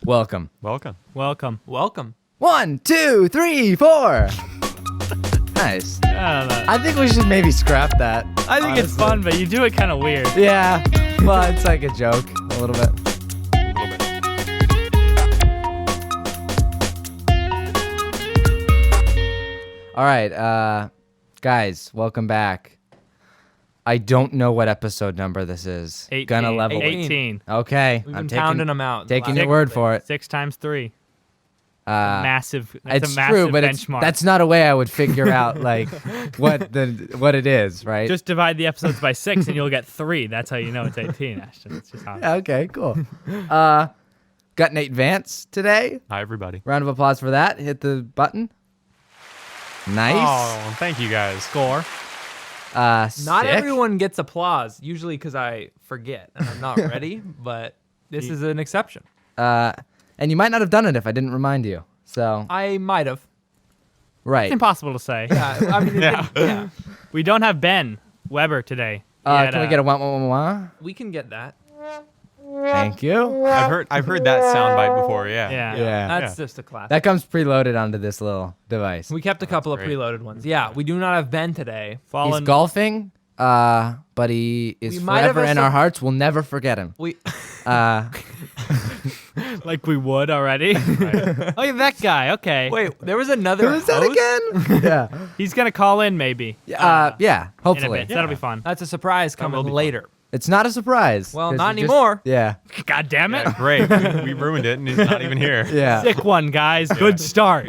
Welcome. Welcome. Welcome. 1, 2, 3, 4. Nice. I think we should maybe scrap that. I think it's fun, but you do it kind of weird. Yeah. Well, it's like a joke a little bit. A little bit. All right, guys, welcome back. I don't know what episode number this is. 18. Gonna level. 18. Okay, We've I'm been pounding them out. taking your word for it. 6 times 3. That's That's a massive true, but benchmark. that's not a way I would figure out like what it is, right? Just divide the episodes by 6 and you'll get 3. That's how you know it's 18, Ashton. That's just how. Yeah, okay, cool. Got Nate Vance today. Hi, everybody. Round of applause for that. Hit the button. Nice. Oh, thank you guys. Score. Not sick. everyone gets applause, usually because I forget and I'm not ready, but this is an exception. And you might not have done it if I didn't remind you. So I might have. right. It's impossible to say. I mean, yeah. We don't have Ben Weber today. Can we get a wah? We can get that. Thank you. I've heard that soundbite before. Yeah. Yeah. That's just a classic. That comes preloaded onto this little device. We kept a couple of great. preloaded ones. Yeah, we do not have Ben today. He's golfing, but he is We might have forever in a- our hearts. We'll never forget him. We Like we would already. Oh, yeah, that guy. Okay. wait. There was another. Who is that host? again? Yeah. He's going to call in maybe. Yeah. in a Hopefully. bit. That'll be fun. That's a surprise coming will be fun. later. It's not a surprise. Well, 'cause not you just- anymore. Yeah. God damn it. Yeah, great. We ruined it, and he's not even here. Yeah. Sick one, guys. Good start.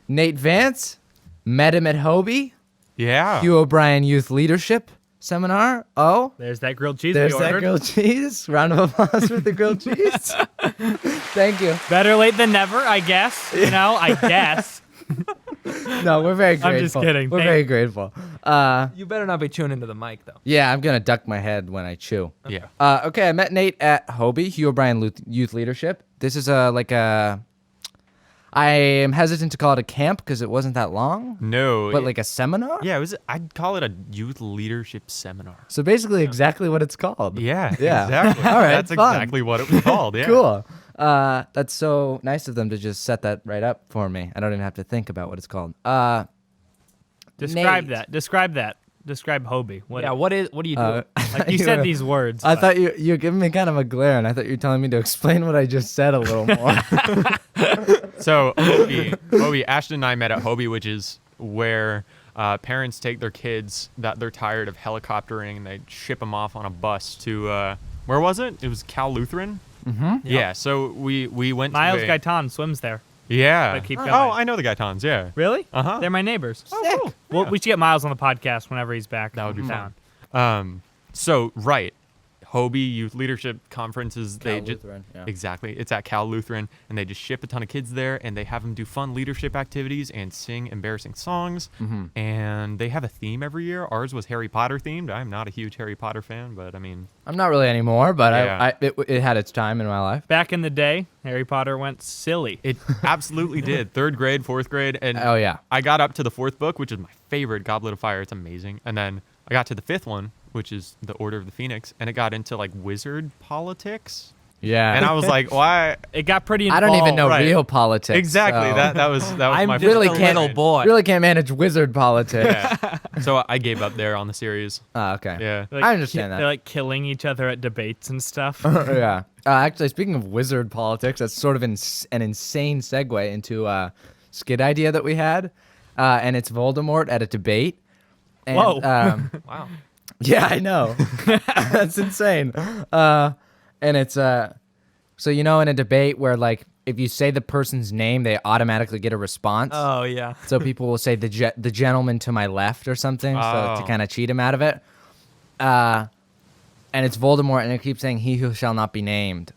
Nate Vance, met him at Hobie, Yeah. Hugh O'Brien Youth Leadership Seminar. Oh, There's that grilled cheese there's we that ordered. grilled cheese. Round of applause for the grilled cheese. Thank you. Better late than never, I guess. You know, I guess. No, we're very grateful. I'm just kidding. We're Thank- very grateful. You better not be tuning into the mic though. Yeah, I'm going to duck my head when I chew. Yeah. Okay, I met Nate at Hobie, Hugh O'Brien Youth Leadership. This is I am hesitant to call it a camp because it wasn't that long, No. but like a seminar? Yeah, I'd call it a youth leadership seminar. So basically exactly what it's called. Yeah. Yeah. Exactly. All right, That's fun. exactly what it was called. Yeah. Cool. That's so nice of them to just set that right up for me. I don't even have to think about what it's called. Describe Nate. that. Describe that. Describe Hobie. What, Yeah. What do you do? like you said these words. I but- thought you're giving me kind of a glare, and I thought you were telling me to explain what I just said a little more. So Hobie, Ashton and I met at Hobie, which is where parents take their kids that they're tired of helicoptering and they ship them off on a bus to where was it? It was Cal Lutheran. Mm-hmm. Yeah. So we went. Miles to Gaitan swims there. Yeah. But keep going. Oh, I know the Gaitans. Yeah. Really? Uh-huh. They're my neighbors. Sick. cool. Well, Yeah. we should get Miles on the podcast whenever he's back. That would be in fun. town. So right, Hobie Youth Leadership Conferences. They Cal just Lutheran, yeah. exactly. It's at Cal Lutheran, and they just ship a ton of kids there, and they have them do fun leadership activities and sing embarrassing songs. Mm-hmm. And they have a theme every year. Ours was Harry Potter themed. I'm not a huge Harry Potter fan, but I mean, I'm not really anymore, but Yeah. it had its time in my life. Back in the day, Harry Potter went silly. it absolutely did. 3rd grade, 4th grade, and Oh yeah. I got up to the 4th book, which is my favorite, Goblet of Fire. It's amazing. And then I got to the 5th one, which is the Order of the Phoenix, and it got into like wizard politics. Yeah. And I was like, why? It got pretty I involved. don't even know right. real politics. Exactly. so- That was I'm my just really a can't- little boy. really can't manage wizard politics. Yeah. So I gave up there on the series. Oh, okay. Yeah. Like, I understand that. They're like killing each other at debates and stuff. Yeah. Actually, speaking of wizard politics, that's sort of an insane segue into a skit idea that we had, and it's Voldemort at a debate. And, Whoa. Wow. Yeah, I know. That's insane. And it's so in a debate where like if you say the person's name, they automatically get a response. Oh yeah. So people will say the gentleman to my left or something, so to Oh. kind of cheat him out of it. And it's Voldemort, and it keeps saying "He who shall not be named,"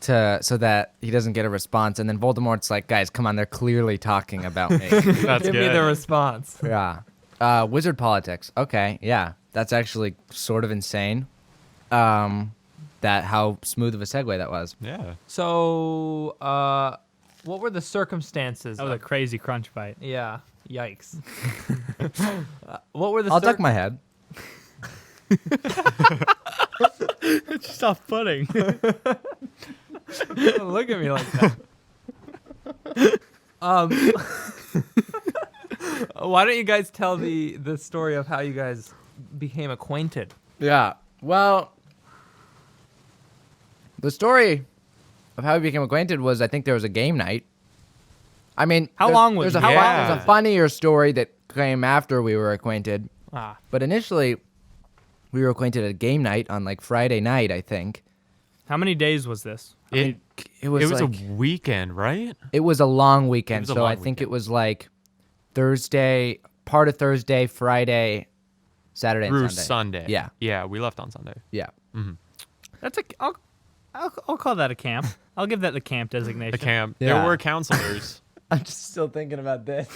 so that he doesn't get a response. And then Voldemort's like, "Guys, come on, they're clearly talking about me." That's Give good. me the response. Yeah. Wizard politics. Okay, yeah, that's actually sort of insane. That how smooth of a segue that was. Yeah. So, what were the circumstances? That was a of- crazy crunch bite. yeah. Yikes. What were the? I'll duck my head. It's just off-putting. Don't look at me like that. Why don't you guys tell the story of how you guys became acquainted? Yeah. Well, the story of how we became acquainted was I think there was a game night. I mean, How long was there's it? a, Yeah. there's a funnier story that came after we were acquainted. Ah, But initially, we were acquainted at game night on like Friday night, I think. how many days was this? It was was like, a weekend, right? it was a long weekend, It was a so I long think weekend. it was like Thursday, part of Thursday, Friday, Saturday, Through and Sunday. Sunday. Yeah. Yeah, we left on Sunday. Yeah. That's a. I'll call that a camp. I'll give that the camp designation. The camp. Yeah. There were counselors. I'm just still thinking about this.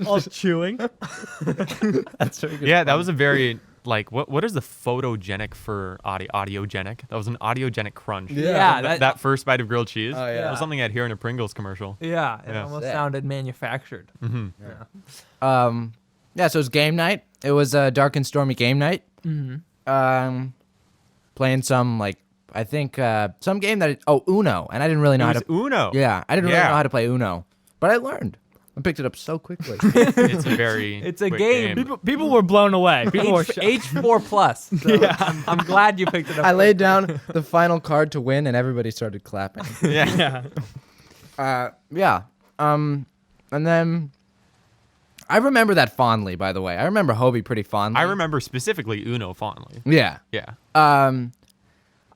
All chewing. That's very good. Yeah, that was a very like what is the photogenic for audiogenic? That was an audiogenic crunch. Yeah, That first bite of grilled cheese. Oh, yeah. That was something I'd hear in a Pringles commercial. Yeah, it Yeah. almost Sick. sounded manufactured. Yeah, so it was game night. It was a dark and stormy game night. Playing some like I think some game that Uno, and I didn't really know It how was to. Uno. Yeah, I didn't really Yeah. know how to play Uno, but I learned. I picked it up so quickly. It's a very It's a quick game. People were blown away. People were shocked. H4 plus. So I'm glad you picked it up. I laid down the final card to win, and everybody started clapping. Yeah. Yeah. Yeah. And then I remember that fondly. By the way, I remember Hobie pretty fondly. I remember specifically Uno fondly. Yeah. Yeah.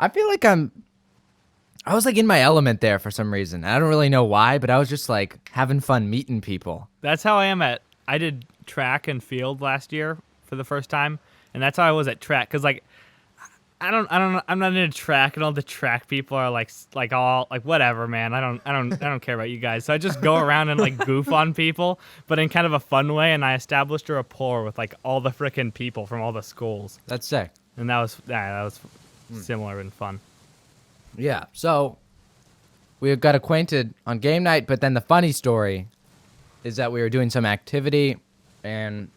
I feel like I was like in my element there for some reason. I don't really know why, but I was just like having fun meeting people. That's how I am I did track and field last year for the first time, and that's how I was at track. Cause like, I'm not into track, and all the track people are like all like whatever, man. I don't care about you guys. So I just go around and like goof on people, but in kind of a fun way. And I established a rapport with like all the frickin' people from all the schools, That's sick. and that was similar and fun. Yeah. So we got acquainted on game night, but then the funny story is that we were doing some activity, and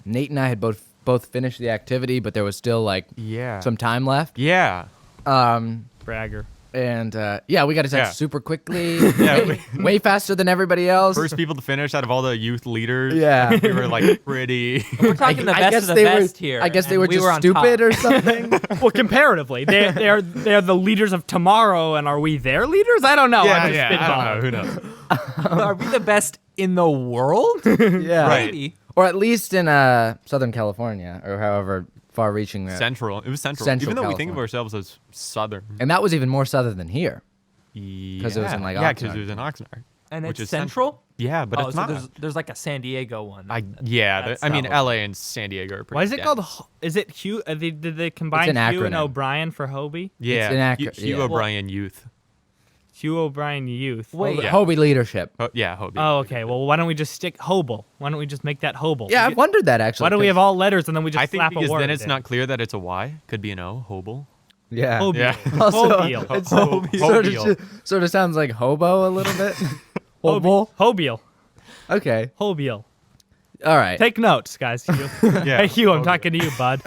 Nate and I had both finished the activity, but there was still like Yeah. some time left. Yeah. Bragger. And yeah, we got to text Yeah. super quickly, Yeah. way faster than everybody else. First people to finish out of all the youth leaders. Yeah. We were like pretty. We're talking the best of the they best were. here. I guess they and were we just on stupid top. or something. Well, comparatively, they're the leaders of tomorrow, and are we their leaders? I don't know. I'm just I spitballing. don't know. Who knows? Are we the best in the world? Yeah. Right. Maybe. Or at least in Southern California, or however far-reaching that. Central. It was central. Central Even though we think of California. ourselves as southern. And that was even more southern than here. Because it was in, like, yeah, because Oxnard. it was in Oxnard. And Which it's is central? Yeah, but oh, it's so not. there's like a San Diego one. I mean, not LA and San Diego are pretty. Why is it dense. called? Is it Hugh? Did they combine an Hugh and acronym. O'Brien for Hobie? Yeah, It's an Hugh yeah. O'Brien Youth. Hugh O'Brien Youth. Wait. Yeah. Hobie leadership. Oh, yeah, Hobie. Oh, okay. Well, why don't we just stick Hobel? Why don't we just make that Hobel? Yeah, I've wondered that actually. Why don't we have all letters and then we just I think slap a because word? then it's in? not clear that it's a Y. Could be an O. Hobel. Yeah. Hobie. Yeah. Also, Hobile. it's Hobile. sort of sounds like hobo a little bit. Hobo. Hobile. Okay. Hobile. All right. Take notes, guys. Hugh. Yeah. Hey, Hugh, I'm Hobile. talking to you, bud.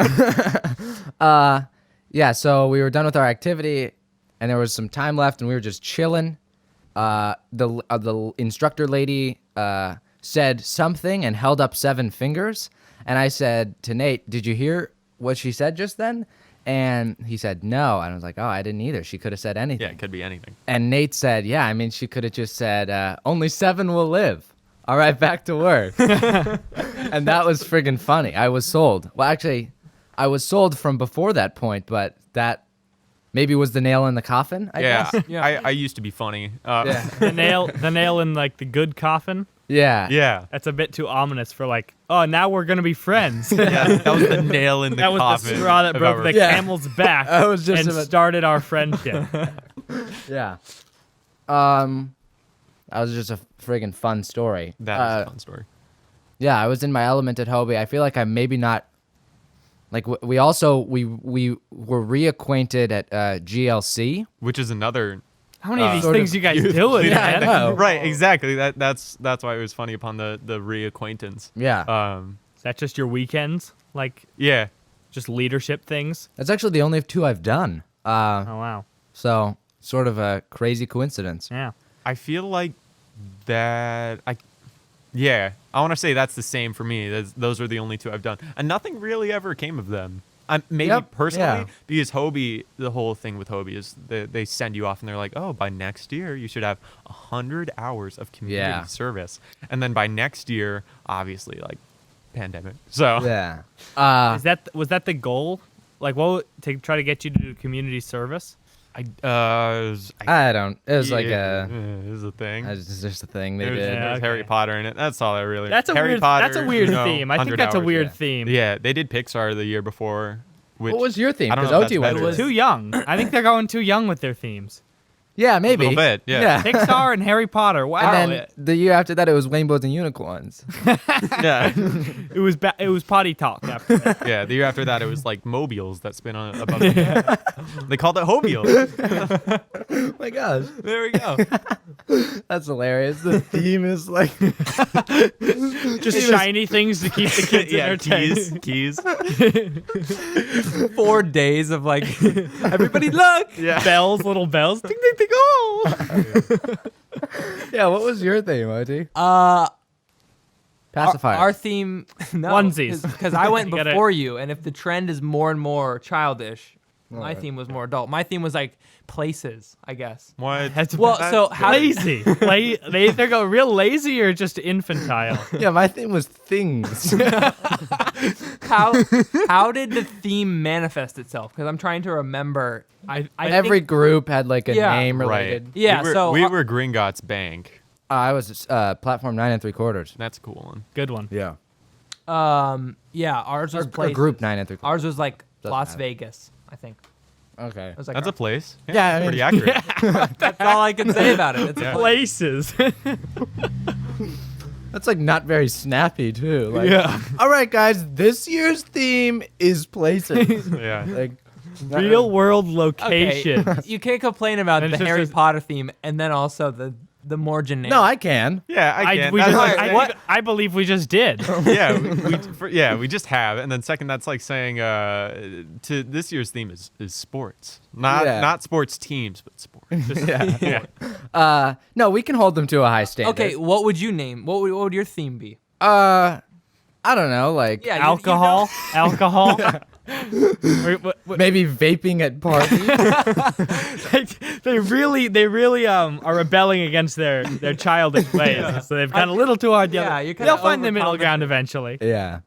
Yeah, so we were done with our activity, and there was some time left, and we were just chilling. The instructor lady said something and held up 7 fingers, and I said to Nate, "Did you hear what she said just then?" And he said no, and I was like, "Oh, I didn't either. She could have said anything." Yeah, it could be anything. And Nate said, "Yeah, I mean, she could have just said, only 7 will live. All right, back to work." And that was friggin' funny. I was sold. Well, actually, I was sold from before that point, but that maybe was the nail in the coffin, I Yeah, guess. Yeah. I used to be funny. Yeah. the nail in like the good coffin. Yeah. Yeah. That's a bit too ominous for like, oh, now we're gonna be friends. Yeah, that was the nail in the That was coffin. the straw that if broke ever- the Yeah. camel's back I was just and about- started our friendship. Yeah. That was just a friggin' fun story. That was a fun story. Yeah, I was in my element at Hobie. I feel like I'm maybe not. Like we also we were reacquainted at GLC. Which is another. How many of these Sort things of you guys youth doing, leader. man? I know. Right, exactly. That's why it was funny upon the reacquaintance. Yeah. Is that just your weekends? Like Yeah. just leadership things? That's actually the only 2 I've done. Oh wow. So sort of a crazy coincidence. Yeah. I feel like that. I want to say that's the same for me. Those are the only two I've done, and nothing really ever came of them. Maybe Yep, personally, yeah. because Hobie, the whole thing with Hobie is they send you off and they're like, oh, by next year you should have 100 hours of community Yeah. service, and then by next year, obviously, like pandemic. So Yeah. Was that the goal? Like, to try to get you to do community service? I don't. It was like it was a thing. it's just a thing they There was, did. there was okay. Harry Potter in it. That's all I really. That's a Harry weird. Potter, That's a weird you know, theme. I think 100 that's a hours, weird yeah. theme. Yeah, they did Pixar the year before. Which What was your theme? I don't Because know if OT that's went better. with Too young. I think they're going too young with their themes. Yeah, maybe. A little bit, yeah. Pixar and Harry Potter. Wow. And then the year after that, it was Rainbows and Unicorns. Yeah, it was potty talk after that. yeah. The year after that, it was like mobiles that spin on above. The They called it Hobiles. Oh my gosh, There we go. that's hilarious. The theme is like Just shiny things to keep the kids Yeah, entertained. keys. 4 days of like, everybody look. Yeah. Bells, little bells. Ding, ding, ding, oh. yeah. What was your theme, OT? Pacifier. Our theme, no, Onesies. because I went You gotta- before you, and if the trend is more and more childish, my Alright. theme was more adult. My theme was like places, I guess. What? That's Well, so how lazy. They either go real lazy or just infantile. yeah, my theme was things. how did the theme manifest itself? Because I'm trying to remember. I Every think, group had like a Yeah. name Right. related. Yeah, We were, so we were Gringotts Bank. I was platform 9 3/4. That's a cool one. Good one. Yeah. yeah, ours was Or places. group 9 3/4. Ours was like Doesn't Las matter. Vegas, I think. Okay. It was like That's a place. Yeah, I mean- pretty accurate. that's all I can say about it. It's a Yeah. place. Places. That's like not very snappy too. Like, Yeah. All right, guys. This year's theme is places. Yeah. like Real world Okay, location. you can't complain about And the it's just Harry a- Potter theme and then also the more generic. No, I can. Yeah, I can. we That's just, like I, saying- what? I believe we just did. yeah, we just have. And then second, that's like saying to this year's theme is sports, not sports teams, but sports. Just- yeah. No, we can hold them to a high standard. Okay, what would you name? What would your theme be? I don't know, like Yeah, Alcohol. Alcohol. maybe vaping at parties. they really are rebelling against their childish ways. So they've gone a little too hard. The Yeah, other- you're kinda they'll find the middle overcoming ground it. eventually. yeah.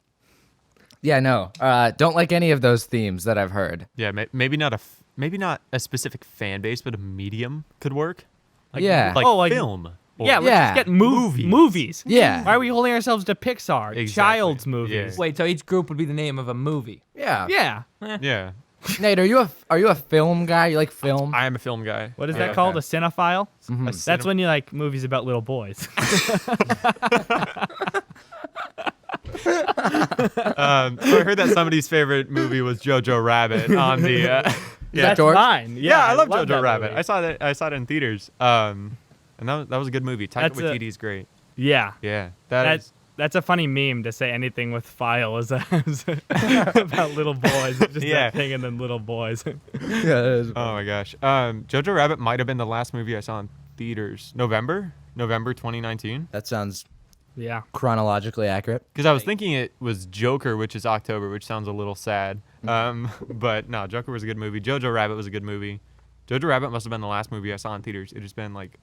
Yeah, no. Don't like any of those themes that I've heard. Yeah, maybe not a specific fan base, but a medium could work. Yeah. Like film. Or- Yeah, let's Yeah. just get movies. Yeah. Why are we holding ourselves to Pixar? Exactly. Child's movies. Yeah. Wait, so each group would be the name of a movie. Yeah. Yeah. Yeah. Nate, are you a film guy? You like film? I am a film guy. What is Yeah, that called? okay. A cinephile? A That's when you like movies about little boys. So I heard that somebody's favorite movie was Jojo Rabbit on the. Yeah, That's George? mine. yeah, I love that Jojo Rabbit. movie. I saw it in theaters. And that was a good movie. Taika That's a- Waititi's great. Yeah. Yeah, That's a funny meme to say anything with file is about little boys. It's just Yeah. that thing and then little boys. yeah, that is- Oh my gosh. Jojo Rabbit might have been the last movie I saw in theaters. November 2019. that sounds Yeah. chronologically accurate. Because I was thinking it was Joker, which is October, which sounds a little sad. But no, Joker was a good movie. Jojo Rabbit was a good movie. Jojo Rabbit must have been the last movie I saw in theaters. It has been like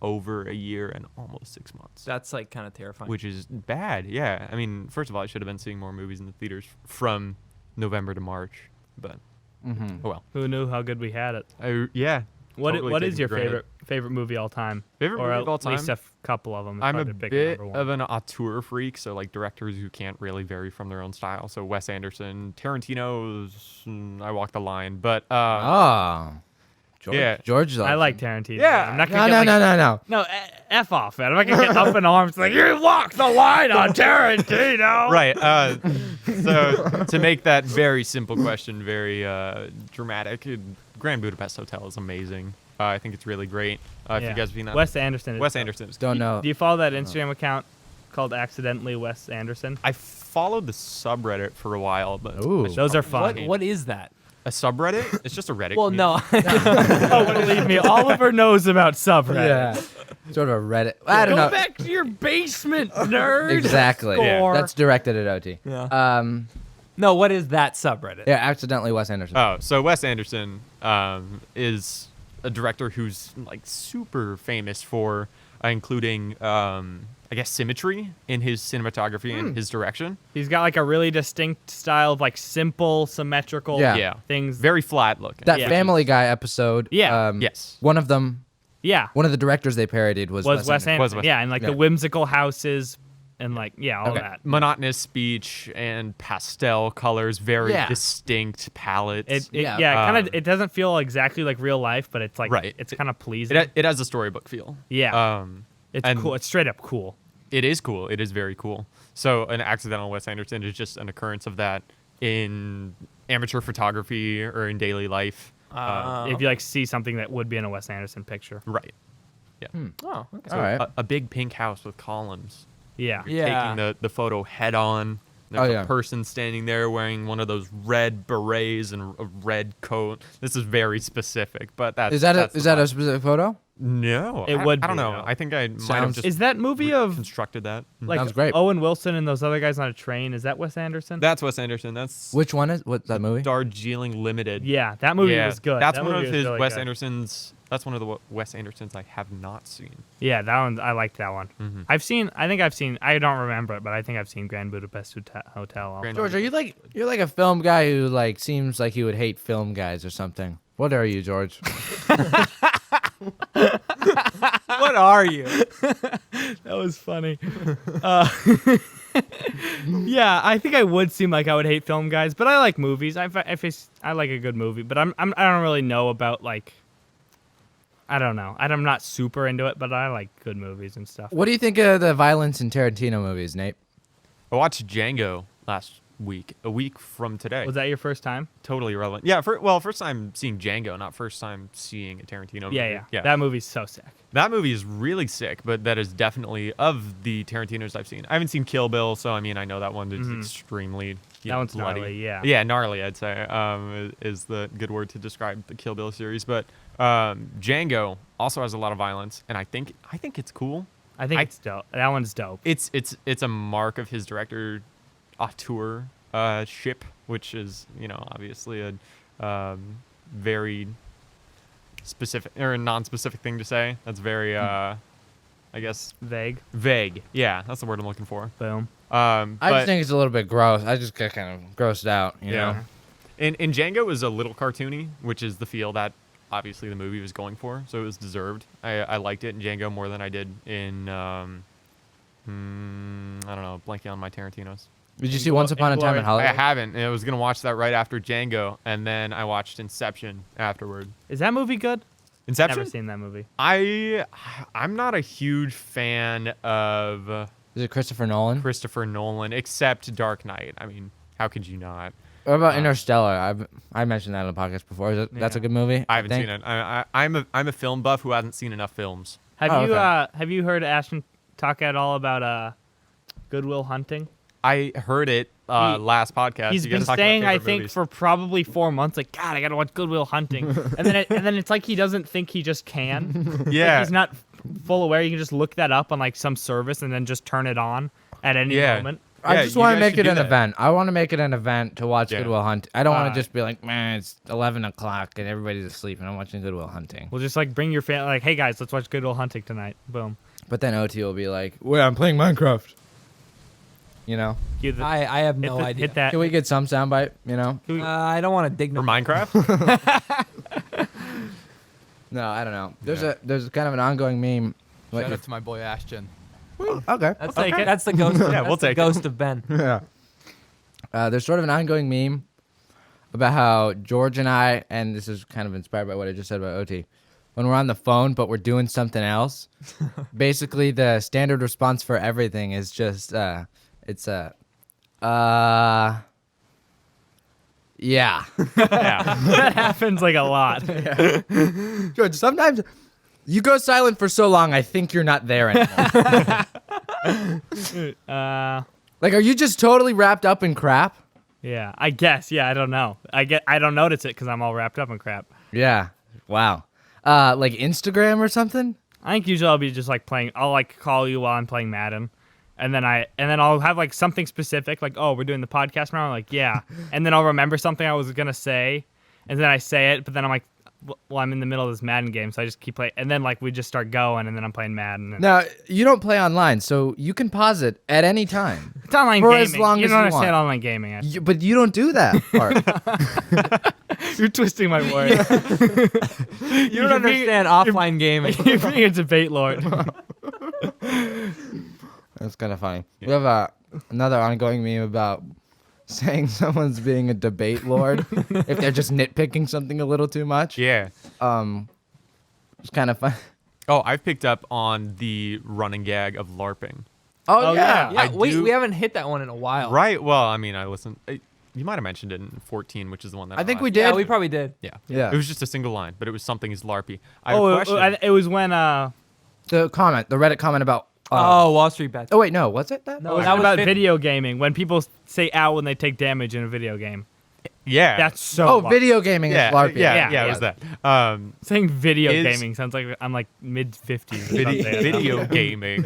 over a year and almost 6 months, That's like kind of terrifying. which is bad. Yeah. I mean, first of all, I should have been seeing more movies in the theaters from November to March. But oh well. Who knew how good we had it? Yeah. What totally What taken is your for granted. favorite movie all time? Favorite or movie at of all least time? couple of them. It's I'm a probably big bit number one. of an auteur freak, so like directors who can't really vary from their own style. So Wes Anderson, Tarantino's I Walk the Line, but Oh. George, Yeah. George. I like Tarantino. Yeah. I'm not No, gonna no, get, no, like, no, no. no. F off, man. I'm not gonna get up in arms like you walk the line on Tarantino. right. So to make that very simple question very dramatic, Grand Budapest Hotel is amazing. I think it's really great. If you guys have seen that, Wes Anderson. Wes Anderson. is Don't know. Do you follow that Instagram account called Accidentally Wes Anderson? I followed the subreddit for a while, but Ooh. Those are fun. What is that? A subreddit? It's just a Reddit. Well, no. Oh, believe me, Oliver knows about subreddit. Sort of a Reddit. I don't know. Go back to your basement, nerd. Exactly. Score. That's directed at OT. Yeah. No, what is that subreddit? Yeah, accidentally Wes Anderson. Oh, so Wes Anderson is a director who's like super famous for including, I guess, symmetry in his cinematography and his direction. He's got like a really distinct style of like simple, symmetrical Yeah. things. Very flat looking. That Yeah. Family Guy episode. Yeah. Yes. One of them, Yeah. one of the directors they parodied was Was Wes Anderson. Was Wes- Yeah, and like Yeah. the whimsical houses and like, all Okay. that. Monotonous speech and pastel colors, very Yeah. distinct palettes. Yeah. Kind of. It doesn't feel exactly like real life, but it's like Right. it's kind of pleasing. It has a storybook feel. Yeah. It's and- cool. It's straight up cool. It is cool. It is very cool. So an accidental Wes Anderson is just an occurrence of that in amateur photography or in daily life. If you like see something that would be in a Wes Anderson picture. Right. Yeah. Oh, okay. All right. A big pink house with columns. Yeah. Yeah. Taking the photo head on. There's yeah. a person standing there wearing one of those red berets and a red coat. This is very specific, but that's Is that that's a the vibe. specific photo? No, It I, would I don't be, know. though. I think I might have Sounds- just Is that movie of constructed that. like Sounds great. Owen Wilson and those other guys on a train? Is that Wes Anderson? That's Wes Anderson. That's Which one is? What's that movie? Darjeeling Limited. yeah, that movie was good. That's That one of movie was his really Wes good. Andersons. That's one of the Wes Andersons I have not seen. Yeah, that one I liked that one. Mm-hmm. I've seen. I don't remember it, but I think I've seen Grand Budapest Hotel. Also. Grand- George, are you like you're like a film guy who like seems like he would hate film guys or something? What are you, George? What are you? That was funny. Yeah, I think I would seem like I would hate film guys, but I like movies. I like a good movie, but I don't really know about like. I don't know. I'm not super into it, but I like good movies and stuff. What do you think of the violence in Tarantino movies, Nate? I watched Django last week, a week from today. Was that your first time? Totally irrelevant. Yeah, first time seeing Django, not first time seeing a Tarantino movie. Yeah. That movie's so sick. That movie is really sick, but that is definitely of the Tarantinos I've seen. I haven't seen Kill Bill, so I mean I know that one is extremely That one's bloody. gnarly, yeah. Yeah, gnarly I'd say is the good word to describe the Kill Bill series. But Django also has a lot of violence, and I think it's cool. I think it's dope. That one's dope. It's a mark of his director auteur ship, which is obviously a very specific or a non-specific thing to say. That's very I guess Vague. vague. Yeah, that's the word I'm looking for. Boom. I But just think it's a little bit gross. I just get kind of grossed out, you know. in Django was a little cartoony, which is the feel that obviously the movie was going for, so it was deserved. I liked it in Django more than I did in I don't know, blanking on my Tarantinos. Did you see Once Upon a Time in Inglourious- Hollywood? I haven't. And I was gonna watch that right after Django, and then I watched Inception afterward. Is that movie good? Inception? Never seen that movie. I'm not a huge fan of Is it Christopher Nolan? Christopher Nolan, except Dark Knight. I mean, how could you not? What about Interstellar? I mentioned that on the podcast before. That's a good movie. I haven't think? seen it. I'm a film buff who hasn't seen enough films. Have you heard Ashton talk at all about Good Will Hunting? I heard it last podcast. He's You guys been talked about saying, I favorite think, movies. for probably 4 months, like, God, I gotta watch Good Will Hunting, and then it's like he doesn't think he just can. Yeah. Like, he's not full aware. You can just look that up on like some service and then just turn it on at any Yeah. moment. I Yeah, just you want to guys make should it do an that. event. I want to make it an event to watch Yeah. Good Will Hunting. I don't want Uh, to just be like, man, it's 11 o'clock and everybody's asleep and I'm watching Good Will Hunting. We'll just like bring your family, like, hey guys, let's watch Good Will Hunting tonight. Boom. But then OT will be like, wait, I'm playing Minecraft. You know? Cue the- I have no hit, idea. Hit that. Can we get some soundbite, you know? Can we- I don't want to dig For no. Minecraft? No, I don't know. There's kind of an ongoing meme. Shout out to my boy Ashton. Okay. That's take it. That's the ghost. Yeah, That's we'll the take it. ghost of Ben. Yeah. There's sort of an ongoing meme about how George and I, and this is kind of inspired by what I just said about OT, when we're on the phone but we're doing something else, basically the standard response for everything is just, yeah. Yeah. that happens like a lot. George, sometimes you go silent for so long, I think you're not there anymore. Like, are you just totally wrapped up in crap? Yeah, I guess. Yeah, I don't know. I don't notice it because I'm all wrapped up in crap. Yeah. Wow. Like Instagram or something? I think usually I'll be just like playing. I'll like call you while I'm playing Madden, and then I'll have like something specific, like, oh, we're doing the podcast now. I'm like, yeah, and then I'll remember something I was gonna say, and then I say it, but then I'm like, well, I'm in the middle of this Madden game, so I just keep playing, and then like we just start going, and then I'm playing Madden. And Now, you don't play online, so you can pause it at any time. it's online for gaming. as long you as don't you understand want. online gaming. But you don't do that part. You're twisting my words. You don't understand offline gaming. You're being a debate lord. That's kind of funny. We have another ongoing meme about saying someone's being a debate lord if they're just nitpicking something a little too much. Yeah. It's kind of fun. Oh, I've picked up on the running gag of LARPing. Oh, yeah. Yeah, I do- we haven't hit that one in a while. Right. Well, I mean, I listened. You might have mentioned it in 14, which is the one that I think we watched. did. Yeah, we probably did. Yeah. Yeah. It was just a single line, but it was something as LARPy. I have a question. It was when The Reddit comment about. Wall Street bets. Oh, wait, no. Was it that? No, it was that was about Finn. video gaming. When people say "ow" when they take damage in a video game. Yeah. That's so. Oh, LARP. video gaming yeah, is LARPing. yeah, it was that. Saying video Is- gaming sounds like I'm like mid 50s. Video gaming.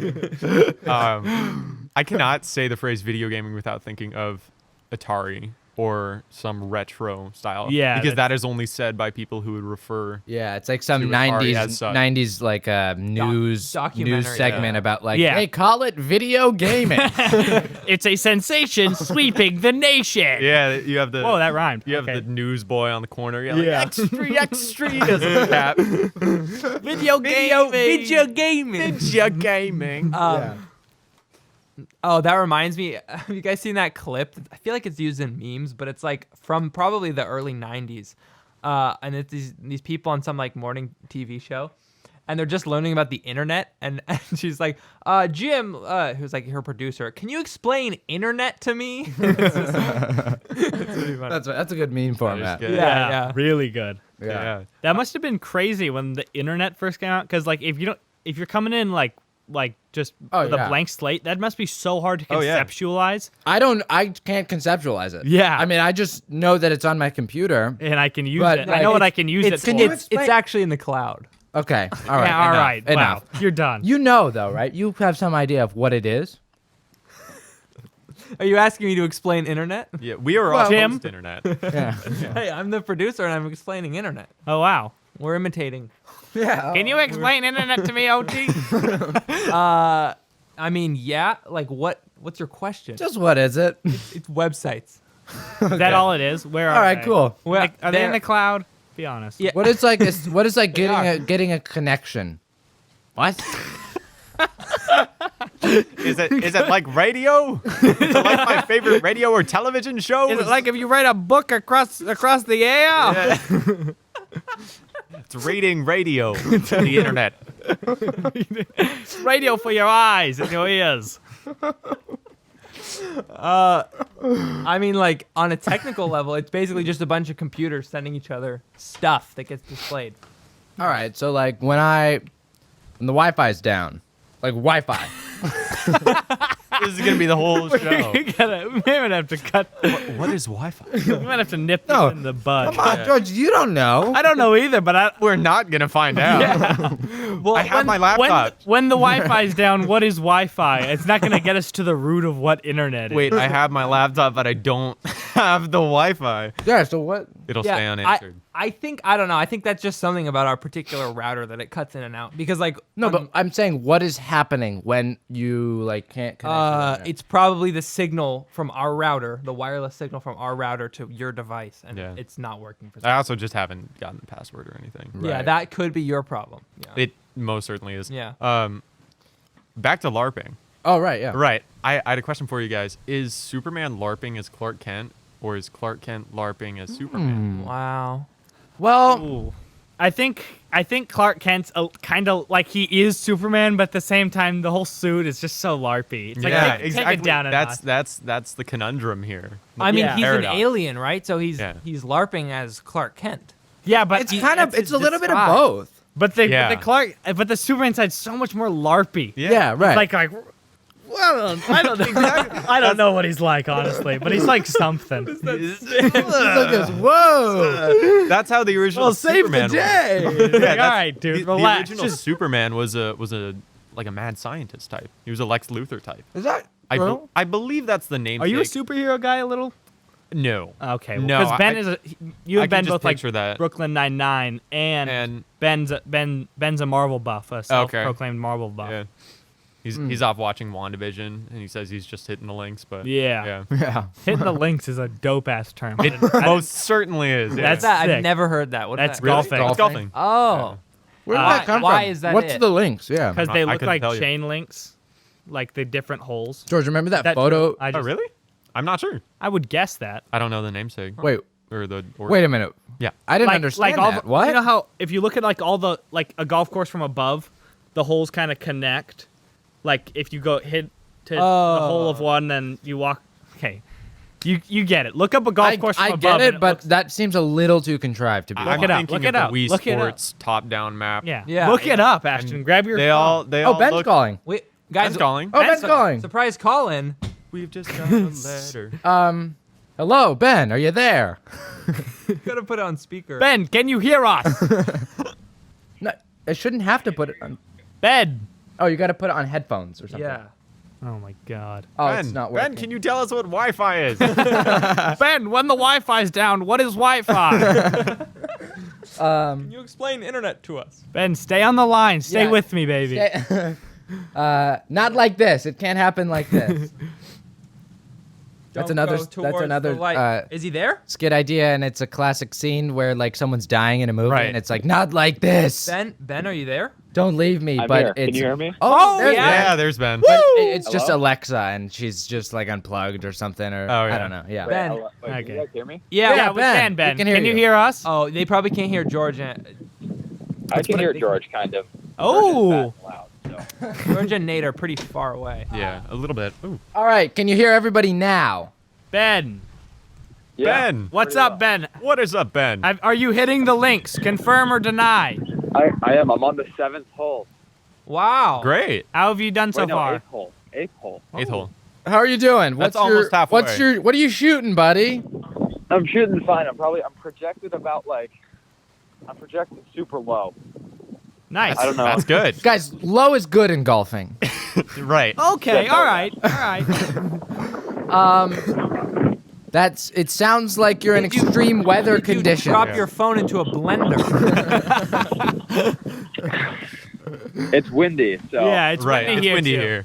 I cannot say the phrase video gaming without thinking of Atari or some retro style. Yeah, Because that is only said by people who would refer. Yeah, it's like some To Atari as 90s such. 90s like news documentary, segment yeah. about like, Yeah. hey, call it video gaming. It's a sensation sweeping the nation. Yeah, you have the. Whoa, that rhymed. You have Okay. the newsboy on the corner. You're like, Yeah. extra as a cap. Video gaming. Video gaming. Video gaming. Oh, that reminds me. Have you guys seen that clip? I feel like it's used in memes, but it's like from probably the early 90s. And it's these people on some like morning TV show. And they're just learning about the internet. And she's like, Jim, who's like her producer, can you explain internet to me? It's really funny. That's a good meme format. good. Yeah. Really good. Yeah. That must have been crazy when the internet first came out. Because like if you're coming in like just Oh, with yeah. a blank slate, that must be so hard to Oh, yeah. conceptualize. I can't conceptualize it. Yeah. I mean, I just know that it's on my computer. And I can use But, it. like, I know what I can use it It's, for. it's actually in the cloud. Okay. All right. yeah, all enough, right. Enough. Wow. You're done. You know, though, right? You have some idea of what it is. Are you asking me to explain internet? Yeah, we are all Jim? post-internet. Yeah. Hey, I'm the producer and I'm explaining internet. Oh wow. We're imitating. Yeah. Can you explain internet to me, OT? I mean, yeah. Like, what's your question? Just what is it? It's websites. Is that all it is? Where are All right. they? Cool. Well, Like, are they in they're- the cloud? Be honest. Yeah. What is like getting a connection? What? Is it like radio? Is it like my favorite radio or television show? Is it like if you write a book across the air? It's reading radio to the internet. Radio for your eyes and your ears. I mean, like, on a technical level, it's basically just a bunch of computers sending each other stuff that gets displayed. All right. So like when the Wi-Fi's down, like Wi-Fi. This is gonna be the whole show. We might have to cut. What is Wi-Fi? We might have to nip this No. in the bud. Come on, George. You don't know. I don't know either, but We're not gonna find out. Well, I have my laptop. when the Wi-Fi's down, what is Wi-Fi? It's not going to get us to the root of what internet is. Wait, I have my laptop, but I don't have the Wi-Fi. Yeah. So what? It'll stay yeah, unanswered. I think, I don't know. I think that's just something about our particular router that it cuts in and out. Because, like, No, but I'm saying what is happening when you like can't connect. to the internet? it's probably the signal from our router, the wireless signal from our router to your device, and Yeah. it's not working for I some. also just haven't gotten the password or anything. Yeah, Right. that could be your problem. Yeah. It most certainly is. Yeah. Back to LARPing. Oh right. Yeah. Right. I had a question for you guys. Is Superman LARPing as Clark Kent, or is Clark Kent LARPing as Superman? Wow. Well, Ooh. I think Clark Kent's kind of like he is Superman, but at the same time, the whole suit is just so larpy. It's like take it down a notch. That's the conundrum here. I mean, Yeah. he's Paradox. an alien, right? So he's Yeah. LARPing as Clark Kent. Yeah, but it's kind of that's it's his a little bit of disguise. both. but the Yeah. Clark, but the Superman side's so much more larpy. Yeah. right. Like I don't know what he's like, honestly, but he's like something. Whoa! That's how the original Superman was. Like, all right, dude, The relax. original Superman was a like a mad scientist type. He was a Lex Luthor type. Is that I believe that's the name. Are you a superhero guy a little? No. Okay, No, because Ben I- is you I and can Ben just both like picture that. Brooklyn Nine-Nine, and Ben's a Marvel buff, a self-proclaimed Marvel buff. Yeah. He's off watching WandaVision, and he says he's just hitting the links, but Yeah. Yeah. Hitting the links is a dope ass term. it most certainly is. Yeah. That's That I've sick. never heard that. What is That's that? golfing. It's golfing. Oh. Where did Why- that come why from? is that What's it? the links? Yeah. Because I they look couldn't like tell you. chain links, like the different holes. George, remember that That- photo? I Oh, just, really? I'm not sure. I would guess that. I don't know the namesake. Wait, Or the. Or, wait a minute. Yeah. I didn't Like understand all that. the, What? You know how if you look at like all the like a golf course from above, the holes kind of connect. Like if you go hit to the hole of one, then you walk. Okay, you get it. Look up a golf course from I above. get it, and but looks- that seems a little too contrived to be I'm honest. it up, thinking look of it up, the Wii look it up. Sports top-down map. yeah, Yeah. look it up, Ashton. Grab your. They phone. all. They Oh, all Ben's look, calling. Wait, guys. Ben's calling. Oh, Ben's calling. Surprise call-in. We've just got a letter. Hello, Ben. Are you there? Gotta put it on speaker. Ben, can you hear us? No, I shouldn't have to put it on. Ben. Oh, you got to put it on headphones or something. Yeah. Oh my God. Oh, Ben, it's not working. Ben, can you tell us what Wi-Fi is? Ben, when the Wi-Fi's down, what is Wi-Fi? Can you explain internet to us? Ben, stay on the line. Stay Yeah. with me, baby. Not like this. It can't happen like this. That's Don't another. go That's towards another the light. Is he there? skit idea, and it's a classic scene where like someone's dying in a movie, Right. and it's like not like this. Ben, are you there? Don't leave me. I'm but here. it's. Can you hear me? Oh, there's yeah, Ben. there's Ben. But it's just Hello? Alexa, and she's just like unplugged or something, or Oh, I yeah. don't know. Yeah. Ben. Hello? Wait, Okay. Can you guys hear me? Yeah. Yeah, we can, Ben. we can hear you you. hear us? Oh, they probably can't hear George. I can hear George kind of. Oh. George is fast and loud, so. George and Nate are pretty far away. Yeah, a little bit. Ooh. All right. Can you hear everybody now? Ben. Yeah, Ben, What's Pretty up, Ben? what is up, Ben? Are you hitting the links? Confirm or deny? I am. I'm on the 7th hole. Wow. Great. How have you done so Wait, no, far? 8th hole. 8th hole. Eighth hole. How are you doing? That's almost halfway. What are you shooting, buddy? I'm shooting fine. I'm projected about like. I'm projected super low. Nice. I don't know. That's good. Guys, low is good in golfing. Right. Okay. Yeah, All no, right. All right. It sounds like you're in extreme weather Did you conditions. drop your phone into a blender? It's windy, so. Yeah, it's Right. windy It's here windy too. here,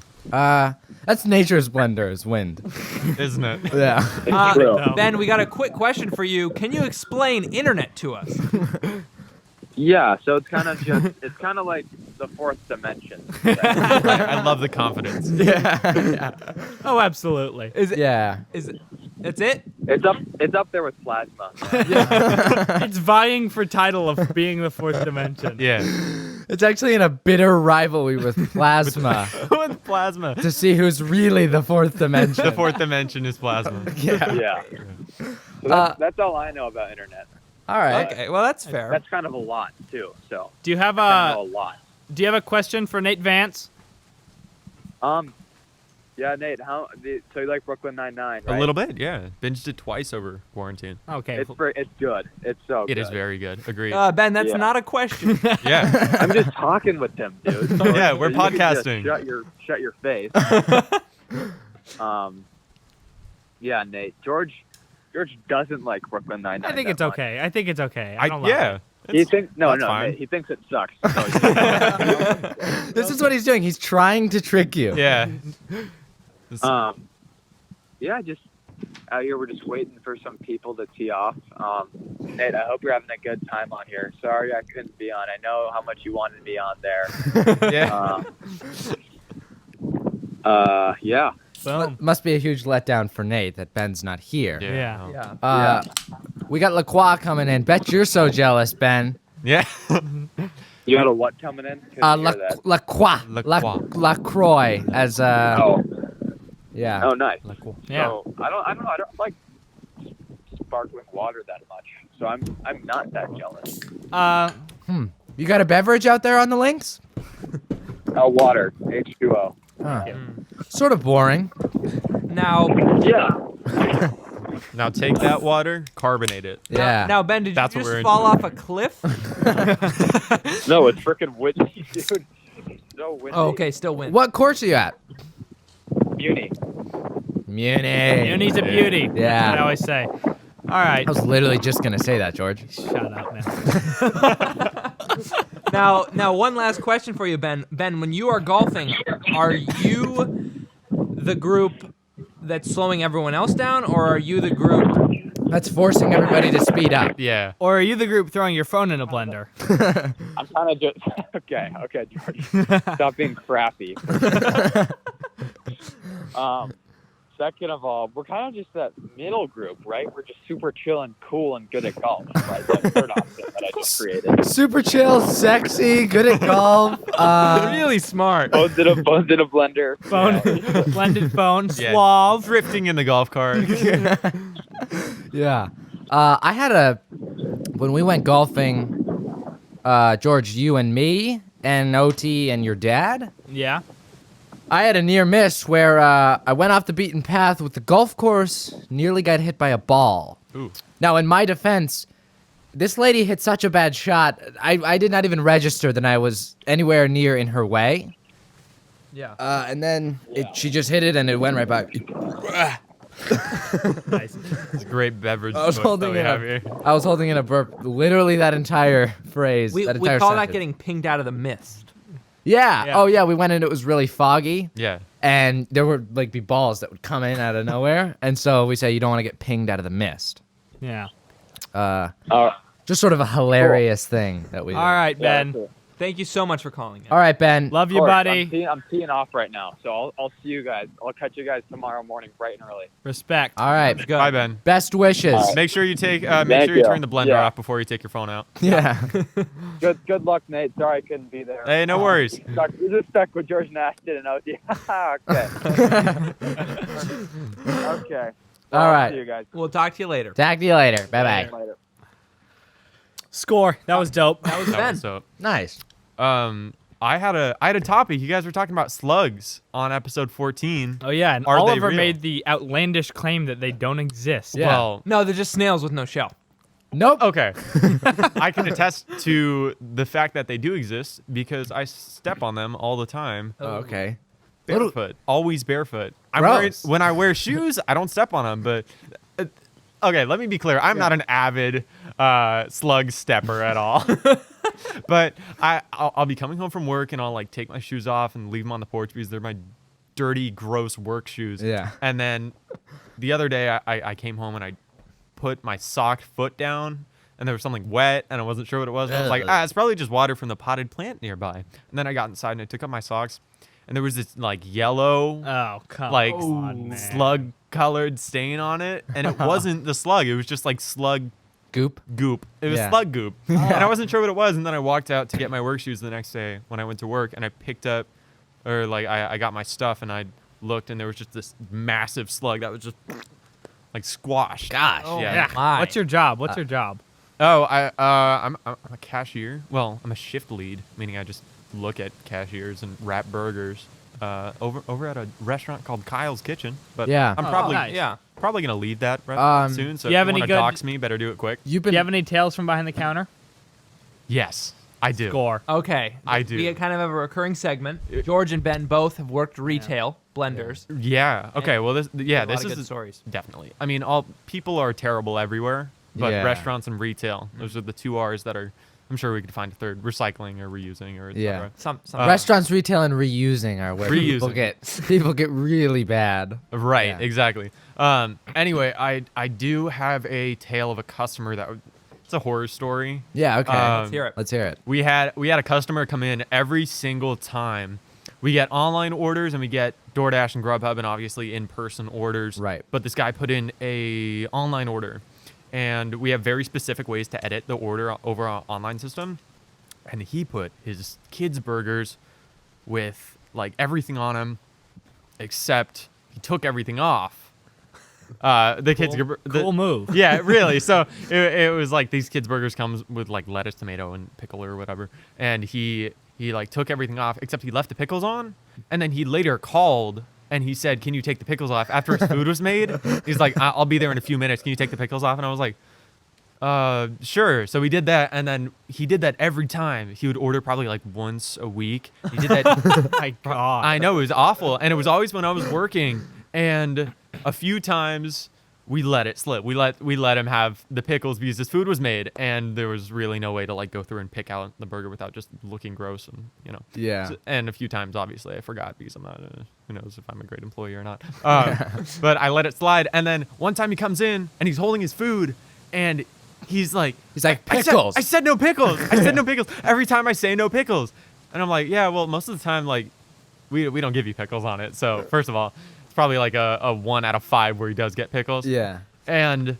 That's nature's blender is wind. isn't it? Yeah. It's true. no. Ben, we got a quick question for you. Can you explain internet to us? Yeah, so it's kind of just. It's kind of like the fourth dimension. I love the confidence. Oh, absolutely. Is it? Yeah. Is it? That's it? It's up there with plasma. It's vying for title of being the fourth dimension. Yeah. It's actually in a bitter rivalry with plasma With plasma. to see who's really the fourth dimension. The fourth dimension is plasma. Yeah. So that's all I know about internet. All right. Okay, well that's fair. That's kind of a lot too. So Do you have I know a a lot. Do you have a question for Nate Vance? Yeah, Nate. So you like Brooklyn Nine-Nine, right? A little bit, yeah. Binged it twice over quarantine. Okay. It's good. It's so. It good. is very good. Agreed. Ben, that's Yeah. not a question. Yeah. I'm just talking with him, dude. Yeah, we're You can just podcasting. Shut your face. Yeah, Nate. George doesn't like Brooklyn Nine-Nine. I think that it's much. okay. I think it's okay. I don't love Yeah. it. He thinks that's no, fine. Nate, he thinks it sucks. This is what he's doing. He's trying to trick you. Yeah. Yeah, just out here we're just waiting for some people to tee off. Nate, I hope you're having a good time on here. Sorry I couldn't be on. I know how much you wanted me on there. Yeah. Yeah. Boom. Must be a huge letdown for Nate that Ben's not here. Yeah. Yeah. We got LaCroix coming in. Bet you're so jealous, Ben. Yeah. You had a what coming in? Couldn't hear that. LaCroix. LaCroix. LaCroix as yeah. Oh, nice. Yeah. So I don't like sparkling water that much. So I'm not that jealous. You got a beverage out there on the links? Water, H2O. Huh. you. Sort of boring. Now, Yeah. Now take that water, carbonate it. Yeah. now Ben, did That's you what we're just in. fall off a cliff? No, it's freaking windy, dude. So windy. Oh, okay, still win. What course are you at? Muni. Munich. Uni's a beauty. Yeah. That's what I always say. All right. I was literally just gonna say that, George. Shut up, man. Now, one last question for you, Ben. Ben, when you are golfing, are you the group that's slowing everyone else down, or are you the group? That's forcing everybody to speed up. Yeah. Or are you the group throwing your phone in a blender? I'm kind of just okay, George. Stop being crappy. Second of all, we're kind of just that middle group, right? We're just super chill and cool and good at golf. Right? That third option that I just created. Super chill, sexy, good at golf. Really smart. Bones in a blender. Phone, blended phone, Yeah. suave. Drifting in the golf cart. Yeah. I had when we went golfing, George, you and me, and OT and your dad, Yeah. I had a near miss where I went off the beaten path with the golf course, nearly got hit by a ball. Ooh. Now, in my defense, this lady hit such a bad shot, I did not even register that I was anywhere near in her way. Yeah. And then she just hit it and it went right by. Nice. It's a great beverage I was choice holding that we it have up. here. I was holding in a burp. Literally that entire phrase. We that call entire that sentence. getting pinged out of the mist. Yeah. Yeah. Oh, yeah. We went in. It was really foggy. Yeah. And there would be balls that would come in out of nowhere. And so we say you don't want to get pinged out of the mist. Yeah. Just sort of a hilarious thing that we do. All right, Yeah, Ben. that's it. Thank you so much for calling in. All right, Ben. Love you, Of course, buddy. I'm teeing off right now, so I'll see you guys. I'll catch you guys tomorrow morning, bright and early. Respect. All right. Good. Bye, Ben. Best wishes. Make sure you take. Make Thank sure you you. turn the blender Yeah. off before you take your phone out. Yeah. Good luck, Nate. Sorry I couldn't be there. Hey, no worries. You're just stuck with George and Ashton and OD. Okay. Okay. Well, All I'll right. See you guys. We'll talk to you later. Talk to you later. Bye-bye. Later. Score. That was dope. That was That Ben. was dope. Nice. I had a topic. You guys were talking about slugs on episode 14. Oh, yeah. And Are they Oliver real? made the outlandish claim that they don't exist. Yeah. Well, No, they're just snails with no shell. Nope. okay. I can attest to the fact that they do exist because I step on them all the time. Oh, okay. Barefoot. Always barefoot. Gross. When I wear shoes, I don't step on them. But okay, let me be clear. I'm not an avid slug stepper at all. But I'll be coming home from work and I'll like take my shoes off and leave them on the porch because they're my dirty, gross work shoes. Yeah. And then the other day I came home and I put my socked foot down and there was something wet and I wasn't sure what it was. And I was like, it's probably just water from the potted plant nearby. And then I got inside and I took off my socks and there was this like yellow, Oh, come like on, man. slug colored stain on it. And it wasn't the slug. It was just like slug Goop. goop. It was Yeah. slug goop. And I wasn't sure what it was. And then I walked out to get my work shoes the next day when I went to work and I picked up, or like I got my stuff and I looked and there was just this massive slug that was just like squashed. Gosh. Oh, Yeah. Yeah. my. What's your job? What's your job? Oh, I'm a cashier. Well, I'm a shift lead, meaning I just look at cashiers and wrap burgers. Over at a restaurant called Kyle's Kitchen. But Yeah. I'm Oh, probably nice. Yeah. probably gonna leave that restaurant soon. So you if have you any want to good- dox me, better do it quick. You've Do been. you have any tales from behind the counter? Yes, I do. Score. Okay. I do. We kind of have a recurring segment. George and Ben both have worked retail blenders. Yeah. Okay. Well, this A lot this of is good stories. definitely. I mean, all people are terrible everywhere, but Yeah. restaurants and retail, those are the two R's that are. I'm sure we could find a third: recycling or reusing or Yeah. etc. Some Restaurants, retail, and reusing are where people Reusing. get really bad. Right. Yeah. Exactly. Anyway, I do have a tale of a customer that it's a horror story. Yeah. Okay. Let's hear it. Let's hear it. We had a customer come in every single time. We get online orders and we get DoorDash and Grubhub and obviously in-person orders. Right. But this guy put in a online order, and we have very specific ways to edit the order over our online system. And he put his kids' burgers with like everything on them, except he took everything off. The kids' Cool move. yeah, really. So it was like these kids' burgers comes with like lettuce, tomato, and pickle or whatever. And he he like took everything off except he left the pickles on, and then he later called and he said, "Can you take the pickles off?" After his food was made, he's like, "I'll be there in a few minutes. Can you take the pickles off?" And I was like, sure. So we did that, and then he did that every time. He would order probably like once a week. He did that. My God. I know, it was awful, and it was always when I was working. And a few times we let it slip. We let him have the pickles because his food was made, and there was really no way to like go through and pick out the burger without just looking gross, and Yeah. And a few times, obviously, I forgot because I'm not. Who knows if I'm a great employee or not? But I let it slide, and then one time he comes in and he's holding his food, and he's like, pickles. I said no pickles. I said no pickles. Every time I say no pickles. And I'm like, yeah, well, most of the time, like, we don't give you pickles on it. So, first of all, it's probably like a 1 out of 5 where he does get pickles. Yeah. And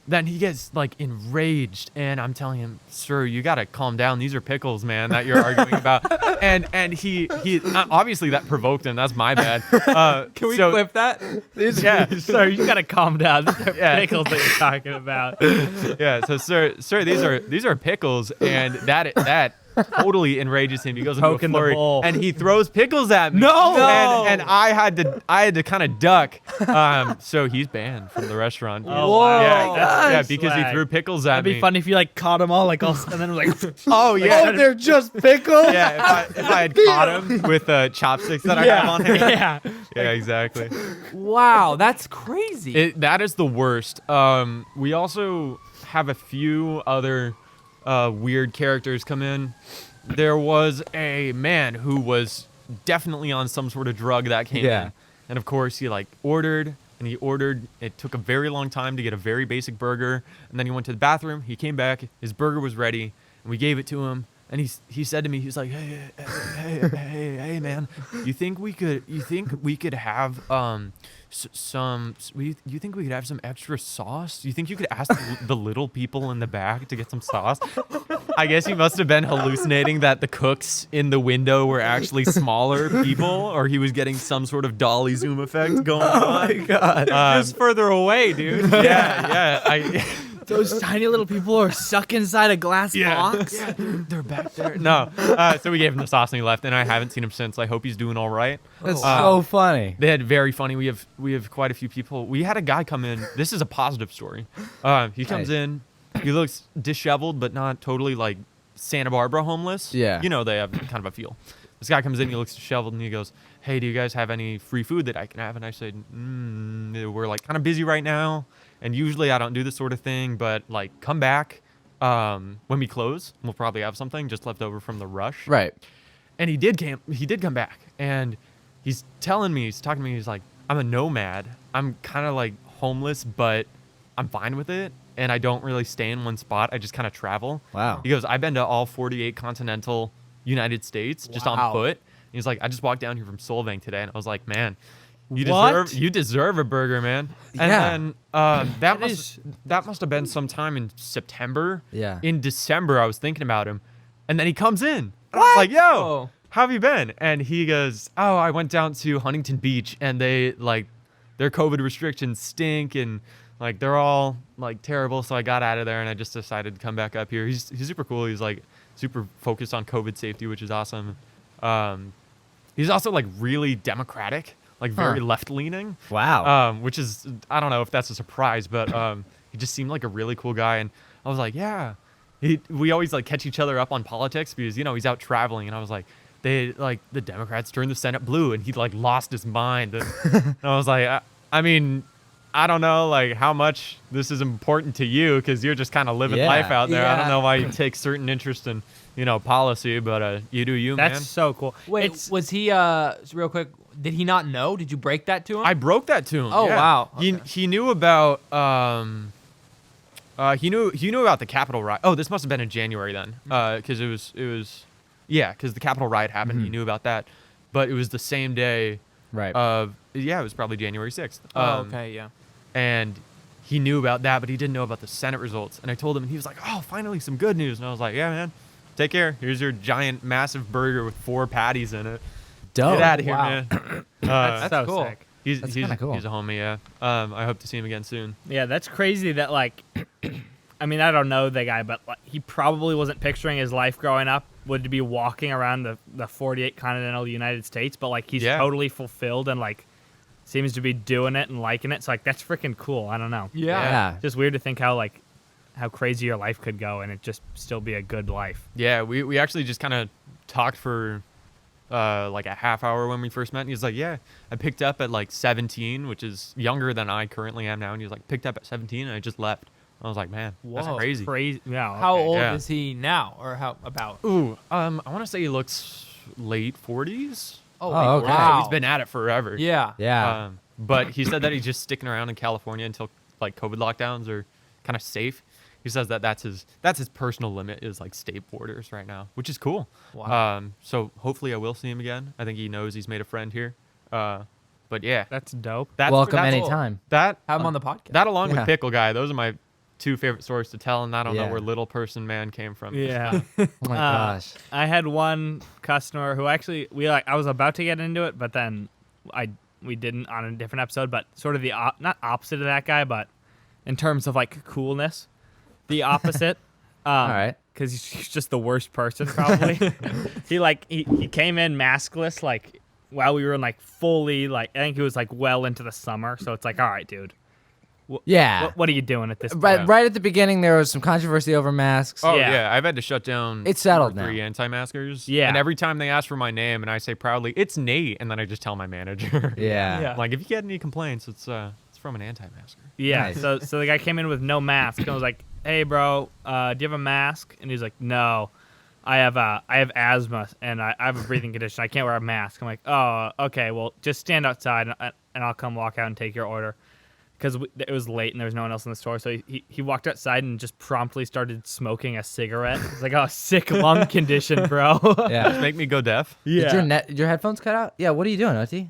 then he gets, like, enraged. And I'm telling him, sir, you got to calm down. These are pickles, man, that you're arguing about. And he obviously that provoked him. That's my bad. Can we clip that? Yeah. Sir, you gotta calm down. These are Yeah. pickles that you're talking about. Yeah, so sir, these are pickles, and that totally enrages him. He goes into a Poking the flurry, bowl. and he throws pickles at me. No! And I had to kind of duck. So he's banned from the restaurant. Oh, wow. Yeah, That's because he swag. threw pickles at That'd me. be funny if you like caught them all like all, and then like Oh yeah. they're just pickles. Yeah, if I had caught him with chopsticks that I have on hand. yeah. Yeah, exactly. Wow, that's crazy. That is the worst. We also have a few other weird characters come in. There was a man who was definitely on some sort of drug that came Yeah. in. And of course, he like ordered. It took a very long time to get a very basic burger. And then he went to the bathroom. He came back. His burger was ready. And we gave it to him. And he said to me, he's like, hey, man, you think we could have you think we could have some extra sauce? You think you could ask the little people in the back to get some sauce? I guess he must have been hallucinating that the cooks in the window were actually smaller people, or he was getting some sort of dolly zoom effect going on. Oh my God. Just further away, dude. Yeah. Those tiny little people are stuck inside a glass box. Yeah, they're back there. No. So we gave him the sauce and he left, and I haven't seen him since. I hope he's doing all right. That's so funny. They had very funny. We have quite a few people. We had a guy come in. This is a positive story. He comes Nice. in. He looks disheveled, but not totally like Santa Barbara homeless. Yeah. You know, they have kind of a feel. This guy comes in. He looks disheveled, and he goes, "Hey, do you guys have any free food that I can have?" And I said, "We're like kind of busy right now, and usually I don't do this sort of thing, but like come back when we close. We'll probably have something just left over from the rush." Right. And he did come back, and he's talking to me, he's like, "I'm a nomad. I'm kind of like homeless, but I'm fine with it, and I don't really stay in one spot. I just kind of travel." Wow. He goes, "I've been to all 48 continental United States just on Wow. foot." He's like, "I just walked down here from Solvang today," and I was like, "Man, What? you deserve a burger, man." And Yeah. then that must have been sometime in September. Yeah. In December, I was thinking about him, and then he comes in. I was like, "Yo, Oh. how have you been?" And he goes, "Oh, I went down to Huntington Beach, and they like their COVID restrictions stink, and like they're all like terrible. So I got out of there, and I just decided to come back up here." He's super cool. He's like super focused on COVID safety, which is awesome. He's also like really democratic, like very left leaning. Wow. Which is, I don't know if that's a surprise, but he just seemed like a really cool guy. And I was like, yeah. We always like catch each other up on politics because, he's out traveling. And I was like, the Democrats turned the Senate blue, and he like lost his mind. And I was like, I mean, I don't know like how much this is important to you because you're just kind of living Yeah. life out there. I don't Yeah. know why you take certain interest in, policy, but you do you, That's man. so cool. Wait, was he real quick? Did he not know? Did you break that to him? I broke that to him. Oh, yeah. wow. He knew about he knew about the Capitol riot. Oh, this must have been in January then, because it was because the Capitol riot happened. He knew about that, but it was the same day. Right. It was probably January 6th. okay, yeah. And he knew about that, but he didn't know about the Senate results. And I told him, and he was like, "Oh, finally some good news." And I was like, "Yeah, man, take care. Here's your giant, massive burger with 4 patties in it. Dope. Get out of here, Wow. man." That's so cool. sick. That's kinda cool. He's a homie, yeah. I hope to see him again soon. Yeah, that's crazy that like I mean, I don't know the guy, but like, he probably wasn't picturing his life growing up would be walking around the 48 continental United States, but like he's totally fulfilled and like seems to be doing it and liking it. So like that's freaking cool. I don't know. Yeah. Just weird to think how crazy your life could go and it just still be a good life. Yeah, we actually just kind of talked for like a half hour when we first met. And he's like, yeah, I picked up at like 17, which is younger than I currently am now. And he's like, picked up at 17 and I just left. I was like, man, that's Whoa. crazy. Crazy. Yeah. Okay. How old Yeah. is he now, or how about? Ooh, I want to say he looks late 40s. Oh, okay. wow. He's been at it forever. Yeah. Yeah. But he said that he's just sticking around in California until like COVID lockdowns are kind of safe. He says that that's his personal limit is like state borders right now, which is cool. Wow. So hopefully I will see him again. I think he knows he's made a friend here. But yeah, That's dope. Welcome that's anytime. That Have him on the podcast. that along Yeah. with Pickle Guy, those are my two favorite stories to tell, and I don't know Yeah. where Little Person Man came from. Yeah. Oh my gosh. I had one customer who actually I was about to get into it, but then we didn't on a different episode. But sort of the not opposite of that guy, but in terms of like coolness, the opposite. All right. Because he's just the worst person probably. he came in maskless like while we were in like fully like I think it was like well into the summer. So it's like, all right, dude. Yeah. What are you doing at this point? Right at the beginning, there was some controversy over masks. Oh Yeah. yeah. I've had to shut down. It's settled 2 or 3 now. anti-maskers. Yeah. and every time they ask for my name, and I say proudly, "It's Nate," and then I just tell my manager. Yeah. Yeah. Like if you get any complaints, it's from an anti-masker. Yeah. Nice. So the guy came in with no mask and I was like, "Hey, bro, do you have a mask?" And he's like, "No, I have asthma and I have a breathing condition. I can't wear a mask." I'm like, "Oh, okay. Well, just stand outside and I'll come walk out and take your order." Because it was late and there was no one else in the store, so he walked outside and just promptly started smoking a cigarette. It's like, "Oh, sick lung condition, bro." Yeah. Make me go deaf. Did your headphones cut out? Yeah. What are you doing, OT?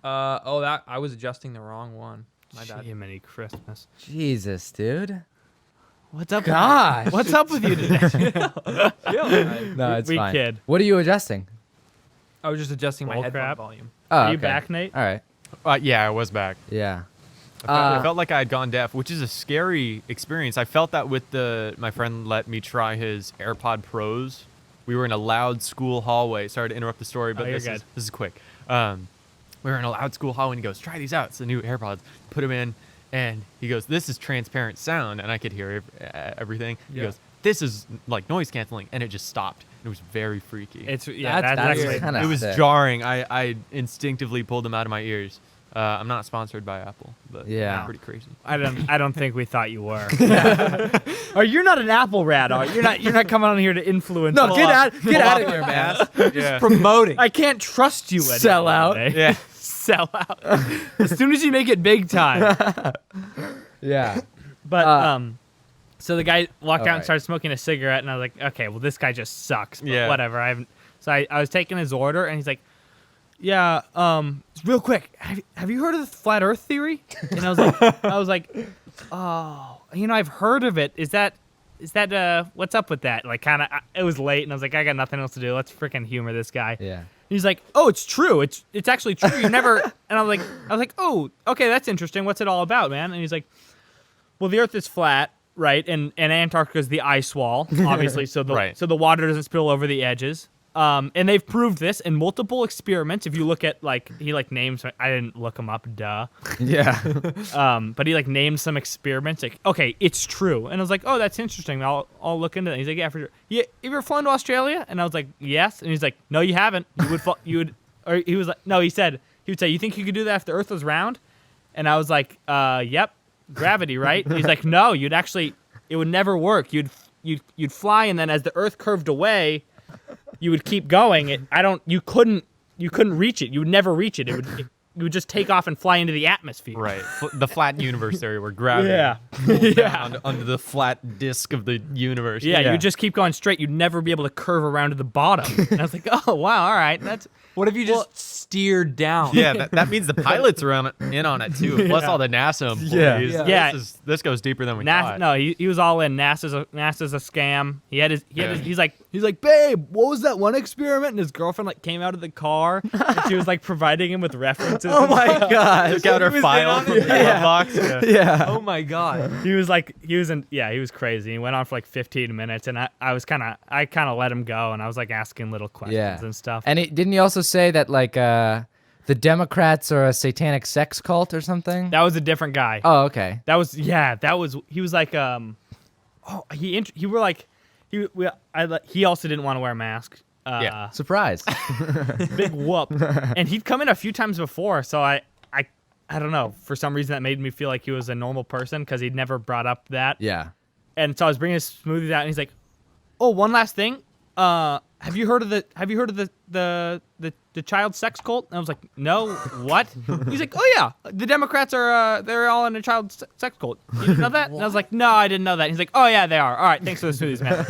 That I was adjusting the wrong one. My bad. Jiminy Christmas. Jesus, dude. What's up? Gosh. What's up with you today? No, it's we fine. kid. What are you adjusting? I was just adjusting my Bull headphone crap. volume. Oh, Are you okay. back, Nate? All right. Yeah, I was back. Yeah. I felt like I had gone deaf, which is a scary experience. I felt that with my friend let me try his AirPod Pros. We were in a loud school hallway. Sorry to interrupt the story, but you're this good. is quick. We were in a loud school hallway, and he goes, "Try these out. It's the new AirPods." Put them in, and he goes, "This is transparent sound," and I could hear everything. He Yeah. goes, "This is like noise canceling," and it just stopped. It was very freaky. That's That's actually kinda It was sick. jarring. I instinctively pulled them out of my ears. I'm not sponsored by Apple, but Yeah. it's pretty crazy. I don't think we thought you were. Or you're not an Apple rat, are you? You're not coming on here to influence. No, pull get off- out of here, man. Yeah. Promoting. I can't trust you anymore. Sell out. Nate. Yeah. Sell out. As soon as you make it big time. Yeah. But so the guy walked out Alright. and started smoking a cigarette, and I was like, okay, well this guy just sucks. But Yeah. whatever. I was taking his order, and he's like, yeah, real quick, have you heard of the flat Earth theory? And I was like, oh, I've heard of it. Is that what's up with that? Like, kind of, it was late, and I was like, I got nothing else to do. Let's freaking humor this guy. Yeah. He's like, oh, it's true. It's actually true. You never. And I was like, oh, okay, that's interesting. What's it all about, man? And he's like, well, the Earth is flat, right? And Antarctica is the ice wall, obviously. So the water doesn't spill over the edges. And they've proved this in multiple experiments. If you look at he names, I didn't look them up, duh. Yeah. But he named some experiments. Like, okay, it's true. And I was like, oh, that's interesting. I'll look into that. He's like, yeah, for sure. Yeah, have you ever flown to Australia? And I was like, yes. And he's like, no, you haven't. Or he was like, no, he would say, you think you could do that if the Earth was round? And I was like, yep, gravity, right? And he's like, no, it would never work. You'd fly, and then as the Earth curved away, you would keep going. You couldn't reach it. You would never reach it. You would just take off and fly into the atmosphere. Right. The flat universe theory where gravity Yeah. pulls down under the flat disk of the universe. Yeah, you would just keep going straight. You'd never be able to curve around to the bottom. And I was like, oh, wow, all right. What if you just steered down? Yeah, that means the pilots are in on it too. Plus all the NASA employees. Yeah. This goes deeper than we thought. No, he was all in. NASA's a scam. He's like, babe, what was that one experiment? And his girlfriend came out of the car and she was providing him with references to. Oh my god. Took out her file from the glove box. Yeah. Yeah. Oh my god. He was crazy. He went on for like 15 minutes, and I kind of let him go, and I was like asking little questions Yeah. and stuff. And didn't he also say that like the Democrats are a satanic sex cult or something? That was a different guy. Oh, okay. He was like he also didn't want to wear a mask. Yeah. Surprise. Big whoop. And he'd come in a few times before, so I don't know, for some reason that made me feel like he was a normal person because he'd never brought up that. Yeah. And so I was bringing his smoothies out, and he's like, "Oh, one last thing. Have you heard of the child sex cult?" And I was like, "No, what?" He's like, "Oh yeah, the Democrats are they're all in a child sex cult. You didn't know that?" And I was like, "No, I didn't know that." And he's like, "Oh yeah, they are. All right, thanks for the smoothies, man."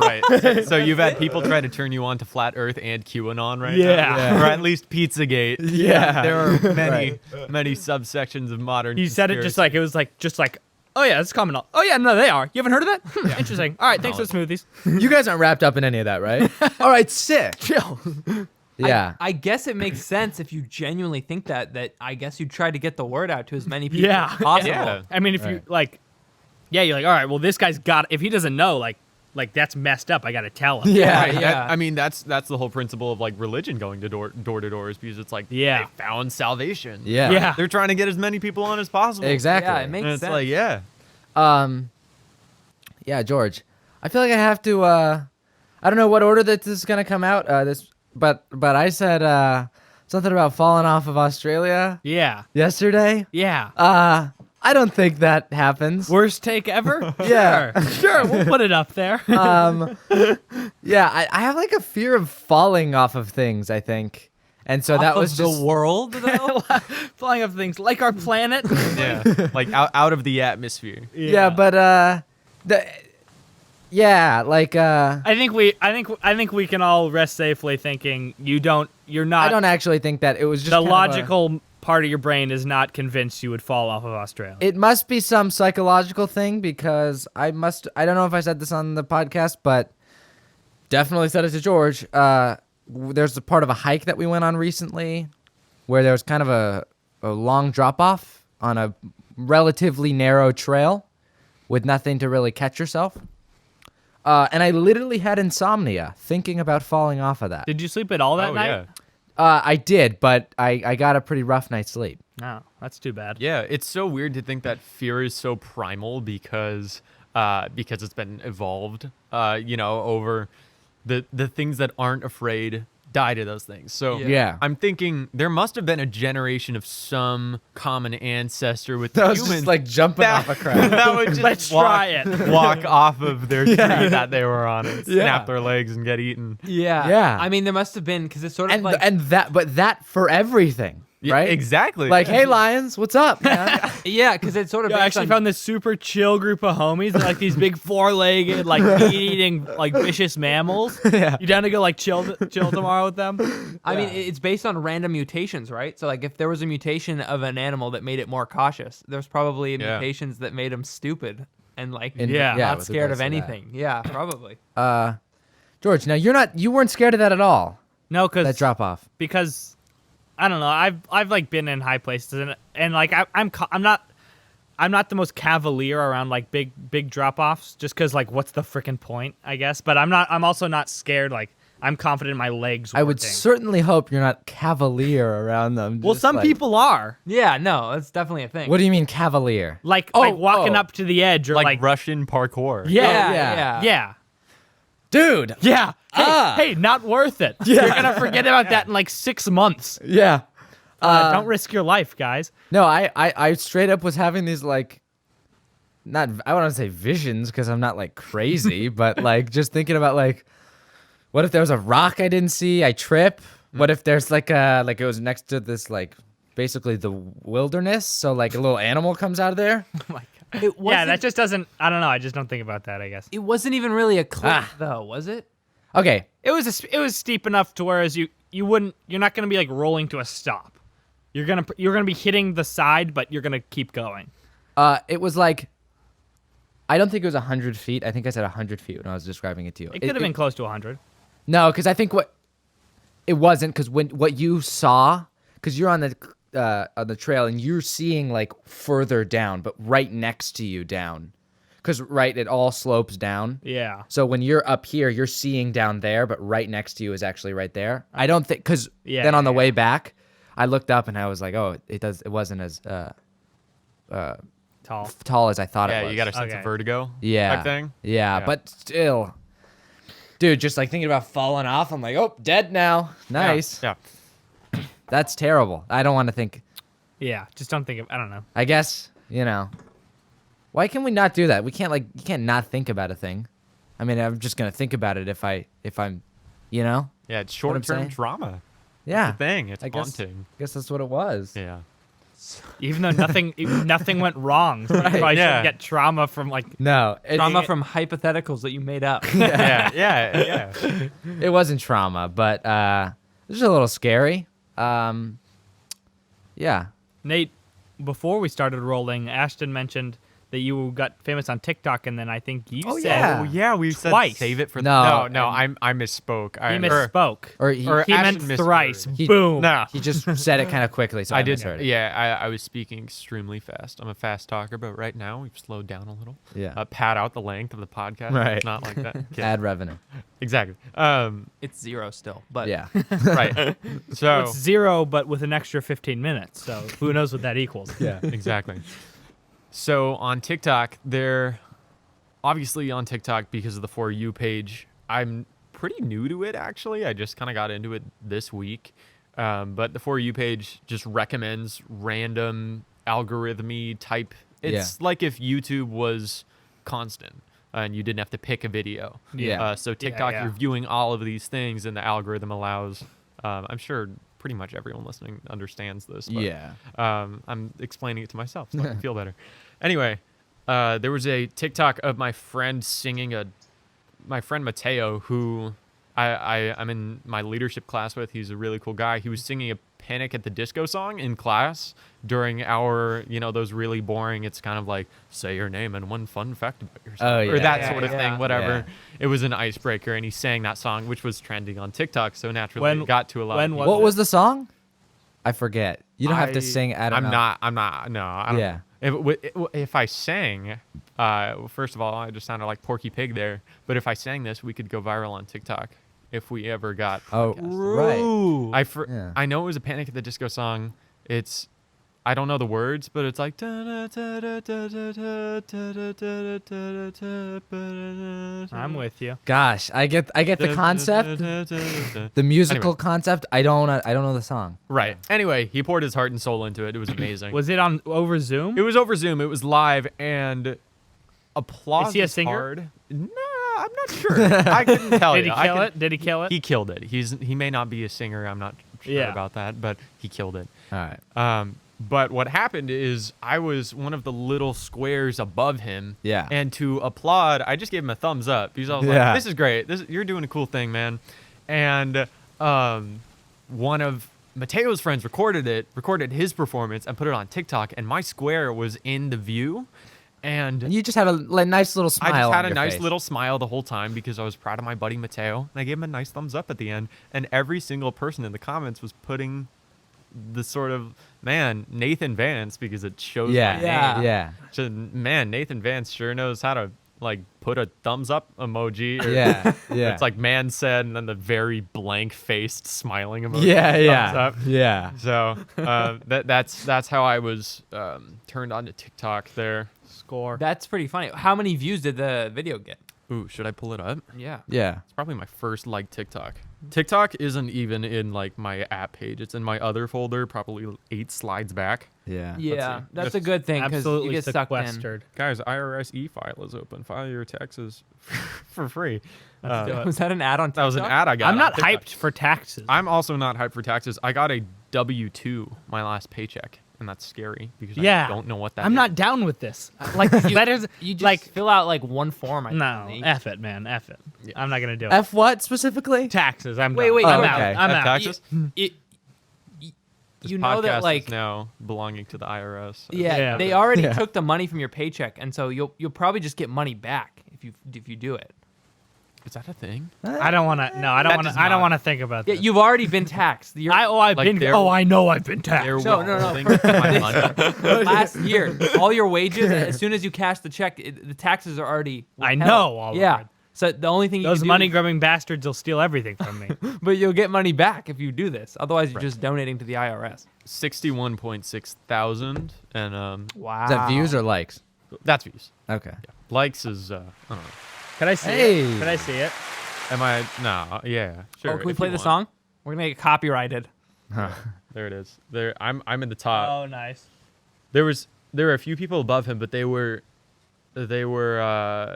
Right. So you've had people try to turn you on to flat Earth and QAnon, right? Yeah. Now? Or at least Pizzagate. Yeah. There are many subsections of modern. He said it conspiracy. just like, "Oh yeah, it's common. Oh yeah, no, they are. You haven't heard of that? Interesting. All right, thanks for the smoothies." You guys aren't wrapped up in any of that, right? All right, sick. Chill. Yeah. I guess it makes sense if you genuinely think that I guess you try to get the word out to as many people Yeah. as possible. Yeah. I mean, if you like, yeah, you're like, all right, well, this guy's got. If he doesn't know, like that's messed up. I got to tell him. Yeah. Right, yeah. I mean, that's the whole principle of like religion going to door to door is because it's like Yeah. they found salvation. Yeah. Yeah. They're trying to get as many people on as possible. Exactly. Yeah, it makes And it's sense. like, yeah. Yeah, George. I feel like I have to I don't know what order that this is gonna come out. But I said something about falling off of Australia Yeah. yesterday. Yeah. I don't think that happens. Worst take ever? Yeah. Sure, we'll put it up there. Yeah, I have like a fear of falling off of things, I think. And so that Off was of just the world, though. Flying off things like our planet. Yeah. Like out of the atmosphere. yeah, but I think we can all rest safely thinking you're not I don't actually think that it was just the kind of logical part of your brain is not convinced you would fall off of Australia. it must be some psychological thing because I don't know if I said this on the podcast, but definitely said it to George. There's a part of a hike that we went on recently where there was kind of a long drop off on a relatively narrow trail with nothing to really catch yourself. And I literally had insomnia thinking about falling off of that. Did you sleep at all that night? Yeah. I did, but I got a pretty rough night's sleep. No, that's too bad. Yeah, it's so weird to think that fear is so primal because it's been evolved, over the things that aren't afraid die to those things. So Yeah. I'm thinking there must have been a generation of some common ancestor with That was humans just like jumping off a crowd. that would just Let's try it. walk off of their tree that they were on and Yeah. snap their legs and get eaten. Yeah. Yeah. I mean, there must have been because it's sort of And like that for everything, Yeah, right? exactly. Like, hey, lions, what's up, man? yeah, because it's sort of Yo, I based actually on- found this super chill group of homies. They're like these big four-legged, like meat-eating, like vicious mammals. Yeah. You down to go like chill tomorrow with them? I mean, it's based on random mutations, right? So, like, if there was a mutation of an animal that made it more cautious, there's probably Yeah. mutations that made them stupid and like Yeah. not with scared regards of to that. anything. Yeah, probably. George, now you weren't scared of that at all. No, That drop off. because I don't know. I've like been in high places and like I'm not the most cavalier around like big drop offs just because like what's the freaking point, I guess. But I'm also not scared. Like I'm confident in my legs. I would working. certainly hope you're not cavalier around them. Well, just some like- people are Yeah, no, that's definitely a thing. What do you mean cavalier? like Oh, walking oh. up to the edge or like, like Russian parkour. yeah, yeah. yeah. Dude. Yeah. Hey, Ah. hey, not worth it. You're gonna forget about that in like 6 months. Yeah. Don't risk your life, guys. No, I straight up was having these like, not I want to say visions because I'm not like crazy, but like just thinking about like, what if there was a rock I didn't see? I trip. What if there's like it was next to this like basically the wilderness, so like a little animal comes out of there. Oh my god. It Yeah, wasn't- that just doesn't. I don't know. I just don't think about that. I guess It wasn't even really a cliff, Ah. though, was it? Okay, it was steep enough to whereas you're not gonna be like rolling to a stop. You're gonna be hitting the side, but you're gonna keep going. it was like, I don't think it was 100 feet. I think I said 100 feet when I was describing it to you. It could have been close to 100. No, because I think it wasn't because what you saw, because you're on the on the trail, and you're seeing like further down, but right next to you down, because it all slopes down. Yeah. So when you're up here, you're seeing down there, but right next to you is actually right there. I don't think, because then on the way back, I looked up and I was like, oh, it wasn't as tall as I thought it Yeah, was. you got a sense of vertigo. Yeah. Type thing. Yeah, but still, dude, just like thinking about falling off, I'm like, oh, dead now. Nice. Yeah. That's terrible. I don't want to think. Yeah. Just don't think of. I don't know. I guess, why can we not do that? You can't not think about a thing. I mean, I'm just gonna think about it if I'm, Yeah, it's What I'm short-term saying? drama. yeah. It's the thing. It's I guess- haunting. I guess that's what it was. Yeah. Even though nothing went wrong, so you probably Yeah. shouldn't get trauma from like. No, Trauma from hypotheticals that you made up. yeah. it wasn't trauma, but it was a little scary. Yeah. Nate, before we started rolling, Ashton mentioned that you got famous on TikTok, and then I think you said yeah. Oh yeah, we said Twice. save it for No, no. I misspoke. he misspoke. Or He Ashton meant misheard. thrice. He- Boom. No. he just said it kind of quickly, so I did. misheard it. Yeah, I was speaking extremely fast. I'm a fast talker, but right now we've slowed down a little. Yeah. Pad out the length of the podcast. Right. It's not like that. Okay. Add revenue. Exactly. It's 0 still, but Yeah. Right. So It's 0, but with an extra 15 minutes. So who knows what that equals? Yeah. exactly. So on TikTok, obviously on TikTok because of the For You page, I'm pretty new to it actually. I just kind of got into it this week. But the For You page just recommends random algorithmy type. It's like if YouTube was constant and you didn't have to pick a video. Yeah. So TikTok, yeah. you're viewing all of these things and the algorithm allows, I'm sure pretty much everyone listening understands this. But, Yeah. I'm explaining it to myself so I can feel better. Anyway, there was a TikTok of my friend my friend Mateo, who I'm in my leadership class with. He's a really cool guy. He was singing a Panic at the Disco song in class during our, those really boring, it's kind of like, say your name and one fun fact about yourself. Oh, Or yeah. that Yeah, sort of yeah. thing, whatever. Yeah. It was an icebreaker, and he sang that song, which was trending on TikTok, so naturally it got to a lot of when people. What was the song? I forget. You don't have to I- sing. I don't know. I'm not. No, I don't. Yeah. If I sang, first of all, I just sounded like Porky Pig there. But if I sang this, we could go viral on TikTok if we ever got. Oh, podcasts. right. I Yeah. I know it was a Panic at the Disco song. I don't know the words, but it's like. I'm with you. Gosh, I get the concept, the musical Anyway. concept. I don't know the song. Right. Anyway, he poured his heart and soul into it. It was amazing. Was it on over Zoom? It was over Zoom. It was live, and applause. Is he a was singer? hard. No, I'm not sure. I couldn't tell Did you. he I kill can- it? Did he kill it? He killed it. He may not be a singer. I'm not sure Yeah. about that, but he killed it. All right. But what happened is I was one of the little squares above him. Yeah. And to applaud, I just gave him a thumbs up because I was Yeah. like, "This is great. You're doing a cool thing, man." And one of Mateo's friends recorded his performance and put it on TikTok, and my square was in the view. And And you just have a nice little smile. I just had on a your nice face. little smile the whole time because I was proud of my buddy Mateo, and I gave him a nice thumbs up at the end. And every single person in the comments was putting the sort of Nathan Vance, because it shows Yeah. my Yeah. name. Yeah. So, Nathan Vance sure knows how to like put a thumbs up emoji. Or Yeah. Yeah. It's like man said, and then the very blank faced smiling emoji. Yeah. thumbs Yeah. up. Yeah. So that's how I was turned on to TikTok there. Score. That's pretty funny. How many views did the video get? Ooh, should I pull it up? Yeah. Yeah. It's probably my first TikTok. TikTok isn't even in my app page. It's in my other folder, probably 8 slides back. Yeah. Yeah, see. that's a good thing because you Absolutely get sucked in. sequestered. Guys, IRS e-file is open. File your taxes for free. Let's do it. Was that an ad on TikTok? That was an ad I got. I'm on not TikTok. hyped for taxes. I'm also not hyped for taxes. I got a W-2, my last paycheck, and that's scary because Yeah. I don't know what that I'm is. not down with this. Like letters. You just like fill out one form. I no, think. F it, man, F it. Yeah. I'm not gonna do it. F what specifically? Taxes. I'm Wait, done. wait, I'm Oh, out. okay. I'm Have out. taxes? You know Podcast that is now belonging to the IRS. so- yeah, Yeah. they already Yeah. took the money from your paycheck, and so you'll probably just get money back if you do it. Is that a thing? I don't want to. No, I don't That want does to. I don't not. want to think about Yeah, this. you've already been taxed. I've Like been. they're- Oh, I know I've been taxed. They're No. withholding my money. last year, all your wages, as soon as you cash the check, the taxes are already I withheld. know, Oliver. Yeah. So the only thing you Those can do money is- grubbing bastards will steal everything from me. but you'll get money back if you do this. Otherwise, you're just donating to the IRS. 61.6 thousand, and Wow. Is that views or likes? that's views. Okay. Likes is I don't know. Could I see Hey. it? Could I see it? Am I? No. Yeah. Sure. Oh, can we if play you the want. song? We're gonna get copyrighted. There it is. There. I'm in the top. Oh, nice. There were a few people above him, but they were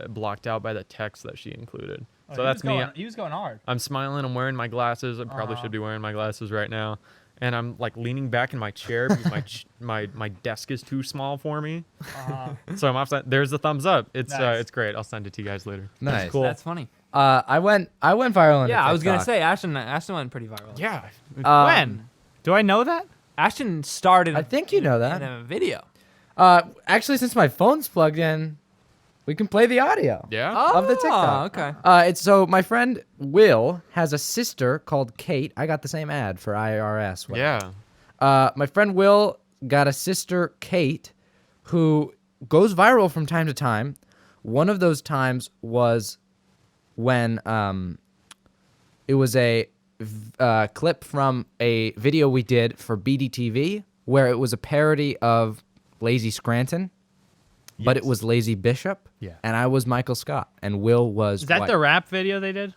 blocked out by the text that she included. So that's me. He was going hard. I'm smiling. I'm wearing my glasses. I probably should be wearing my glasses right now. And I'm like leaning back in my chair because my desk is too small for me. So I'm offside. There's the thumbs up. It's Nice. it's great. I'll send it to you guys later. Nice. cool. That's funny. I went viral on Yeah, I was gonna TikTok. say Ashton went pretty viral. Yeah. When? Do I know that? Ashton started. I think you know in that. a video. Actually, since my phone's plugged in, we can play the audio. Yeah. Of the TikTok. Okay. It's so my friend Will has a sister called Kate. I got the same ad for IRS. Yeah. My friend Will got a sister, Kate, who goes viral from time to time. One of those times was when it was a clip from a video we did for BDTV where it was a parody of Lazy Scranton, but it Yes. was Lazy Bishop. Yeah. And I was Michael Scott, and Will was. Is that White. the rap video they did?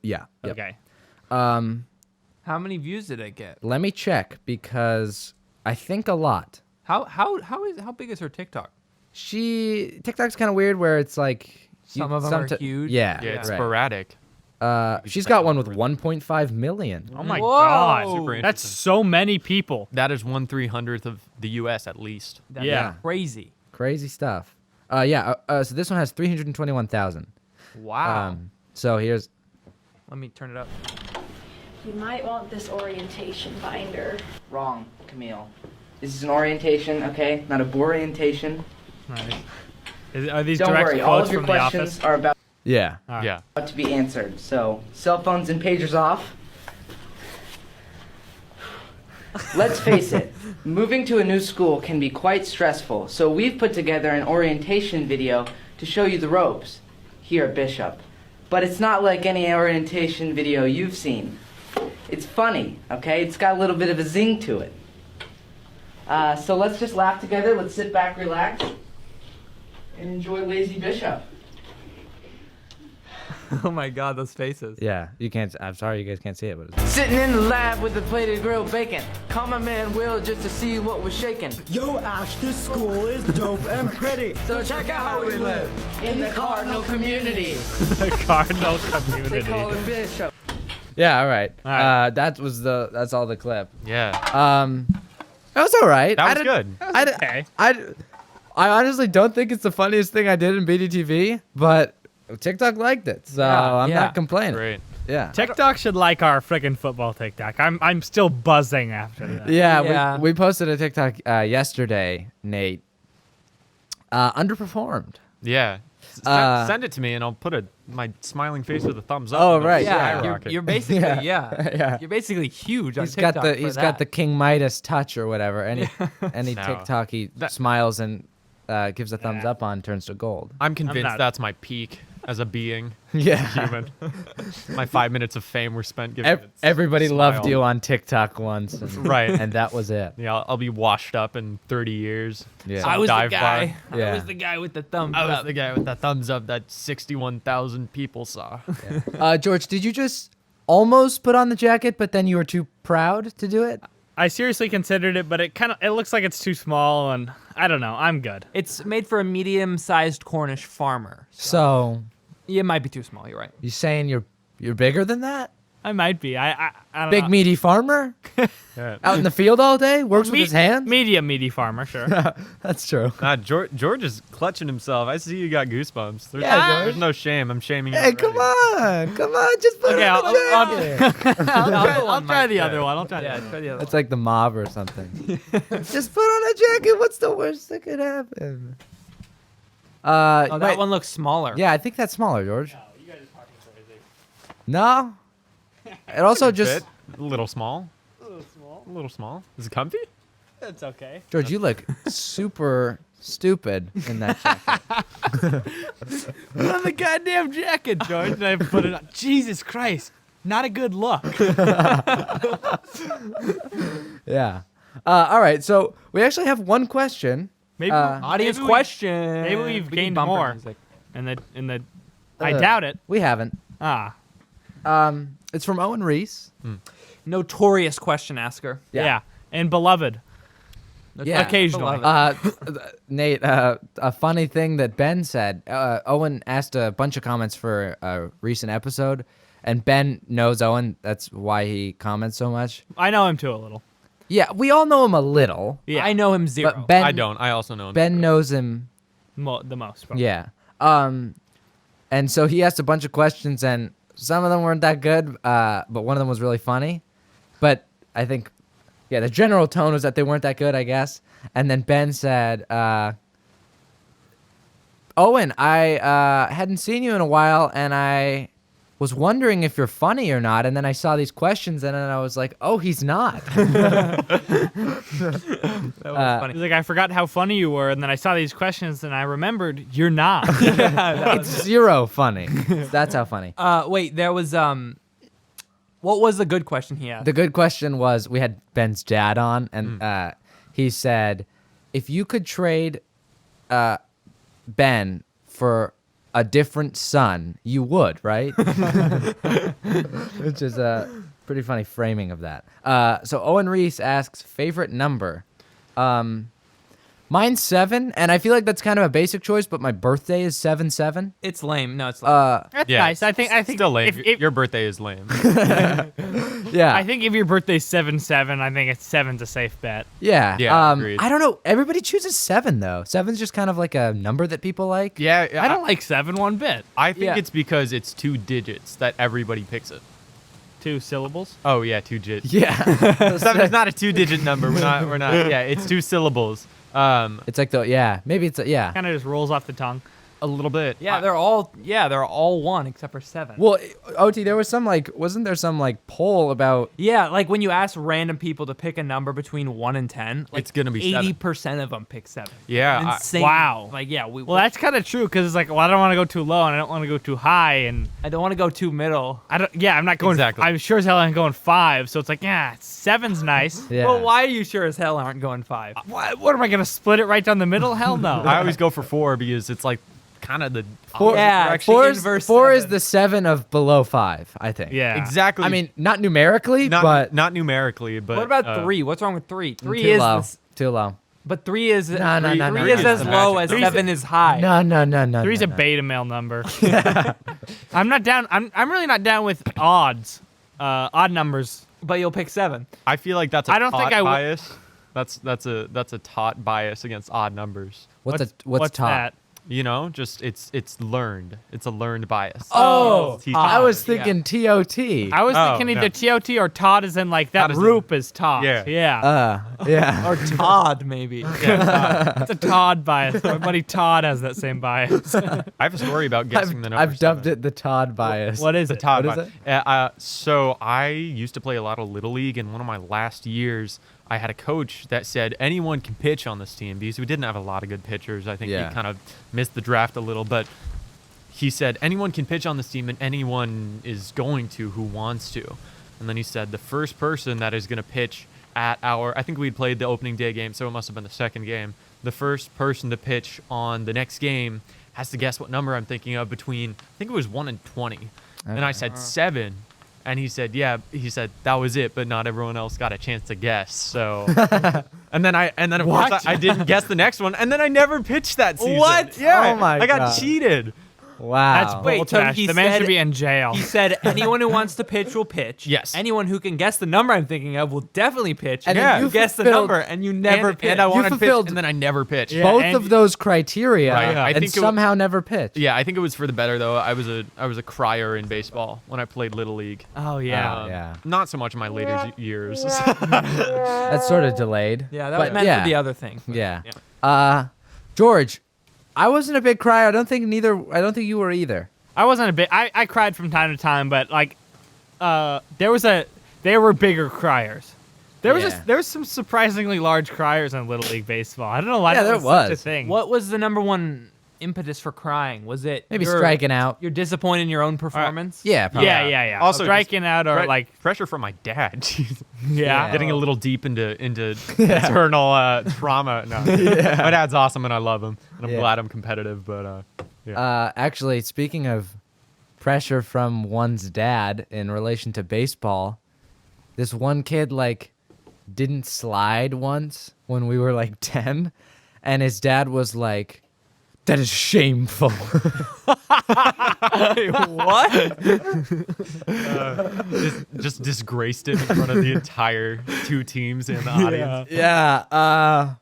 Yeah. Yep. Okay. How many views did it get? Let me check because I think a lot. How big is her TikTok? TikTok's kind of weird where it's like Some of them are huge. Yeah, Yeah. It's right. sporadic. She's got one with 1.5 million. Oh my Whoa. god. Super That's interesting. so many people. That is 1/300th of the U.S. at least. That's Yeah. crazy. Crazy stuff. So this one has 321,000. Wow. So here's Let me turn it up. You might want this orientation binder. wrong, Camille. This is an orientation, okay? Not a orientation. Nice. Are these Don't direct worry, all quotes of your from The questions Office? are about Yeah. All right. Yeah. to be answered. So, cell phones and pagers off. Let's face it, moving to a new school can be quite stressful, so we've put together an orientation video to show you the ropes here at Bishop. But it's not like any orientation video you've seen. It's funny, okay? It's got a little bit of a zing to it. So let's just laugh together, let's sit back, relax, and enjoy Lazy Bishop. Oh my god, those faces. Yeah, you can't. I'm sorry, you guys can't see it, but sitting in the lab with a plate of grilled bacon. Call my man Will just to see what was shaking. Yo, Ash, this school is dope and pretty. So check out how we live in the Cardinal community. The Cardinal They community. call it Bishop. Yeah, all right. All right. That's all the clip. Yeah. That was all right. That was good. Okay. I honestly don't think it's the funniest thing I did in BDTV, but TikTok liked it, so I'm yeah. not complaining. Great. Yeah. TikTok should like our friggin' football TikTok. I'm still buzzing after that. Yeah, Yeah. We posted a TikTok yesterday, Nate. Underperformed. Yeah. Send it to me and I'll put my smiling face with a thumbs up. Oh, and it'll right, Yeah, skyrocket. you're basically Yeah. You're basically huge on He's got TikTok. the got the King Midas touch or whatever. Any No. TikTok he That- smiles and gives a thumbs Yeah. up on turns to gold. I'm convinced not- that's my peak as a being, Yeah. human. My 5 minutes of fame were spent giving it Everybody loved smile. you on TikTok once, and, Right. and that was it. Yeah, I'll be washed up in 30 years. Yeah. Some I was the dive guy. bar. Yeah. I was the guy with the thumbs I was up. the guy with that thumbs up that 61,000 people saw. George, did you just almost put on the jacket, but then you were too proud to do it? I seriously considered it, but it looks like it's too small, and I don't know. I'm good. It's made for a medium-sized Cornish farmer. So Yeah, it might be too small. You're right. you saying you're bigger than that? I might be. I don't Big know. meaty farmer Yeah. out in the field all day, works with his hands. Medium meaty farmer, sure. That's true. George is clutching himself. I see you got goosebumps. There's, Yeah, George. there's no shame. I'm shaming you. Hey, come on, just put Okay, on the jacket. I'll try the other one. I'll try the Yeah, other one. try the other It's like the mob or something. Just put on a jacket. What's the worst that could happen? Oh, that wait. one looks smaller. Yeah, I think that's smaller, George. No. It also just Fit. A little small. A little small. Is it comfy? That's okay. George, you look super stupid in that jacket. Put on the goddamn jacket, George. And I put it on. Jesus Christ. Not a good look. Yeah. All right. So we actually have one question. Maybe Audience maybe question. Maybe we've We need gained bumper more. music. In the. I Uh, doubt it. We haven't. Ah. It's from Owen Reese. Notorious question asker. Yeah. And beloved. Yeah. Occasionally. Nate, a funny thing that Ben said. Owen asked a bunch of comments for a recent episode, and Ben knows Owen. That's why he comments so much. I know him too a little. Yeah, we all know him a little, Yeah. I know him zero. but Ben I don't. I also know him. Ben knows him. The most. Probably. Yeah. And so he asked a bunch of questions, and some of them weren't that good, but one of them was really funny. But I think, yeah, the general tone was that they weren't that good, I guess. And then Ben said, Owen, I hadn't seen you in a while, and I was wondering if you're funny or not. And then I saw these questions, and then I was like, oh, he's not. That was funny. He's like, I forgot how funny you were, and then I saw these questions, and I remembered you're not. It's zero funny. That's how funny. Wait, there was what was the good question he asked? The good question was, we had Ben's dad on, and he said, if you could trade Ben for a different son, you would, right? Which is a pretty funny framing of that. So Owen Reese asks, favorite number? Mine's 7, and I feel like that's kind of a basic choice, but my birthday is 7/7. It's lame. No, it's lame. That's Yeah, nice. I think Still lame. if- Your birthday is lame. Yeah. I think if your birthday's 7/7, I think it's 7's a safe bet. Yeah. Yeah, agreed. I don't know. Everybody chooses 7, though. 7's just kind of like a number that people like. Yeah. I don't like 7 one bit. I think Yeah. it's because it's 2 digits that everybody picks it. 2 syllables. Oh yeah, 2 digits. Yeah. Seven is not a 2-digit number. We're not. Yeah, it's 2 syllables. It's like maybe it's, yeah. Kind of just rolls off the tongue. A little bit. yeah, they're all one except for 7. Well, OT, there was some wasn't there some poll about? Yeah, like when you ask random people to pick a number between 1 and 10, like It's gonna be 7. 80% of them pick 7. Yeah, Insane. Wow. Like yeah, Well, that's kind of true because it's like, well, I don't want to go too low and I don't want to go too high, and I don't want to go too middle. I don't. Yeah, I'm not going. Exactly. I'm sure as hell I'm going 5. So it's like, yeah, 7's nice. Yeah. Well, why are you sure as hell aren't going 5? What am I gonna split it right down the middle? Hell no. I always go for 4 because it's like kind of the Four, Yeah, direction. four is inverse the 7 of below 5, I think. yeah. Exactly. I mean, not numerically, not but not numerically, but What about 3? What's wrong with 3? 3 too is low. this- Too low. but 3 is No, no, no, no, 3 is no, as no, low no. as Three's 7 is high. No. Three's a beta male number. I'm not down. I'm really not down with odds. Odd numbers. But you'll pick 7. I feel like that's a I don't think taught I would- bias. That's a taught bias against odd numbers. What's What's top? that? You know, just it's learned. It's a learned bias. Oh, It's I was yeah. thinking TOT. I was Oh, thinking no. either TOT or Todd is in like that Todd is in- group is Todd. Yeah. Yeah. Yeah. Or Todd, maybe. It's a Todd bias. My buddy Todd has that same bias. I have a story about guessing the number. I've dubbed it the Todd bias. What is The it? Todd What is bias. So I used to play a lot of Little League, and one of my last years, I had a coach that said anyone can pitch on this team because we didn't have a lot of good pitchers. I think Yeah. we kind of missed the draft a little, but he said anyone can pitch on this team and anyone is going to who wants to. And then he said the first person that is going to pitch at I think we'd played the opening day game, so it must have been the second game. The first person to pitch on the next game has to guess what number I'm thinking of between, I think it was 1 and 20. And I said 7. And he said, yeah, that was it, but not everyone else got a chance to guess. So, and then of course I didn't guess the next one, and then I never pitched that season. What? Yeah, Oh my I got God. cheated. Wow. That's Wait, bull so trash. he The man said- should be in jail. He said anyone who wants to pitch will pitch. Yes. Anyone who can guess the number I'm thinking of will definitely pitch. And And then you you guess the fulfilled- number and you never pitch. And I wanted to pitch, fulfilled- and then I never pitched. Yeah. both and- of those criteria, Right, I and think it somehow never pitched. Yeah, I think it was for the better though. I was a crier in baseball when I played Little League. Oh yeah. Yeah. Not so much in my later years. That's sort of delayed. Yeah, that but was meant yeah. for the other thing. Yeah. George, I wasn't a big crier. I don't think you were either. I wasn't a bit. I cried from time to time, but like, there were bigger criers. There was some surprisingly large criers in Little League baseball. I don't know why Yeah, that there was such a was. thing. What was the number one impetus for crying? Was it Maybe striking out. You're disappointed in your own performance? Yeah, probably. Yeah. Also, striking out or like pressure from my dad. Jeez. yeah. Getting a little deep into eternal trauma. No, my dad's awesome and I love him, and I'm glad I'm competitive. But Actually, speaking of pressure from one's dad in relation to baseball, this one kid like didn't slide once when we were like 10, and his dad was like, "That is shameful." What? just disgraced it in front of the entire 2 teams in the audience. Yeah,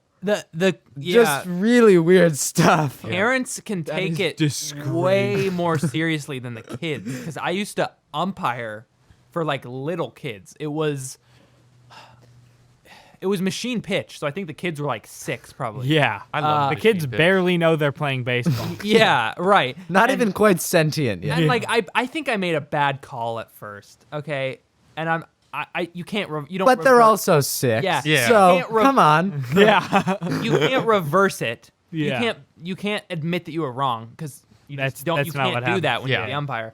just really weird stuff. Parents can take it way more seriously than the kids. Because I used to umpire for like little kids. It was machine pitch, so I think the kids were like 6 probably. Yeah. I love the machine kids pitch. barely know they're playing baseball. Yeah, right. Not And- even quite sentient yet. And like I think I made a bad call at first. Okay, and you can't you don't. But they're rever- also 6. Yeah. Yeah. So Can't re- come on. yeah. you can't reverse it. Yeah. You can't admit that you were wrong because you That's- just don't. that's You not can't what do happens. that when Yeah. you're the umpire.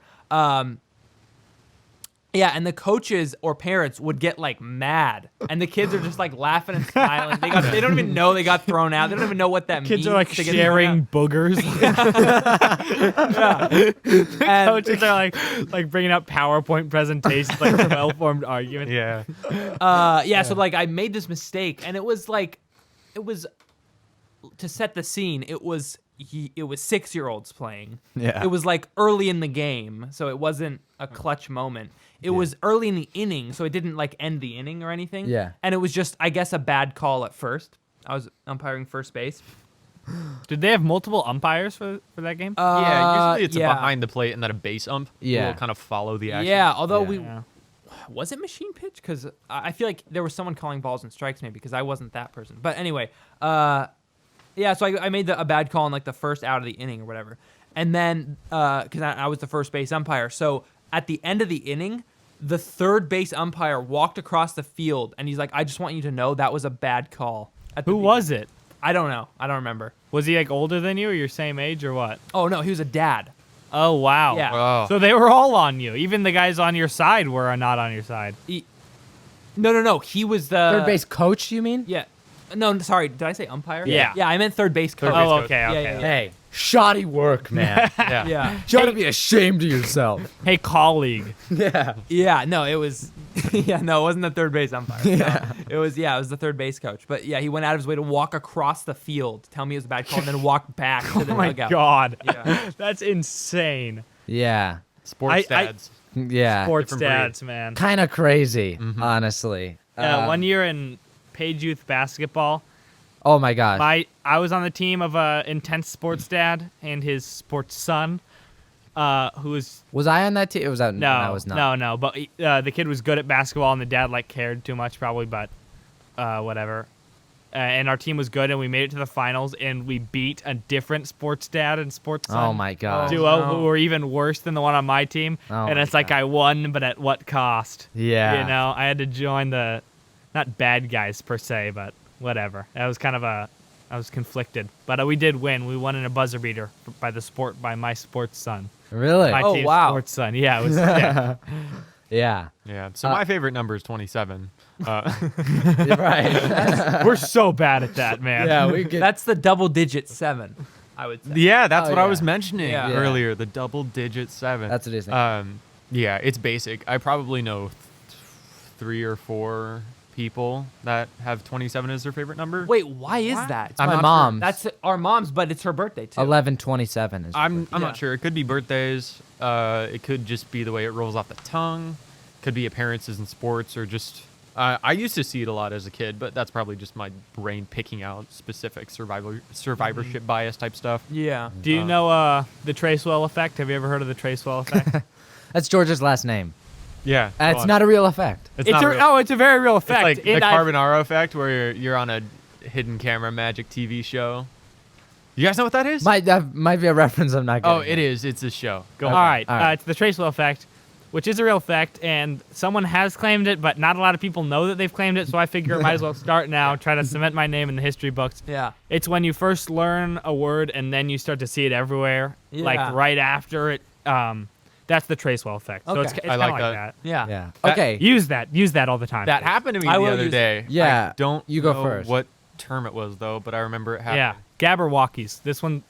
Yeah, and the coaches or parents would get like mad, and the kids are just like laughing and smiling. They don't even know they got thrown out. They don't even know what that means. Kids are like to get thrown sharing boogers. out. And- Coaches are like bringing up PowerPoint presentations, like well-formed arguments. Yeah. yeah, so like I made this mistake, and it was to set the scene. It was 6-year-olds playing. Yeah. It was like early in the game, so it wasn't a clutch moment. It was early in the inning, so it didn't like end the inning or anything. Yeah. And it was just, I guess, a bad call at first. I was umpiring first base. Did they have multiple umpires for that game? Yeah, usually it's yeah. a behind the plate and then a base ump. Yeah. Who will kind of follow the action. Yeah, although Yeah. was it machine pitch? Because I feel like there was someone calling balls and strikes maybe because I wasn't that person. But anyway, yeah, so I made a bad call in like the first out of the inning or whatever. And then, because I was the first base umpire. So at the end of the inning, the third base umpire walked across the field and he's like, "I just want you to know that was a bad call." Who was it? I don't know. I don't remember. Was he like older than you or your same age or what? Oh, no, he was a dad. Oh, wow. Yeah. Oh. So they were all on you. Even the guys on your side were not on your side. No. He was the... Third base coach, you mean? Yeah. No, sorry. Did I say umpire? Yeah. Yeah, I meant third base coach. Third base Oh, coach. okay, okay. Yeah. Hey, shoddy work, man. Yeah. Yeah. You ought to be ashamed of yourself. Hey, colleague. Yeah. Yeah, no, it was... yeah, no, it wasn't the third base umpire. Yeah. No, it was the third base coach. But yeah, he went out of his way to walk across the field, tell me it was a bad call, and then walk back to the Oh, my dugout. God. Yeah. That's insane. Yeah. Sports I- dads. Yeah. Sports different stats, man. Kind of crazy, honestly. One year in Page Youth basketball, Oh my gosh. I was on the team of a intense sports dad and his sports son, who was Was I on that team? It was out. no, I was not. no. But the kid was good at basketball, and the dad like cared too much probably, but whatever. And our team was good, and we made it to the finals, and we beat a different sports dad and sports son Oh my god. duo no. who were even worse than the one on my team. Oh and my it's like God. I won, but at what cost? Yeah. You know, I had to join the, not bad guys per se, but whatever. That was kind of I was conflicted, but we did win. We won in a buzzer beater by my sports son. Really? My Oh, team's wow. sports son. Yeah, it was sick. Yeah. Yeah. So my favorite number is 27. You're right. We're so bad at that, man. yeah, we get. That's the double-digit 7, I would say. Yeah, that's Oh, what I yeah. was mentioning Yeah. earlier. The double-digit 7. That's what it is. Yeah, it's basic. I probably know 3 or 4 people that have 27 as their favorite number. Wait, why is that? my not mom's. That's our mom's, but it's her birthday, too. 11/27 is. I'm Yeah. not sure. It could be birthdays. It could just be the way it rolls off the tongue. Could be appearances in sports or just. I used to see it a lot as a kid, but that's probably just my brain picking out specific survivorship bias type stuff. Yeah. Do you know the Tracewell effect? Have you ever heard of the Tracewell effect? That's George's last name. Yeah, It's not a real effect. It's not real. it's a very real effect. It's like the And I've- Carbonaro effect, where you're on a hidden camera magic TV show. You guys know what that is? That might be a reference I'm not getting. Oh, it is. It's a show. Go All on. right. It's the Tracewell effect, which is a real effect, and someone has claimed it, but not a lot of people know that they've claimed it, so I figure I might as well start now, try to cement my name in the history books. Yeah. It's when you first learn a word, and then you start to see it everywhere, like Yeah. right after it. That's the Tracewell effect. So it's Okay. kind I of like like that. that. Yeah. Yeah. That- Okay. Use that all the time. That happened to me I the will other use day. Yeah, I don't you go know first. what term it was, though, but I remember it happening. Yeah. Gabberwockies. This one,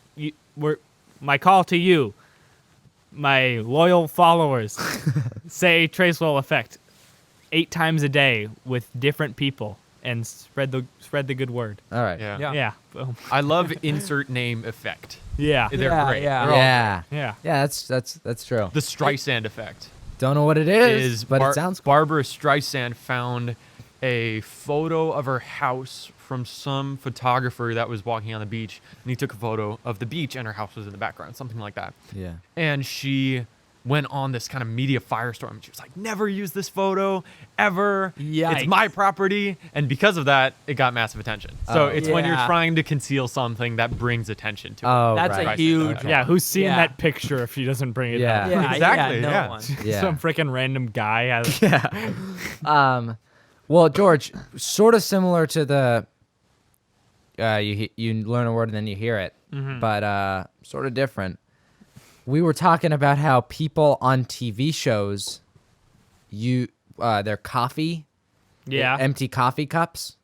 my call to you, my loyal followers, say Tracewell effect 8 times a day with different people and spread the good word. All right. Yeah. Yeah. Yeah. Boom. I love insert name effect. Yeah. They're Yeah, great. yeah. They're all Yeah. Yeah. Yeah, that's true. The Streisand effect Don't know what it is, but it sounds cool. Barbara Streisand found a photo of her house from some photographer that was walking on the beach, and he took a photo of the beach and her house was in the background, something like that. Yeah. And she went on this kind of media firestorm. She was like, never use this photo ever. Yikes. It's my property. And because of that, it got massive attention. So Oh. it's when you're Yeah. trying to conceal something that brings attention to it. Oh, That's right. a huge Okay. Yeah. Who's seeing Yeah. that picture if she doesn't bring it Yeah. up? Yeah, Exactly, no yeah. one. Yeah. Some freaking random guy has. Yeah. Well, George, sort of similar to the you learn a word and then you hear it, but sort of different. We were talking about how people on TV shows, their coffee, Yeah. empty coffee cups.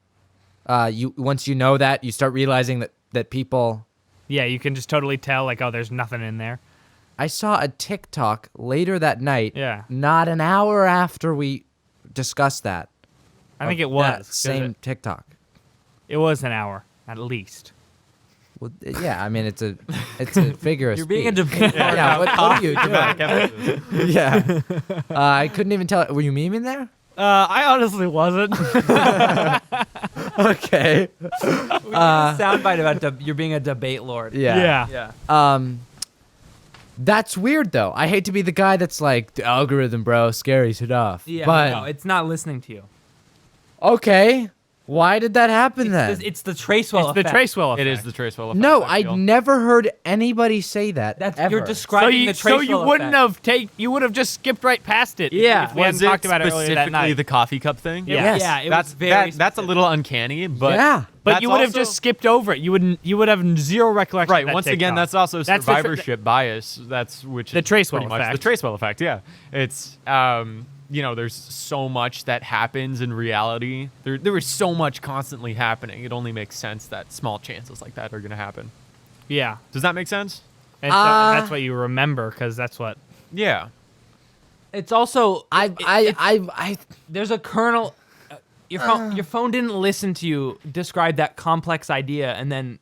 Once you know that, you start realizing that people. Yeah. You can just totally tell, like, oh, there's nothing in there. I saw a TikTok later that night. Yeah. Not an hour after we discussed that. I think of it was. that 'cause same TikTok. It was an hour at least. Well, yeah, I mean it's a figure of You're being a speech. debate. Yeah, what are you doing? Back emphasis. Yeah, I couldn't even tell. Were you memeing there? I honestly wasn't. Okay. Soundbite about you're being a debate lord. Yeah. Yeah. That's weird though. I hate to be the guy that's like the algorithm, bro. Scary stuff. Yeah. But No, it's not listening to you. okay, why did that happen then? It's the Tracewell It's the effect. Tracewell effect. It is the Tracewell effect. No, I I feel. never heard anybody say that. That's ever. you're describing the So Tracewell you wouldn't effect. have you would have just skipped right past it. Yeah. If we hadn't talked about it earlier that specifically night. the coffee cup thing? Yeah. Yes. Yeah, it That's was very that's a little uncanny, but Yeah. But that's you would have also- just skipped over it. You would have zero recollection. right. Of that Once again, TikTok. that's also That's the tr- survivorship bias. That's which The is Tracewell pretty much effect. the Tracewell effect. Yeah, it's there's so much that happens in reality. There is so much constantly happening. It only makes sense that small chances like that are going to happen. Yeah, Does that make sense? and so that's what you remember because that's what. Yeah. It's also I there's a kernel. Your phone didn't listen to you describe that complex idea and then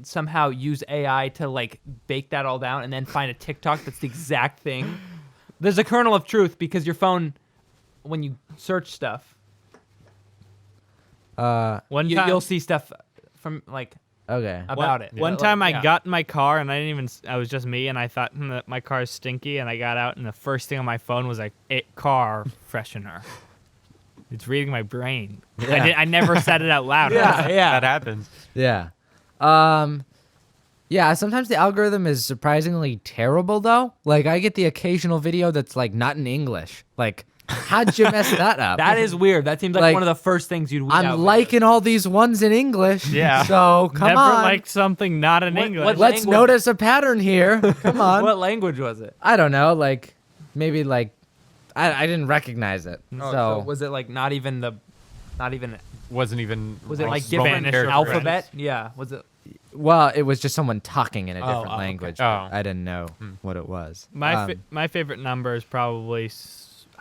somehow use AI to like bake that all down and then find a TikTok that's the exact thing. There's a kernel of truth because your phone, when you search stuff, One time, you'll see stuff from like okay. about it. One Like, time I yeah. got in my car and I didn't even. I was just me and I thought that my car is stinky and I got out and the first thing on my phone was like car freshener. It's reading my brain. Yeah. I never said it out loud. Yeah, yeah. That happens. Yeah. Yeah, sometimes the algorithm is surprisingly terrible though. Like I get the occasional video that's like not in English. Like, how'd you mess that up? That is weird. That seems like, Like, one of the first things you'd weed out I'm with. liking all these ones in English. Yeah. So come Never on. like something not in What- English. what Let's language- notice a pattern here. Come on. What language was it? I don't know. Like maybe like I didn't recognize it. Oh, so was it like not even Wasn't even. was it like Spanish different or French? alphabet? Yeah. Was it? well, it was just someone talking in a Oh, different okay. language. Oh. but I didn't know what it was. My favorite number is probably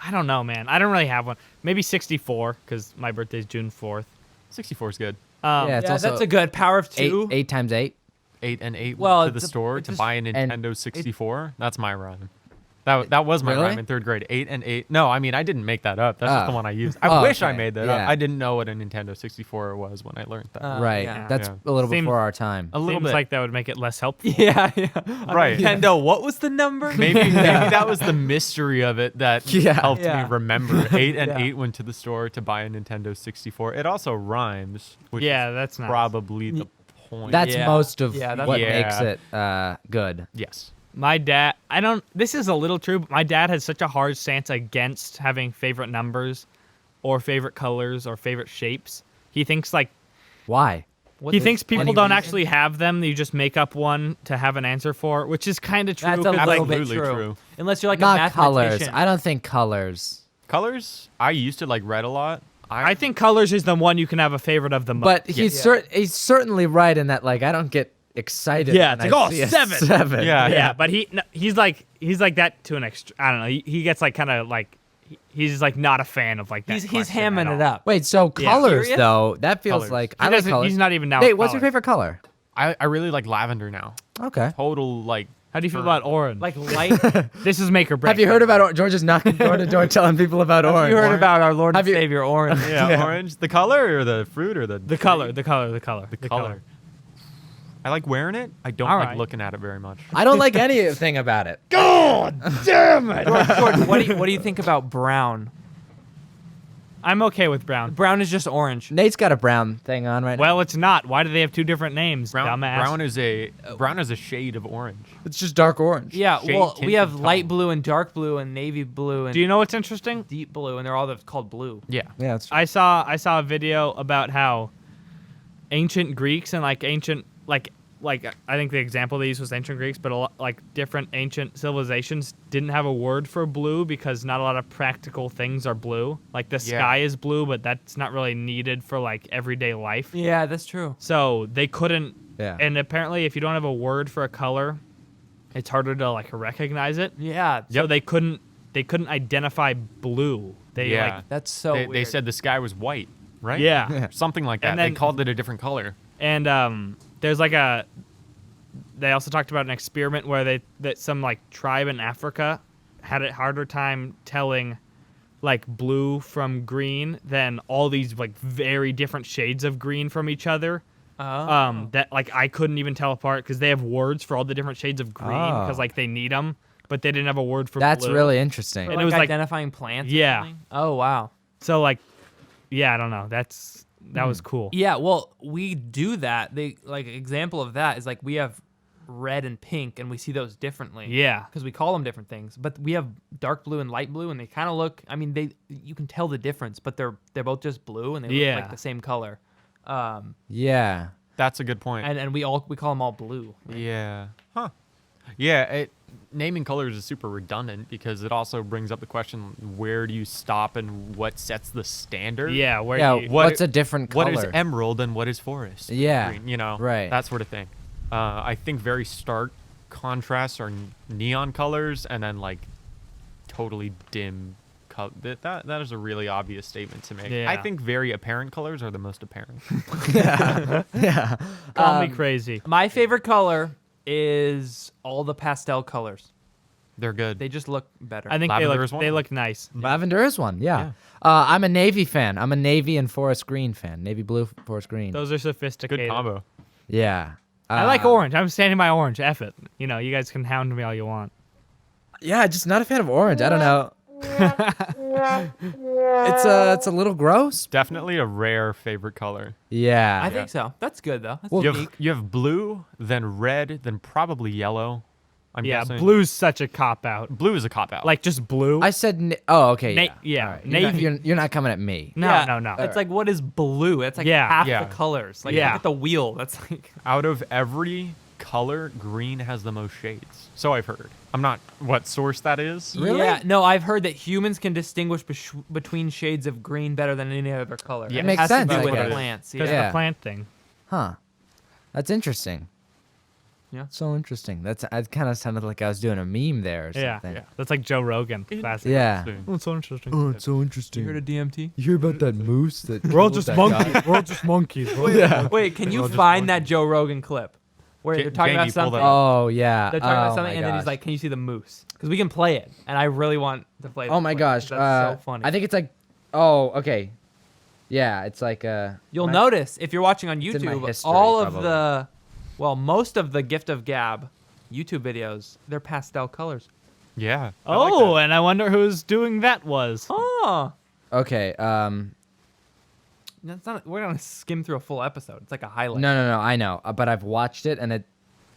I don't know, man. I don't really have one. Maybe 64 because my birthday's June 4th. 64 is good. Yeah, it's Yeah, also that's a good power of eight, two. 8 times 8. 8 and 8 Well, went to the it's a- store it's to just- buy a Nintendo 64. That's my rhyme. That was my Really? rhyme in 3rd grade. 8 and 8. No, I mean I didn't make that up. That's just Oh. the one I used. I Oh, wish I okay. made that Yeah. up. I didn't know what a Nintendo 64 was when I learned that. Right. yeah. That's Yeah. a little Seems- before our time. a little Seems bit. like that would make it less helpful. Yeah, yeah. Right. Nintendo, what was the number? maybe that was the mystery of it that Yeah. helped Yeah. me remember. 8 and Yeah. 8 went to the store to buy a Nintendo 64. It also rhymes, which Yeah, is that's nice. probably the point. That's Yeah. most of Yeah, that's what Yeah. makes it good. yes. My dad, this is a little true, but my dad has such a hard stance against having favorite numbers or favorite colors or favorite shapes. He thinks like, Why? he thinks people any don't reason? actually have them. You just make up one to have an answer for, which is kind of true. That's a 'cause, little like, bit Absolutely true. true. Unless you're like a Not colors. mathematician. I don't think colors. Colors. I used to like red a lot. I think colors is the one you can have a favorite of the most. But he's he's certainly right in that. Like, I don't get excited. Yeah, when it's like, I oh, see a 7. 7. Yeah. yeah, but he's like that to an extra. I don't know. He gets like kind of like he's like not a fan of like that. He's question hamming at it all. up. Wait, so Yeah. colors Serious? though? That feels Colors. like He I like doesn't- colors. he's not even down Nate, with what's your colors. favorite color? I really like lavender now. Okay. Total like. How do you feel about orange? Like light. This is make or break. Have you heard about George's knocking door to door telling people about orange? You heard about our Lord and Have you- Savior Orange. Yeah, orange. The color or the fruit or the the color? The color. The color. I like wearing it. I don't All like right. looking at it very much. I don't like anything about it. George, what do you think about brown? I'm okay with brown. Brown is just orange. Nate's got a brown thing on right now. Well, it's not. Why do they have two different names? Brown, Dumbass. brown is a shade of orange. It's just dark orange. Yeah, Shade well, we tinted have tone. light blue and dark blue and navy blue and Do you know what's interesting? deep blue, and they're all called blue. Yeah. Yeah, it's I saw a video about how ancient Greeks and like ancient like I think the example they used was ancient Greeks, but a lot, like different ancient civilizations didn't have a word for blue because not a lot of practical things are blue. Like the Yeah. sky is blue, but that's not really needed for like everyday life. Yeah, that's true. So they couldn't. Yeah. And apparently, if you don't have a word for a color, it's harder to like recognize it. Yeah, So they couldn't identify blue. They Yeah. like that's so they weird. said the sky was white, right? yeah. Something like that. And They then- called it a different color. And there's like they also talked about an experiment where that some like tribe in Africa had a harder time telling like blue from green than all these like very different shades of green from each other. Oh. That like I couldn't even tell apart because they have words for all the different shades of green because Oh. like they need them, but they didn't have a word for That's blue. really interesting. For, and like, it was like- identifying plants. or Yeah. something? Oh wow. So like, yeah, I don't know. That was cool. Yeah, well, we do that. They like example of that is like we have red and pink, and we see those differently. Yeah. because we call them different things. But we have dark blue and light blue, and they kind of look. I mean, you can tell the difference, but they're both just blue, and they Yeah. look like the same color. Yeah. That's a good point. And we call them all blue. Yeah. Huh. Yeah. Naming colors is super redundant because it also brings up the question: where do you stop and what sets the standard? Yeah, where Yeah. you, What's a different color? What is emerald and what is forest? Yeah, Green, you know, right. that sort of thing. I think very stark contrasts are neon colors, and then like totally dim. That is a really obvious statement to make. Yeah. I think very apparent colors are the most apparent. Yeah. call me crazy. My favorite color is all the pastel colors. They're good. They just look better. I think Lavender is one they of them. look nice. Lavender is one. Yeah. I'm a navy fan. I'm a navy and forest green fan. Navy blue, forest green. Those are sophisticated. Good combo. Yeah. I like orange. I'm standing by orange. F it. You know, you guys can hound me all you want. Yeah, just not a fan of orange. I don't know. It's a little gross. Definitely a rare favorite color. Yeah. I think so. That's good though. That's Well, unique. You have blue, then red, then probably yellow. I'm Yeah, guessing. blue's such a cop out. Blue is a cop out. Like just blue. I said. Oh, okay. Na- Yeah. yeah, All right. You're not- navy. You're not coming at me. no, Yeah, no. It's like what is blue? It's like Yeah. half Yeah. the colors. Like Yeah. look at the wheel. That's like out of every color, green has the most shades. So I've heard. I'm not what source that is. Really? Yeah, no, I've heard that humans can distinguish between shades of green better than any other color. Yeah. And Makes it has sense, to I do with guess. plants. Because Yeah. Yeah. the plant thing. Huh. That's interesting. Yeah. So interesting. It kind of sounded like I was doing a meme there or Yeah. something. That's like Joe Rogan. Classic. Yeah. Oh, it's so interesting. Oh, it's so You interesting. heard of DMT? You hear about that moose that We're all killed just that monkeys. guy? We're all just monkeys. Bro. Yeah. Wait, can you just find that Joe Rogan clip where they're talking Jamie, about pull that something? up. Oh yeah. They're talking Oh, about something, my and then he's gosh. like, "Can you see the moose?" Because we can play it, and I really want to play. "Oh this my clip, gosh." 'cause that's so funny. I think it's like. Oh, okay. Yeah, it's like You'll my- notice if you're watching on It's in my YouTube, history, all of probably. most of the Gift of Gab YouTube videos, they're pastel colors. Yeah. I Oh, like that. and I wonder who's doing that was. Oh, Okay. That's not. We're gonna skim through a full episode. It's like a highlight. No, I know, but I've watched it and it.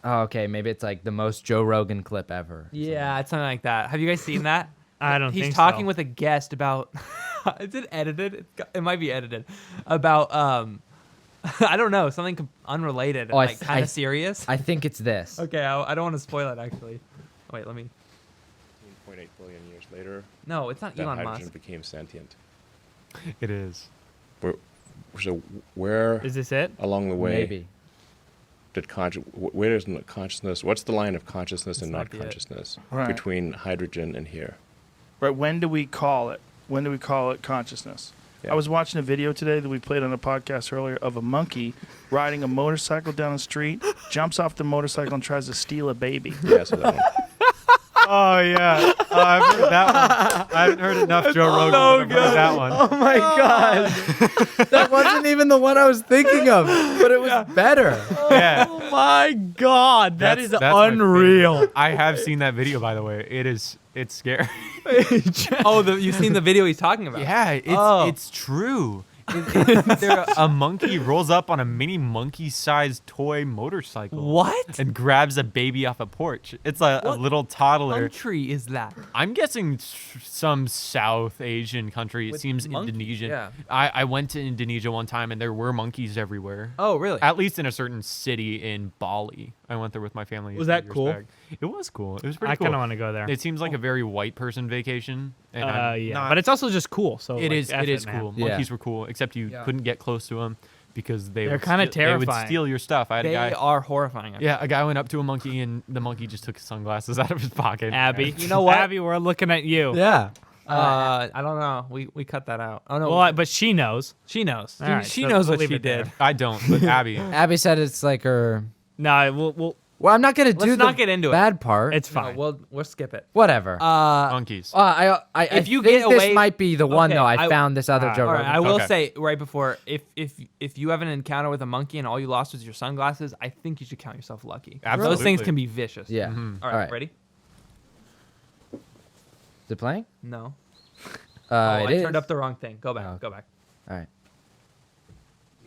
Oh, okay, maybe it's like the most Joe Rogan clip ever. Yeah, it's something like that. Have you guys seen that? I don't He's think talking so. with a guest about. Is it edited? It might be edited. About I don't know, something unrelated, Oh, like kind of serious. I think it's this. Okay, I don't want to spoil it actually. Wait, let me. 0.8 billion years later, No, it's not that Elon hydrogen Musk. became sentient. It is. So where Is this it? along the way Maybe. did where is consciousness? What's the line of consciousness and This not might be it. consciousness Right. between hydrogen and here? Right. When do we call it? When do we call it consciousness? Yeah. I was watching a video today that we played on a podcast earlier of a monkey riding a motorcycle down the street, jumps off the motorcycle and tries to steal a baby. Yeah, so that one. Oh yeah, I've heard that one. I haven't heard enough Joe Rogan. so I've heard that one. Oh my god, that wasn't even the one I was thinking of, but it was better. Yeah, Oh my god, that's my unreal. favorite. I have seen that video, by the way. It's scary. Oh, you've seen the video he's talking about? Yeah, it's true. A monkey rolls up on a mini monkey-sized toy motorcycle. What? And grabs a baby off a porch. It's a What little toddler. country is that? I'm guessing some South Asian country. It With seems monkey? Indonesian. Yeah. I went to Indonesia one time and there were monkeys everywhere. Oh, really? At least in a certain city in Bali. I went there with my family. Was a few that years cool? back. It was cool. It was pretty I cool. kind of want to go there. It seems like a very white person vacation. And I'm Yeah, not- but it's also just cool. So it like, is. F It is man. cool. Yeah. Monkeys were cool, except you couldn't get close to them because They're would kinda steal- They would terrifying. steal your stuff. I had a They guy. are horrifying. Yeah, a guy went up to a monkey and the monkey just took his sunglasses out of his pocket. Abby, You know what? Abby, we're looking at you. Yeah. I don't know. We cut that out. Oh no. Well, but she knows. she knows. All right, she so knows we'll what leave she it there. did. I don't, but Abby. Abby said it's like her. No, we'll Well, I'm not gonna do Let's the not get into it. bad part. it's No, fine. we'll skip it. Whatever. Monkeys. I If you think get this away- might be the one Okay, though. I I- found this other Joe All right, Rogan. I will Okay. say right before, if you have an encounter with a monkey and all you lost was your sunglasses, I think you should count yourself lucky. Absolutely. Those things can be vicious. Yeah. Mhm. All right, ready? Is it playing? No. It I is. turned up the wrong thing. Go back. Oh. Go back. All right.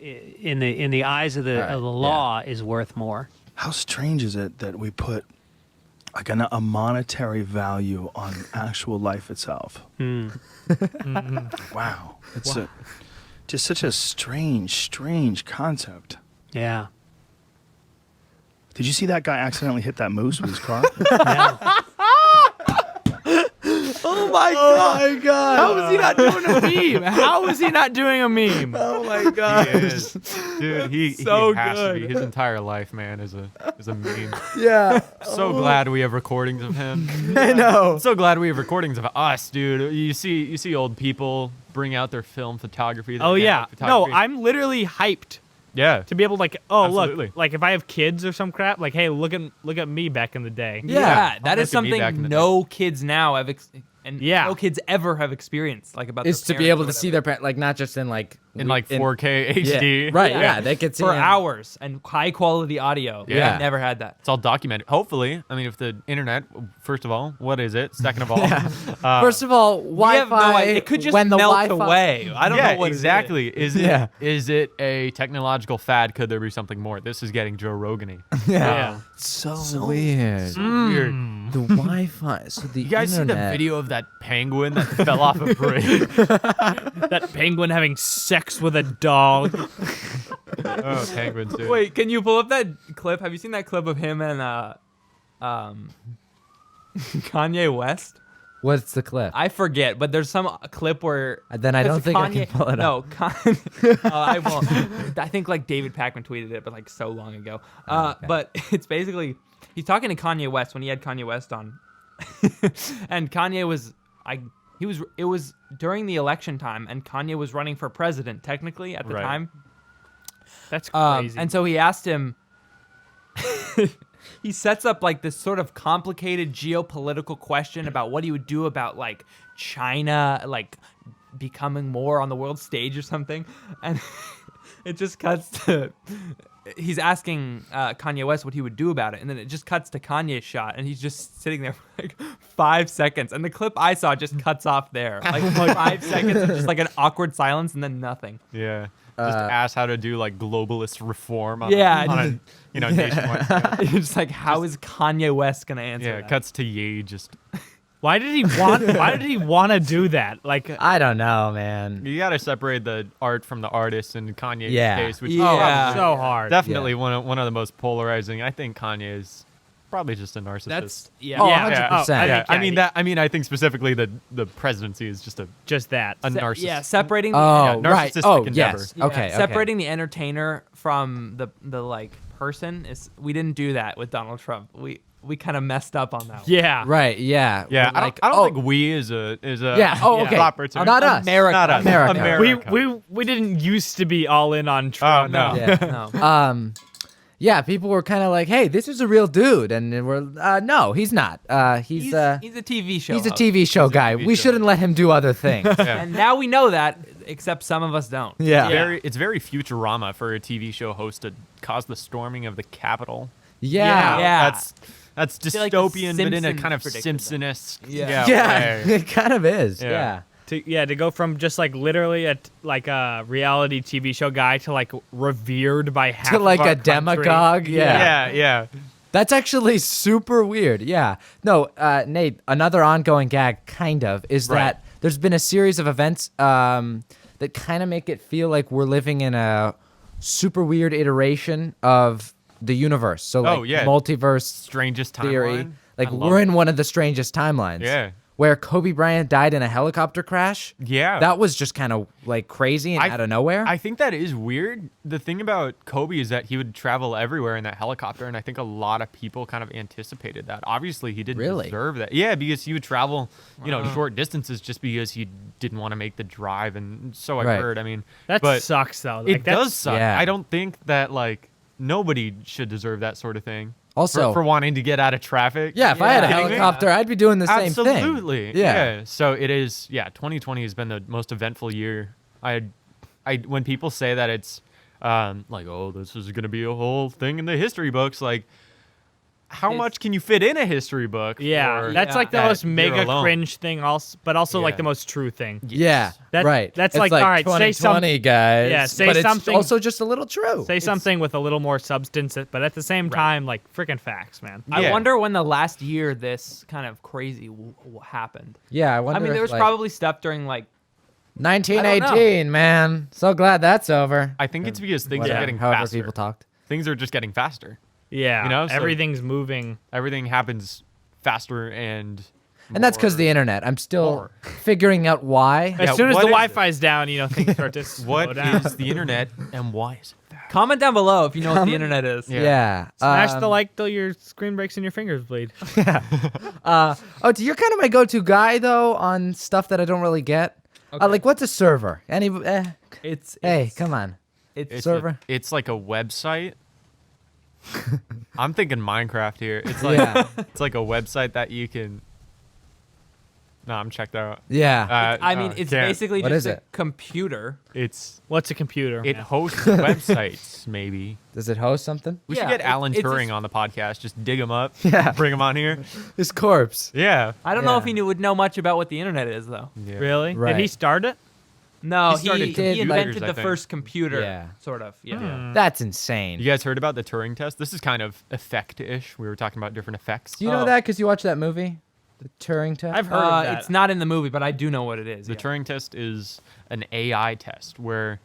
in the eyes of the All right, law is worth more. How strange is it that we put like a monetary value on actual life itself? Wow. It's just such a strange concept. Yeah. Did you see that guy accidentally hit that moose with his car? Yeah. oh my god! How is he not doing a meme? How is he not doing a meme? Oh my He god. is. Dude, he So has to be. good. His entire life, man, is a meme. Yeah. So glad we have recordings of him. I know. So glad we have recordings of us, dude. You see old people bring out their film photography. their Oh yeah. camera No, photography. I'm literally hyped Yeah. to be able to like, oh Absolutely. look, like if I have kids or some crap, like hey, look at me back in the day. Yeah. that is Look at me back in something the no kids now have and Yeah. no kids ever have experienced like about Is their to be parents able or to see whatever. their parent, like not just in like in like 4K Yeah. HD. Right. Yeah. They could see for him. hours and high quality audio. Yeah. I've never had that. It's all documented. Hopefully, I mean, if the internet, first of all, what is it? Second of all, First of all, We Wi-Fi. have no idea. It could just when the melt Wi-Fi, away. I don't yeah, know what exactly. Is it Yeah. is it a technological fad? Could there be something more? This is getting Joe Rogan-y. Yeah. So weird. Weird. The Wi-Fi. So the You guys see the internet. video of that penguin that fell off a bridge? That penguin having sex with a dog. Oh, penguins, dude. Wait, can you pull up that clip? Have you seen that clip of him and Kanye West? What's the clip? I forget, but there's some clip where Then I don't think I Kanye, can pull it no, up. I won't. I think like David Pakman tweeted it, but like so long ago. Okay. But it's basically he's talking to Kanye West when he had Kanye West on, and Kanye was it was during the election time, and Kanye was running for president technically at the Right. time. That's crazy. And so he asked him. He sets up like this sort of complicated geopolitical question about what he would do about like China like becoming more on the world stage or something, and it just cuts to he's asking Kanye West what he would do about it, and then it just cuts to Kanye's shot, and he's just sitting there for like 5 seconds, and the clip I saw just cuts off there, like 5 seconds of just like an awkward silence, and then nothing. Yeah. Just ask how to do like globalist reform on, Yeah. on a nationwide scale. It's just like, how is Kanye West gonna answer Yeah, that? it cuts to Ye just. Why did he want to do that? Like, I don't know, man. You gotta separate the art from the artist in Kanye's Yeah. case, which Yeah. so hard. definitely one of the most polarizing. I think Kanye is probably just a narcissist. That's Oh, Yeah. 100%. I think, I think specifically the presidency is just just that. a narcissist. Yeah, separating. Oh, Yeah, right. narcissistic Oh, endeavor. yes. Yeah, Okay. separating the entertainer from the like person is. We didn't do that with Donald Trump. We kind of messed up on that. Yeah. Right. Yeah. Yeah, We're I don't think we is a Yeah. Oh, okay. proper term. Not us. America. Not us. America. We didn't used to be all in on Trump. no. Yeah. No. Yeah. People were kind of like, "Hey, this is a real dude," and we're, no, he's not. He's a TV show. he's a host. TV show guy. TV We show. shouldn't let him do other things. Yeah. And now we know that, except some of us don't. Yeah. It's very Futurama for a TV show host to cause the storming of the Capitol. Yeah. Yeah. That's feel like the dystopian, but in a Simpsons kind of predicted that. Simpson-esque. Yeah. Yeah. way. It kind of is. Yeah. Yeah. To go from just like literally a reality TV show guy to like revered by half To like of our a country. demagogue. Yeah. Yeah. That's actually super weird. Yeah. No, Nate, another ongoing gag, kind of, is Right. that there's been a series of events that kind of make it feel like we're living in a super weird iteration of the universe. So, like, Oh, yeah. multiverse Strangest theory. timeline. Like, I love we're it. in one of the strangest timelines. Yeah. Where Kobe Bryant died in a helicopter crash. Yeah. That was just kind of like crazy and out of nowhere. I think that is weird. The thing about Kobe is that he would travel everywhere in that helicopter, and I think a lot of people kind of anticipated that. Obviously, he didn't Really? deserve that. Yeah, because he would travel, short distances just because he didn't want to make the drive, and so I've Right. heard. I mean, That but sucks though. Like, it that's- does suck. Yeah. I don't think that nobody should deserve that sort of thing. Also- for wanting to get out of traffic. yeah, if I had a Kidding me? helicopter, I'd be doing the same thing. Absolutely. Yeah. So it is. Yeah. 2020 has been the most eventful year. When people say that it's oh, this is gonna be a whole thing in the history books, like, how much can you fit in a history book? Yeah, for that's like the that most year mega alone? cringe thing, also, but also like Yeah. the most true thing. Yeah, That- right. that's It's like, all right, say 2020, guys. Yeah, say but something- It's also just a little true. Say something with a little more substance, but at the same time, like freaking facts, man. Yeah. I wonder when the last year this kind of crazy happened. Yeah, I wonder. I mean, if, there was like, probably stuff during like 1918, man. So glad that's over. I think it's because things Whatever, are getting however faster. people talked. Things are just getting faster. Yeah, You know, so- everything's moving. Everything happens faster and. And that's because the internet. I'm still figuring out why. As Yeah, soon as what the is it? Wi-Fi's down, things start to slow What down. is the internet and why is it fast? comment down below if you know what the internet is. Yeah. Smash the like till your screen breaks and your fingers bleed. You're kind of my go-to guy though on stuff that I don't really get. Like, what's a server? It's Hey, come on. It's Server? It's like a website. I'm thinking Minecraft here. It's like Yeah. it's like a website that you can. No, I'm checked out. Yeah. I mean, it's can't. basically What just is a it? computer. It's What's a computer? it man? hosts websites. Maybe Does it host something? we Yeah, should get Alan it's Turing just- on the podcast. Just dig him up. Yeah. Bring him on here. His corpse. Yeah. I don't know if Yeah. he would know much about what the internet is though. Yeah. Really? Did he Right. start it? No, He he, started he computers, invented I the think. first computer. Yeah. Sort of. Yeah. That's insane. You guys heard about the Turing test? This is kind of effect-ish. We were talking about different effects. Do you know Oh. that because you watched that movie, The Turing Test? I've heard of that. It's not in the movie, but I do know what it is. The yeah. Turing test is an AI test where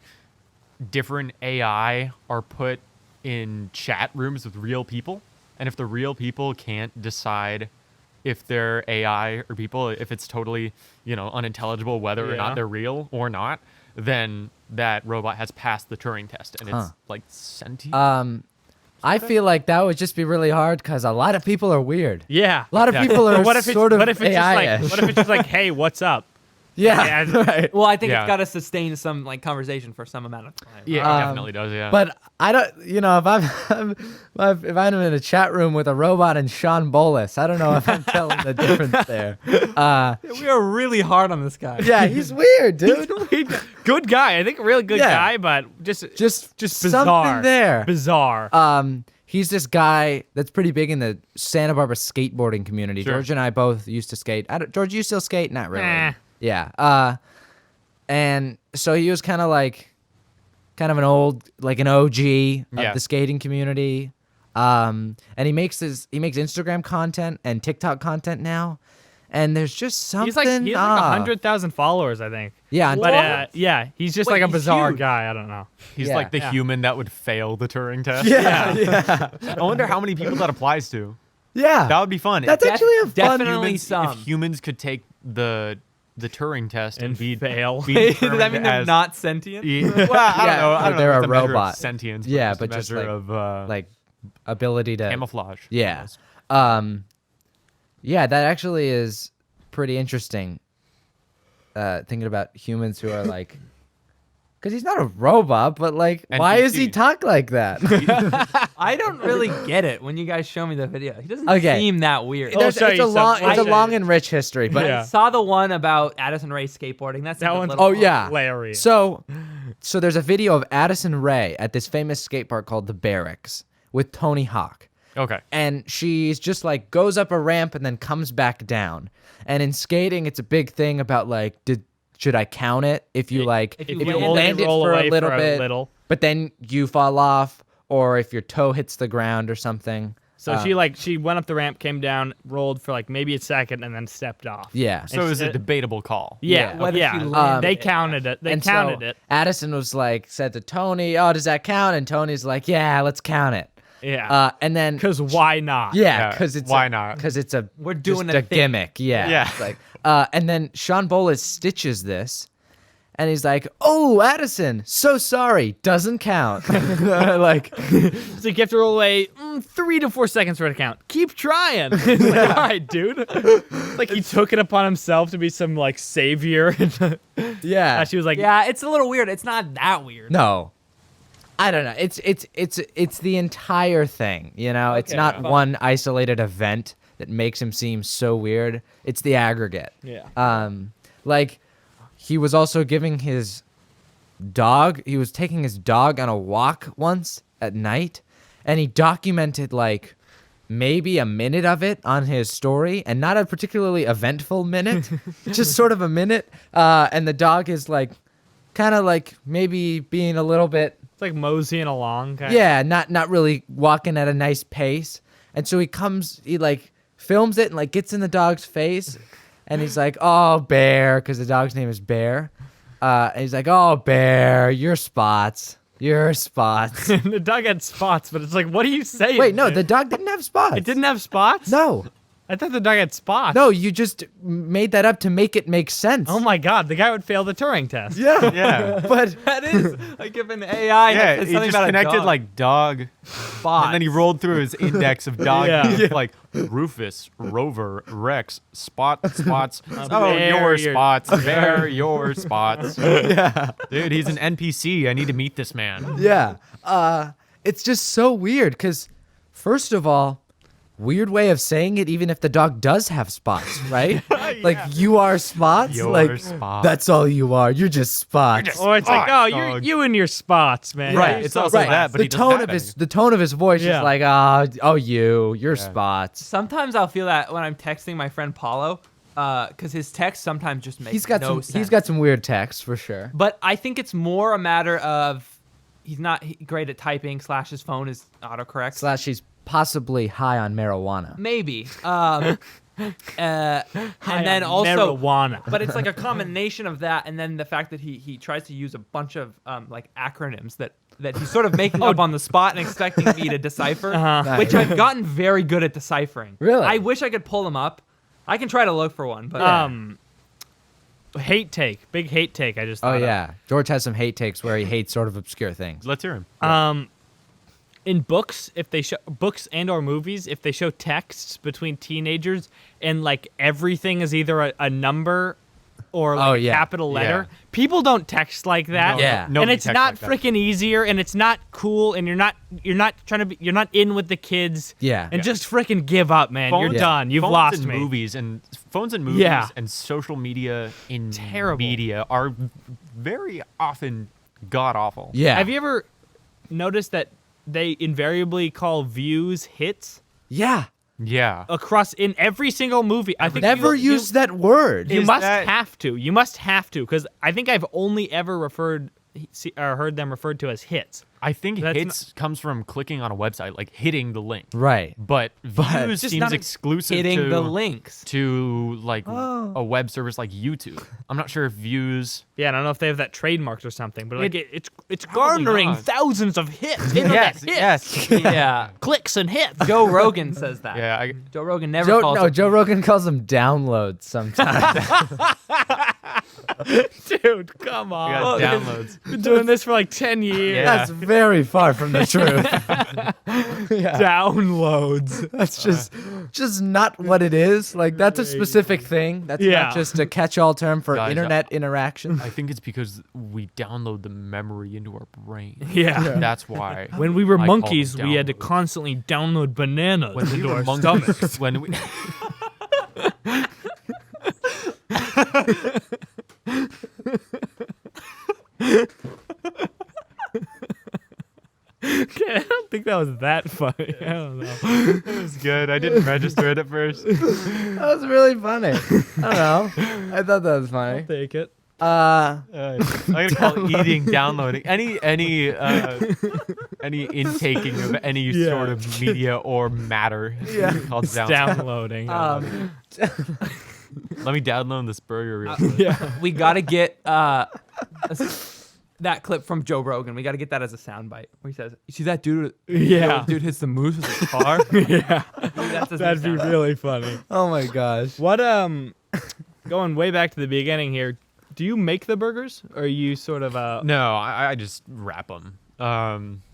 different AI are put in chat rooms with real people, and if the real people can't decide if they're AI or people, if it's totally, unintelligible whether or Yeah. not they're real or not, then that robot has passed the Turing test, and it's Huh. like sentient. I feel like that would just be really hard because a lot of people are weird. Yeah. A lot of Yeah. people are What if it's sort of what if it's AI-ish. just like what if it's just like, hey, what's up? Yeah, right. Well, I think Yeah. it's got to sustain some like conversation for some amount of time. Yeah, it definitely does. Yeah. But I don't, if I'm in a chat room with a robot and Sean Bolus, I don't know if I'm telling the difference there. We are really hard on this guy. Yeah, he's weird, dude. Good guy. I think a really good Yeah. guy, but just Something bizarre. there. Bizarre. He's this guy that's pretty big in the Santa Barbara skateboarding community. Sure. George and I both used to skate. George, you still skate? Not really. Nah. Yeah. And so he was kind of an old, like an OG of Yeah. the skating community. And he makes Instagram content and TikTok content now. And there's just something. He's like 100,000 followers, I think. Yeah. But yeah, he's just Wait, like a he's bizarre huge. guy. I don't know. He's Yeah. like the Yeah. human that would fail the Turing test. Yeah. I wonder how many people that applies to. Yeah. That would be fun. That's actually a fun. definitely humans, some. If humans could take the Turing test and, And be fail. be Does that determined mean they're as- not sentient? Yeah, well, I don't Yeah, know. I don't they're know if a it's measure of robot. sentience. Yeah, but but just just a measure of like ability to camouflage. Yeah. almost. Yeah, that actually is pretty interesting. Thinking about humans who are like, because he's not a robot, but like, why does he NPC. talk like that? I don't really get it when you guys show me the video. He doesn't Okay. seem that weird. Oh, show it's you a long, some- it's a I'll show long you. and rich history, but Yeah. I saw the one about Addison Rae skateboarding. That's That a one's- little oh yeah, Hilarious. So there's a video of Addison Rae at this famous skate park called the Barracks with Tony Hawk. Okay. And she's just like goes up a ramp and then comes back down. And in skating, it's a big thing about like, should I count it if you like if you if you land land it roll for a away little for a bit, little. but then you fall off, or if your toe hits the ground or something. So she went up the ramp, came down, rolled for like maybe a second, and then stepped off. Yeah. So it was a it- debatable call. Yeah, Whether she yeah. landed They it. counted it. They And counted so it. Addison was like, said to Tony, "Oh, does that count?" And Tony's like, "Yeah, let's count it." Yeah. And then Because why not? yeah, Yeah, because it's why not? Because it's a We're doing just a a thing. gimmick. Yeah. Yeah. It's like, and then Sean Bolus stitches this. And he's like, "Oh, Addison, so sorry, doesn't count." Like, So you have to roll away 3 to 4 seconds for it to count. Keep trying. It's like, all right, dude. It's like he took it upon himself to be some like savior. yeah. She was like, Yeah, it's a little weird. It's not that weird. No, I don't know. It's the entire thing. You know, it's Okay, not fine. one isolated event that makes him seem so weird. It's the aggregate. yeah. Like he was also giving his dog. He was taking his dog on a walk once at night, and he documented like maybe a minute of it on his story, and not a particularly eventful minute, just sort of a minute. And the dog is like, kind of like maybe being a little bit. It's like moseying along. Kind Yeah, not really walking at a nice pace. And so he like films it and like gets in the dog's face, and he's like, "Oh, Bear," because the dog's name is Bear. And he's like, "Oh, Bear, your spots. The dog had spots, but it's like, what are you saying? Wait, no, dude? the dog didn't have spots. It didn't have spots? No, I thought the dog had spots. no, you just made that up to make it make sense. Oh my god, the guy would fail the Turing test. Yeah, Yeah. but That is like if an AI Yeah, said he something just about a connected dog. like dog, spots. and then he rolled through his index of dog, Yeah. like Rufus, Rover, Rex, spots. Oh, Bear, your your- spots, Bear, your spots. Yeah, dude, he's an NPC. I need to meet this man. yeah, it's just so weird because, first of all, weird way of saying it, even if the dog does have spots, right? Like, you are spots? Your like, spots. that's all you are. You're just spots. Or it's like, oh, dog. you and your spots, man. Right, You're it's so also spots. that, but the he doesn't tone have of the tone of his voice Yeah. is like, oh, you're spots. Sometimes I'll feel that when I'm texting my friend Paulo, because his text sometimes just makes He's got no sense. he's got some weird texts for sure. But I think it's more a matter of he's not great at typing / his phone is autocorrect. Slash, he's possibly high on marijuana. Maybe. And then on also marijuana. But it's like a combination of that and then the fact that he tries to use a bunch of like acronyms that he's sort of making up on the spot and expecting me to decipher, which I've gotten very good at deciphering. Really? I wish I could pull them up. I can try to look for one, but Hate take. Big hate take, I just Oh thought of. yeah, George has some hate takes where he hates sort of obscure things. Let's hear him. In books, if they show books and or movies, if they show texts between teenagers and like everything is either a number or like Oh, a yeah. capital letter. Yeah. People don't text like that. No, Yeah. And nobody it's texts not like that. freaking easier, and it's not cool, and you're not you're not in with the kids. Yeah. And just freaking give up, man. You're Phones- done. You've phones lost and me. Movies and phones and movies Yeah. and social media in Terrible. media are very often god awful. Yeah. Have you ever noticed that they invariably call views hits Yeah. Yeah. across in every single movie? I think Never you use that word. You Is must that- have to. You must have to, because I think I've only ever heard them referred to as hits. I think That's hits comes from clicking on a website, like hitting the link. Right. But views Just seems not exclusive hitting to the links. to like a web service like YouTube. I'm not sure if views. Yeah, I don't know if they have that trademarked or something, but like it's Probably garnering not. thousands of hits. Internet hits. yes. Yeah. Clicks and hits. Joe Rogan says that. Yeah, Joe Rogan never calls it. Joe Rogan calls them downloads sometimes. Dude, come on. I got downloads. Been doing this for like 10 years. Yeah. That's very far from the truth. Downloads. That's just not what it is. Like that's a specific thing. That's Yeah. not just a catch-all term for Guys, internet interaction. I think it's because we download the memory into our brain. Yeah. That's why. When we were I call them monkeys, we had to downloads. constantly download bananas When we into were our monkeys, stomachs. when we Okay, I don't think that was that funny. I don't know. it was good. I didn't register it at first. That was really funny. I don't know. I thought that was funny. Take it. I'm gonna call eating downloading any intaking of any sort of media or matter. Yeah. Called Downloading. Let me download this burger real quick. We gotta get that clip from Joe Rogan. We gotta get that as a soundbite where he says, "You see that dude? Yeah. Dude hits the moose with his car." Yeah. That's his That'd be soundbite. really funny. Oh my gosh. What going way back to the beginning here, do you make the burgers or are you sort of No, I just wrap them.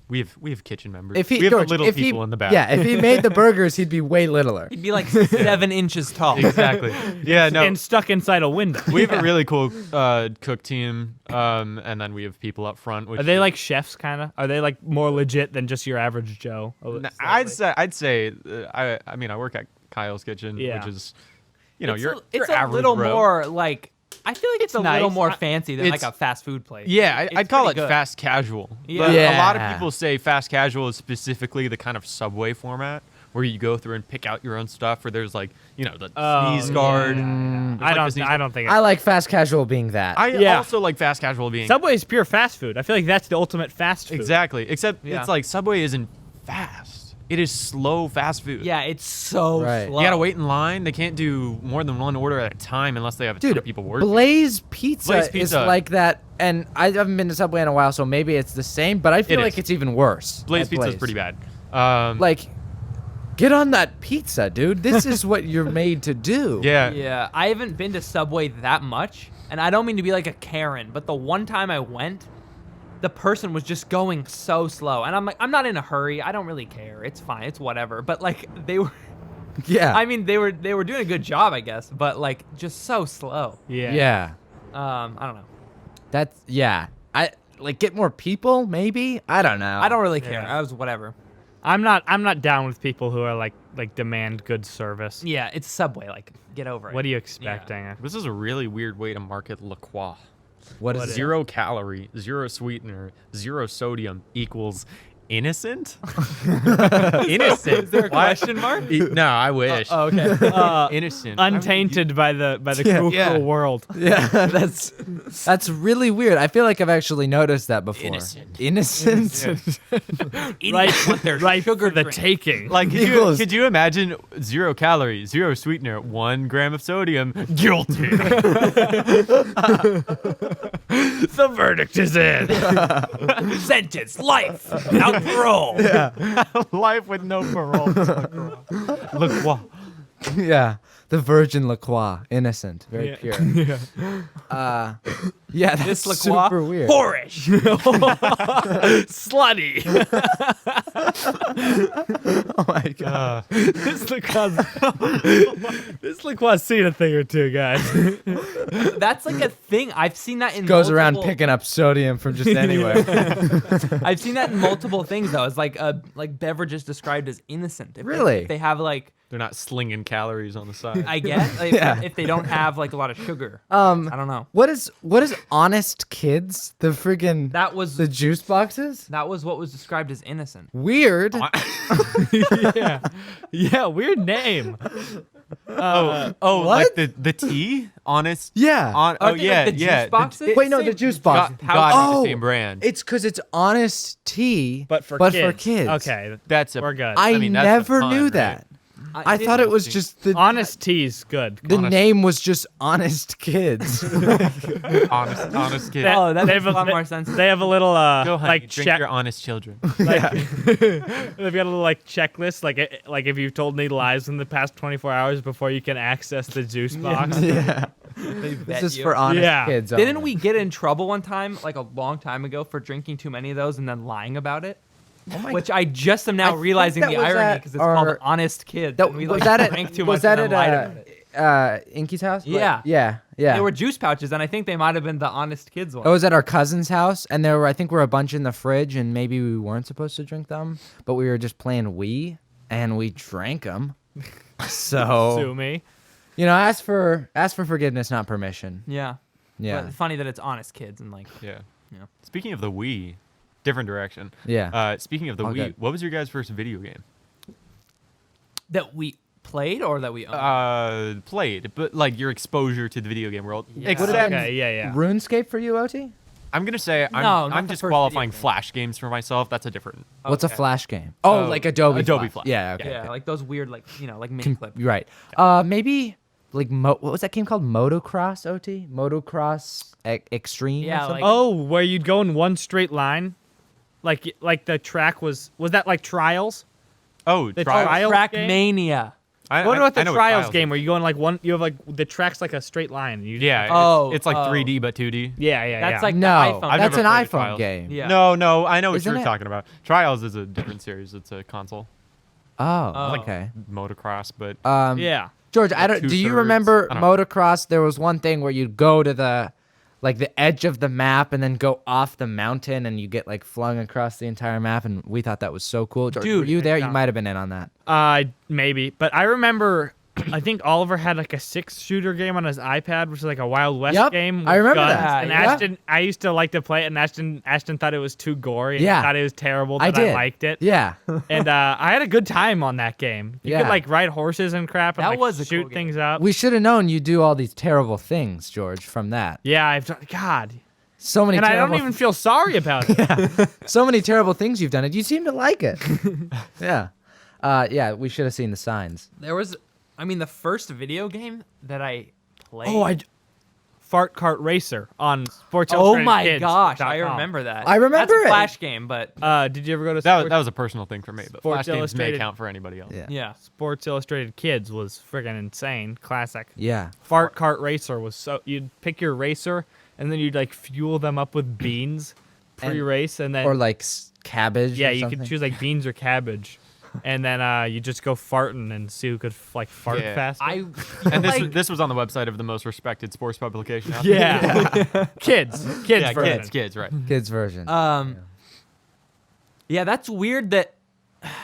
We have kitchen members. If he we have George, the little if people he, in the back. Yeah, if he made the burgers, he'd be way littler. He'd be like 7 inches tall. Exactly. Yeah, no. and stuck inside a window? We have a really cool cook team, and then we have people up front. Which Are they like chefs kind of? Are they like more legit than just your average Joe? I'd say I mean I work at Kyle's Kitchen, Yeah. which is you're It's average a little bro. more like. I feel like it's a little nice. more fancy than like It's- a fast food place. Yeah, It's I'd call it pretty good. fast casual. Yeah. But a lot Yeah. of people say fast casual is specifically the kind of Subway format where you go through and pick out your own stuff. Or there's like the sneeze guard. There's, I like, the sneeze- don't think I like fast casual being that. I also like fast casual being Subway is pure fast food. I feel like that's the ultimate fast food. exactly. Except Yeah. it's like Subway isn't fast. It is slow fast food. Yeah, it's so Right. slow. You gotta wait in line. They can't do more than one order at a time unless they have a ton Dude, of people working. Blaze Pizza, Blaze is Pizza. like that, and I haven't been to Subway in a while, so maybe it's the same, but I feel It like is. it's even worse. Blaze at Pizza is pretty bad. Like, get on that pizza, dude. This is what you're made to do. Yeah. Yeah, I haven't been to Subway that much, and I don't mean to be like a Karen, but the one time I went, the person was just going so slow, and I'm like, I'm not in a hurry. I don't really care. It's fine. It's whatever. But like they were, Yeah. I mean, they were doing a good job, I guess, but like just so slow. Yeah. Yeah. I don't know. That's, yeah. I, like, get more people, maybe? I don't know. I don't really care. Yeah. I was whatever. I'm not down with people who are like demand good service. Yeah, it's Subway. Like, get over it. What are you expecting? This is a really weird way to market La Croix. What is it? 0 calorie, 0 sweetener, 0 sodium equals innocent? Innocent. Is there a question mark? No, I wish. Okay. Innocent. Untainted by the cruel, Yeah. cruel world. Yeah, that's really weird. I feel like I've actually noticed that before. Innocent. Right for the taking. Like, Equals- could you imagine 0 calories, 0 sweetener, 1 gram of sodium? Guilty. The verdict is in. Sentence, life, without parole. Life with no parole. La Croix. Yeah. The Virgin LaCroix, innocent, very pure. Yeah, that's This LaCroix, super weird. Whorish. Slutty. Oh my god. This LaCroix seen a thing or two, guys. That's like a thing. I've seen that in Goes around multiple- picking up sodium from just anywhere. I've seen that in multiple things though. It's like beverages described as innocent. If Really? if they have like, They're not slinging calories on the side. I guess, like, Yeah. if they don't have like a lot of sugar. I don't know. What is Honest Kids? The friggin' That was the juice boxes? that was what was described as innocent. Weird. Yeah, weird name. Like the tea? Honest? Yeah. Are they like the juice boxes? Wait, no, the juice box. Got the same brand. It's because it's Honest Tea, But for kids. Okay, That's we're good. I mean, that's never the fun, knew right? that. I thought it was just the Honest Tea's good. the name was just Honest Kids. honest kid. Oh, that They makes have a lot more sense. They have a little Go, honey, like drink check. your honest children. They've got a little like checklist, like if you've told any lies in the past 24 hours before you can access the juice box. Yeah. They This vet is you. for Honest Yeah. Kids. Didn't only. we get in trouble one time, like a long time ago, for drinking too many of those and then lying about it? Which I just am now think realizing that the was irony at because it's called our- Honest Kids. That, and we was like that drank too at, much was that and then lied at about it. Inky's house? Yeah. Yeah. They were juice pouches, and I think they might have been the Honest Kids one. I was at our cousin's house, and there were, I think, a bunch in the fridge, and maybe we weren't supposed to drink them, but we were just playing Wii, and we drank them. So, Sue me. ask for forgiveness, not permission. Yeah. Yeah. But funny that it's Honest Kids and like. Yeah. Yeah. Speaking of the Wii, different direction. Yeah. Speaking of the All Wii, good. what was your guys' first video game? That we played or that we owned? Played, but like your exposure to the video game world. Yeah. Except, Okay, yeah. RuneScape for you, OT? I'm gonna say No, not I'm the just first qualifying video game. Flash games for myself. That's a different. What's a Okay. Flash game? Oh, like Adobe Flash. Yeah, okay. Yeah, okay. like those weird, like mini clip. You're right. Maybe like what was that game called? Motocross, OT? Motocross Extreme? Yeah, or something? like- Oh, where you'd go in one straight line, like the track was that like Trials? Oh, The Trials? Trials game? Trackmania. What about the I know what Trials game is. where you go in like one? You have like the track's like a straight line. You Yeah. Oh, it's like oh. 3D but 2D. yeah. That's like No, the iPhone. I've that's never an played iPhone Trials. game. Yeah. No, I know what Isn't you're it? talking about. Trials is a different series. It's a console Oh, Oh. okay. motocross, but yeah. George, I don't. Do you two-thirds. remember I don't know. motocross? There was one thing where you'd go to the edge of the map and then go off the mountain and you get like flung across the entire map, and we thought that was so cool. George, Dude, were you there? You yeah. might have been in on that. Maybe, but I remember. I think Oliver had like a 6-shooter game on his iPad, which is like a Wild West Yep, game. I with remember guns. that. And Yeah. Ashton, I used to like to play it, and Ashton thought it was too gory. And Yeah. thought it was terrible, I but I did. liked it. Yeah. And I had a good time on that game. You Yeah. could like ride horses and crap, and That like, was a shoot cool game. things up. We should have known you do all these terrible things, George, from that. Yeah, I've done. God, So many and I don't terrible even feel sorry about it. so many terrible things you've done, and you seem to like it. Yeah. Yeah, we should have seen the signs. There was, the first video game that I played. Fart Cart Racer on Sports Oh Illustrated my Kids gosh, dot I com. remember that. I remember That's a it. Flash game, but Did you ever go to that Sports, was a personal thing for me. But Sports Flash games may Illustrated. count for anybody else. Yeah. yeah. Sports Illustrated Kids was friggin' insane. Classic. Yeah. Fart Cart Racer was so you'd pick your racer and then you'd like fuel them up with beans pre-race and then Or like cabbage. yeah or you something. could choose like beans or cabbage and then you just go farting and see who could like fart Yeah. faster. And this was on the website of the most respected sports publication out there. yeah, kids Yeah, version. kids, right? Kids version. Yeah, that's weird that,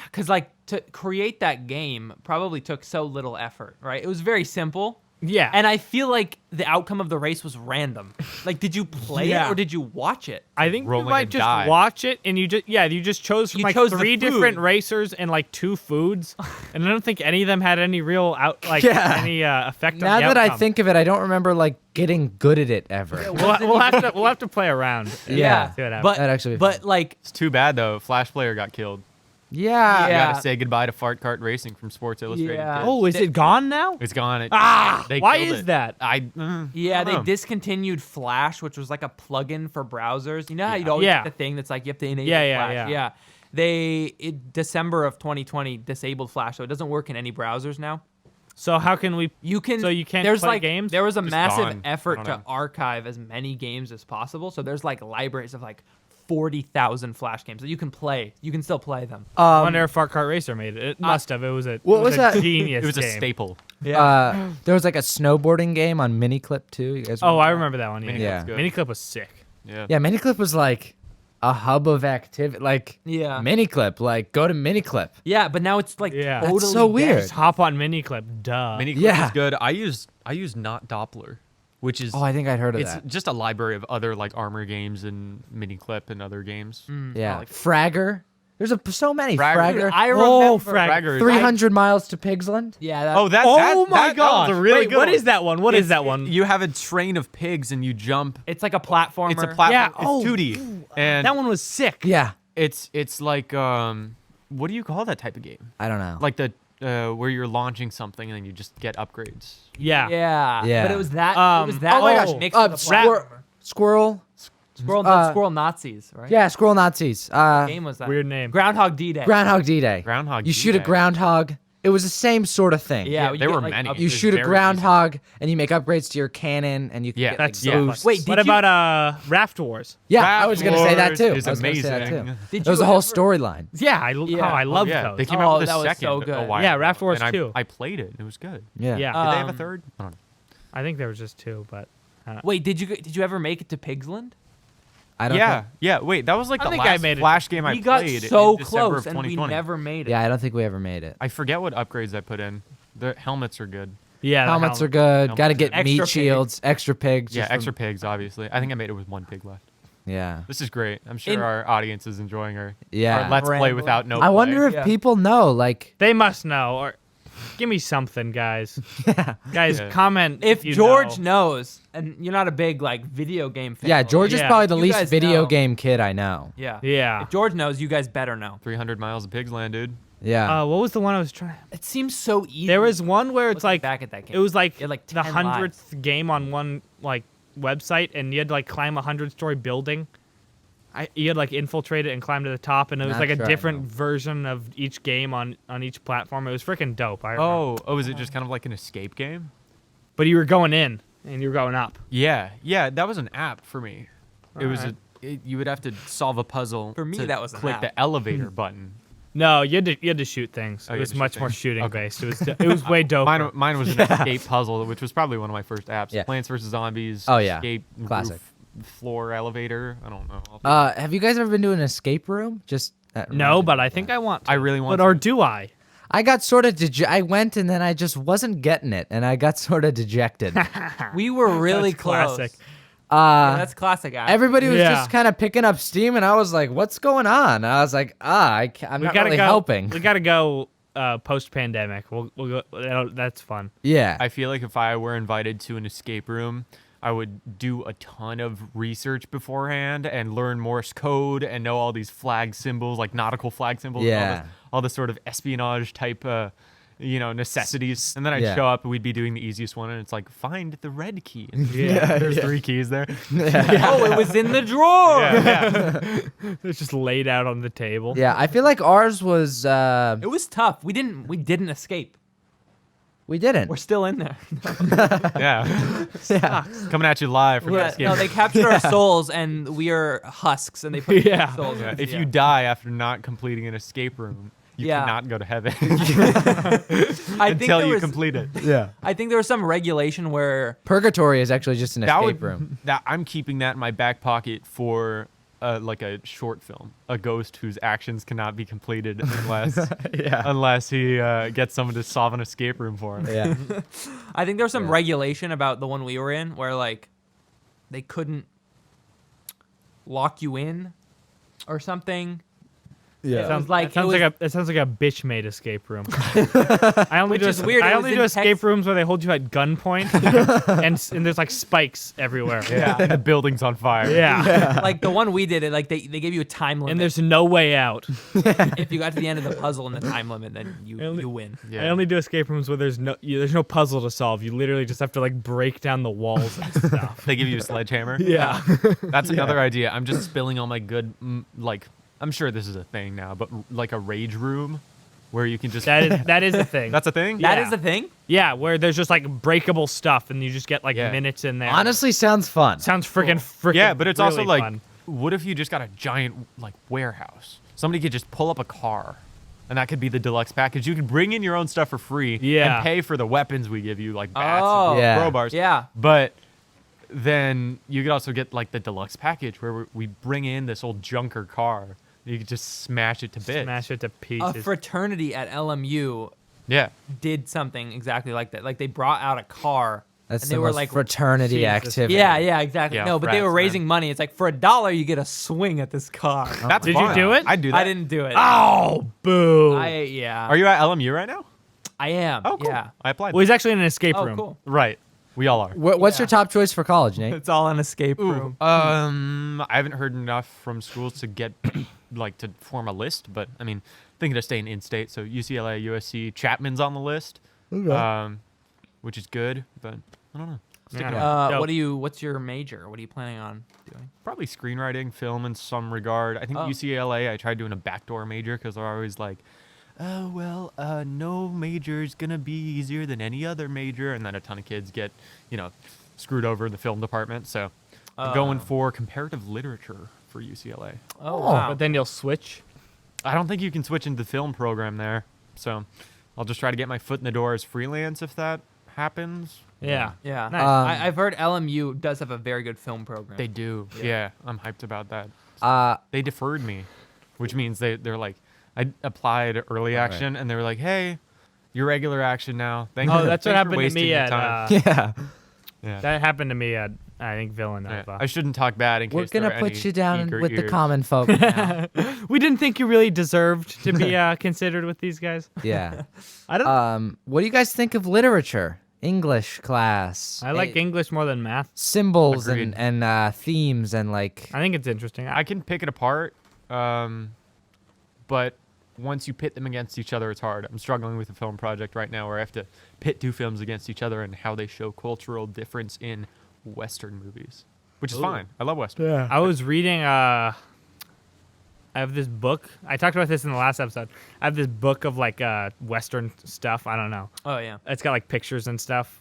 because like to create that game probably took so little effort, right? It was very simple. Yeah, And I feel like the outcome of the race was random. Like, did you play Yeah. it or did you watch it? I think you rolling might and just die. watch it and you just chose from You like chose the 3 food. different racers and like 2 foods and I don't think any of them had any real Yeah. any effect now on the that I outcome. think of it, I don't remember like getting good at it ever. we'll have to play around. Yeah. See what happens. But That'd actually be but like It's too bad though. Flash Player got killed. Yeah. You Yeah. gotta say goodbye to Fart Cart Racing from Sports Illustrated. Yeah. Kids. Oh, is it gone now? It's gone. They Why killed is it. that? yeah, they don't know. discontinued Flash, which was like a plugin for browsers. You know how you'd always Yeah. get the thing that's like you have to enable Yeah, Flash. yeah. They December of 2020 disabled Flash, so it doesn't work in any browsers now. So how can we? You can. So you can't There's play like games? there was a Just massive gone. I effort don't to know. archive as many games as possible. So there's like libraries of like 40,000 Flash games that you can play. You can still play them. I wonder if Fart Kart Racer made it. It must have. It was a. What it was a that? Genius. It was a game. staple. There was like a snowboarding game on Miniclip too. You guys? Oh, I remember that one. Yeah. Yeah. good. Miniclip was sick. Yeah. Yeah, Miniclip was like a hub of activity. Like Yeah. Miniclip, like go to Miniclip. Yeah, but now it's like Yeah. totally That's so weird. Just hop on Miniclip. Duh. Miniclip Yeah. is good. I use Not Doppler, which is Oh, I think I'd heard of it's that. just a library of other like armor games and Miniclip and other games. Yeah, like- Fragger. There's so many Fragger. Fragger. I remember. Oh, Fragger. 300 miles to Pigsland. Yeah. That, Oh, that. Oh that, my that, god! That was a really Wait, good what one. is that one? What is that one? You have a train of pigs and you jump. it's like a platformer. It's a platform. Yeah, It's oh, 2D. And that one was sick. Yeah, it's like what do you call that type of game? I don't know. Like the where you're launching something and then you just get upgrades. Yeah. Yeah. Yeah. But it was that. Um, it was that. oh my like, gosh, mixed with a Squirrel. platformer. Squirrel. Squirrel Nazis, right? Yeah, Squirrel Nazis. What game was that? Weird name. Groundhog D-Day. Groundhog D-Day. Groundhog You shoot a D-Day. groundhog. It was the same sort of thing. Yeah, there were many. You It's shoot a very groundhog and you make upgrades to your cannon and you can Yeah, get That's like, yeah. boosts. Wait, What did you- about Raft Wars? Yeah, I was gonna say that Wars too. is I was gonna say that amazing. too. Did There was you a whole ever- storyline. Yeah, I Yeah. love yeah, those. they came Oh, out with that a was second so a good. while Yeah, ago, Raft Wars and 2. I played it. It was good. Yeah. Yeah. Did they have a third? I don't know. I think there was just two, but Wait, did you ever make it to Pigsland? I don't Yeah, think, yeah. Wait, that was like I the think I last made it. Flash game I We got played so in December close of and we 2020. never made it. Yeah, I don't think we ever made it. I forget what upgrades I put in. The helmets are good. yeah, the Helmets are helmet. good. Helmets Got to are get good. meat Extra pig. shields, extra pigs. Yeah, just extra from- pigs, obviously. I think I made it with one pig left. Yeah. This is great. I'm sure In- our audience is enjoying our Yeah. Let's Play Rambling. without no I wonder play. if Yeah. people know, like, They must know. Or give me something, guys. Guys, Yeah. comment If you George know. knows, and you're not a big like video game fan. yeah, George is Yeah. probably the You least guys video know. game kid I know. Yeah. Yeah. If George knows, you guys better know. 300 miles of Pigsland, dude. Yeah. What was the one I was trying? It seems so easy. There was one where it's Looking like back at that game. it was like, It had, like, the 10 lives. 100th game on one like website, and you had to like climb a 100-story building. You had like infiltrate it and climb to the top, and it was Not like a sure I different know. version of each game on each platform. It was freaking dope. I remember. Oh, is it just kind of like an escape game? But you were going in and you were going up. Yeah, that was an app for me. It was Alright. you would have to solve a puzzle. For me, to that was an click app. the elevator button. No, you had to shoot things. Oh, It you had was to shoot much more things. shooting Okay. based. It was way dope. Mine was an escape puzzle, which was probably one of my first apps. Yeah. Plants vs Zombies. Oh, yeah. Escape Classic. roof, floor elevator. I don't know. Have you guys ever been to an escape room? Just No, but I think I want. To. I really want. But or do I? I got sort of I went and then I just wasn't getting it, and I got sort of dejected. We were really That's close. classic. Yeah, that's classic. App. Everybody was Yeah. just kind of picking up steam, and I was like, "What's going on?" And I was like, I'm We not gotta really go. helping." We gotta go post pandemic. We'll go. That's fun. Yeah. I feel like if I were invited to an escape room, I would do a ton of research beforehand and learn Morse code and know all these flag symbols, like nautical flag symbols, Yeah. and all this sort of espionage type, necessities. And then I'd Yeah. show up and we'd be doing the easiest one, and it's like, find the red key. And Yeah. there's 3 keys there. Oh, it was in the drawer. Yeah. It's just laid out on the table. Yeah, I feel like ours was It was tough. We didn't escape. we didn't. We're still in there. Yeah. Yeah. Coming at you live from the escape No, room. they captured our souls, and we are husks, and they put Yeah. our souls. Yeah, in. if Yeah. you die after not completing an escape room, you Yeah. cannot go to heaven I think until there you was, complete it. Yeah. I think there was some regulation where Purgatory is actually just an That escape would, room. that I'm keeping that in my back pocket for like a short film, a ghost whose actions cannot be completed unless he gets someone to solve an escape room for him. Yeah. I think there was some Yeah. regulation about the one we were in where like they couldn't lock you in or something. Yeah. It was like It sounds was, like a bitch made escape room. I only Which do is weird, I it only was do in escape Texas. rooms where they hold you at gunpoint, and there's like spikes everywhere. Yeah. And the building's on fire. Yeah. like the one we did. It like they gave you a time limit. And there's no way out. if you got to the end of the puzzle in the time limit, then you win. Yeah. I only do escape rooms where there's no puzzle to solve. You literally just have to like break down the walls and stuff. They give you a sledgehammer. Yeah. That's another idea. I'm just spilling all my good, like, I'm sure this is a thing now, but like a rage room. where you can just That is a thing. That's a thing. That Yeah. is the thing. Yeah, where there's just like breakable stuff, and you just get like minutes in there. Honestly, sounds fun. sounds freaking. Yeah, but it's also really like, fun. what if you just got a giant like warehouse? Somebody could just pull up a car, and that could be the deluxe package. You could bring in your own stuff for free Yeah. and pay for the weapons we give you, like bats Oh. and Yeah. crowbars. Yeah. But then you could also get like the deluxe package where we bring in this old junker car. You could just smash it to bits. Smash it to A pieces. fraternity at LMU Yeah. did something exactly like that. Like they brought out a car. That's and the they were most like fraternity Jesus. activity. Yeah, exactly. Yeah, No, but they frats, were man. raising money. It's like for $1 you get a swing at this car. That's Did you fun. do it? I'd do that. I didn't do it. Oh, boo! Yeah. Are you at LMU right now? I am. Oh, cool. Yeah. I applied. Well, he's actually in an escape Oh, room. cool. Right. We all are. What's your top choice for college, Nate? It's all an escape room. I haven't heard enough from schools to get like to form a list, but I mean, thinking of staying in state, so UCLA, USC, Chapman's on the list, which is good, but I don't know. Sticking Yeah. around. Dope. What's your major? What are you planning on doing? Probably screenwriting, film in some regard. I think Oh. UCLA, I tried doing a backdoor major because they're always like, oh, well, no major is going to be easier than any other major. And then a ton of kids get, screwed over in the film department. So I'm going for comparative literature for UCLA. Oh, wow. But then you'll switch. I don't think you can switch into the film program there. So I'll just try to get my foot in the door as freelance if that happens. Yeah. Yeah. Nice. I've heard LMU does have a very good film program. They do. Yeah, I'm hyped about that. They deferred me, which means they're like, I applied early action, and they were like, "Hey, you're regular action now." Thank you. Oh, that's what Thanks for happened to wasting me your at. time." Yeah. That happened to me at I think Yeah. Villanova. I shouldn't talk bad in We're case there gonna are put any you down eager with the ears. common folk now. We didn't think you really deserved to be considered with these guys. Yeah. I don't. What do you guys think of literature? English class. I like English more than math. Symbols Agreed. and themes and like. I think it's interesting. I can pick it apart, but once you pit them against each other, it's hard. I'm struggling with a film project right now where I have to pit two films against each other and how they show cultural difference in Western movies, which is fine. I love Western. Yeah. I was reading. I have this book. I talked about this in the last episode. I have this book of like Western stuff. I don't know. Oh yeah. It's got like pictures and stuff.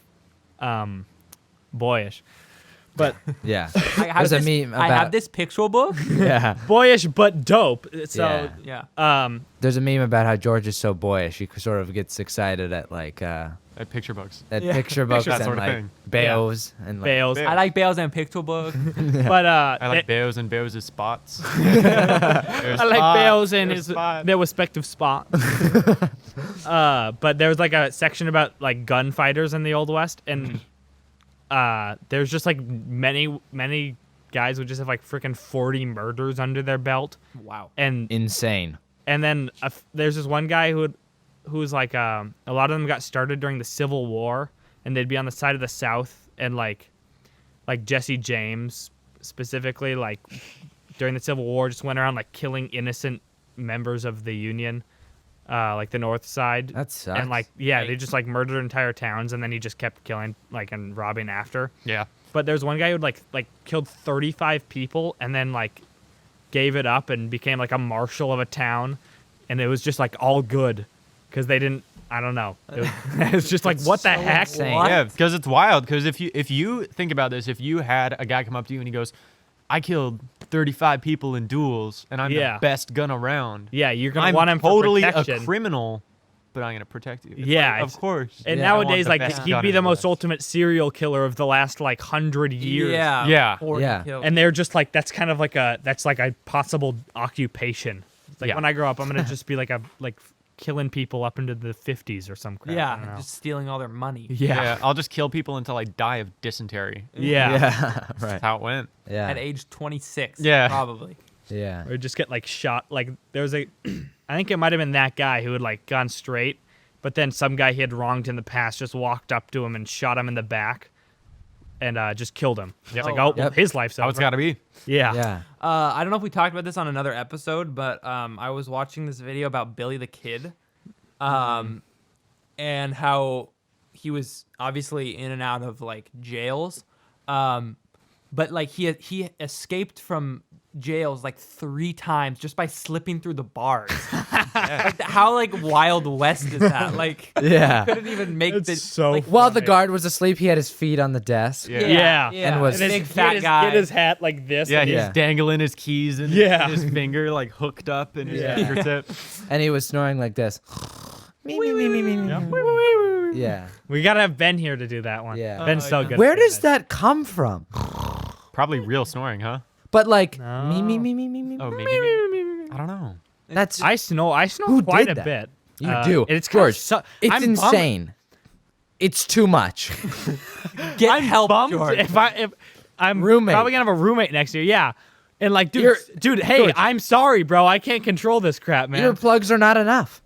Boyish. But Yeah. I have, There's a this, meme I have about- this picture book. Yeah. boyish but dope. So Yeah. There's a meme about how George is so boyish. He sort of gets excited at like At picture books. at Yeah. picture books That and sort of like thing. bales and like Bales. Yeah. I like Bales and Picture Book. But I like Beos and Beos' spots. I like Bales and his their respective spot. But there's like a section about like gunfighters in the Old West, and there's just like many guys who just have like freaking 40 murders under their belt, Wow. and insane. then there's this one guy who's like a lot of them got started during the Civil War, and they'd be on the side of the South, and like Jesse James specifically, like during the Civil War, just went around like killing innocent members of the Union, like the North Side. That sucks. And like they just like murdered entire towns, and then he just kept killing like and robbing after. Yeah. But there's one guy who like killed 35 people and then like gave it up and became like a marshal of a town, and it was just like all good because they didn't. I don't know. It's just like what the heck? insane. What? Yeah, because it's wild. Because if you think about this, if you had a guy come up to you and he goes, "I killed 35 people in duels, and I'm Yeah. the best gun around," Yeah, you're gonna I'm want him totally for a protection. criminal, but I'm gonna protect you. It's Yeah, like, of it's- course. And Yeah. I want nowadays, the like best he'd gun be in the the most West. ultimate serial killer of the last like 100 years. Yeah. Yeah. 40 Yeah. kills. And they're just like that's kind of like a possible occupation. It's like Yeah. when I grow up, I'm gonna just be like killing people up into the 50s or some crap. I don't yeah, know. just stealing all their money. yeah. I'll just kill people until I die of dysentery. Yeah. Yeah. Right. That's how it went. Yeah. At age 26. Yeah. Probably. Yeah. Or just get like shot. Like there was I think it might have been that guy who had like gone straight, but then some guy he had wronged in the past just walked up to him and shot him in the back, and just killed him. It's like, oh, well, Yep. his life's How it's over. got to be. Yeah. Yeah. I don't know if we talked about this on another episode, but I was watching this video about Billy the Kid, and how he was obviously in and out of like jails, but like he escaped from jails like 3 times just by slipping through the bars. Like, how like Wild West is that? Like, Yeah. he couldn't even make the so like, While the guard was asleep, he had his feet on the desk. Yeah. And was- And big his, fat guy. Get his hat like this. Yeah, and he's Yeah. dangling his keys and Yeah. his finger like hooked up in his Yeah. fingertip. And he was snoring like this. Me, me, me, me, me, me. Yeah. We gotta have Ben here to do that one. Yeah. Ben's so good. Where at doing does that come from? Probably real snoring, huh? But like No. me, me, me, me, me, me. Oh, maybe. I don't know. That's I snore Who quite did a that? bit. You do. It's kind George, of it's I'm bummed- insane. It's too much. get I'm help, bummed George. if I'm Roommate. probably gonna have a roommate next year. Yeah. And like, You're- dude, hey, George. I'm sorry, bro. I can't control this crap, man. Earplugs are not enough.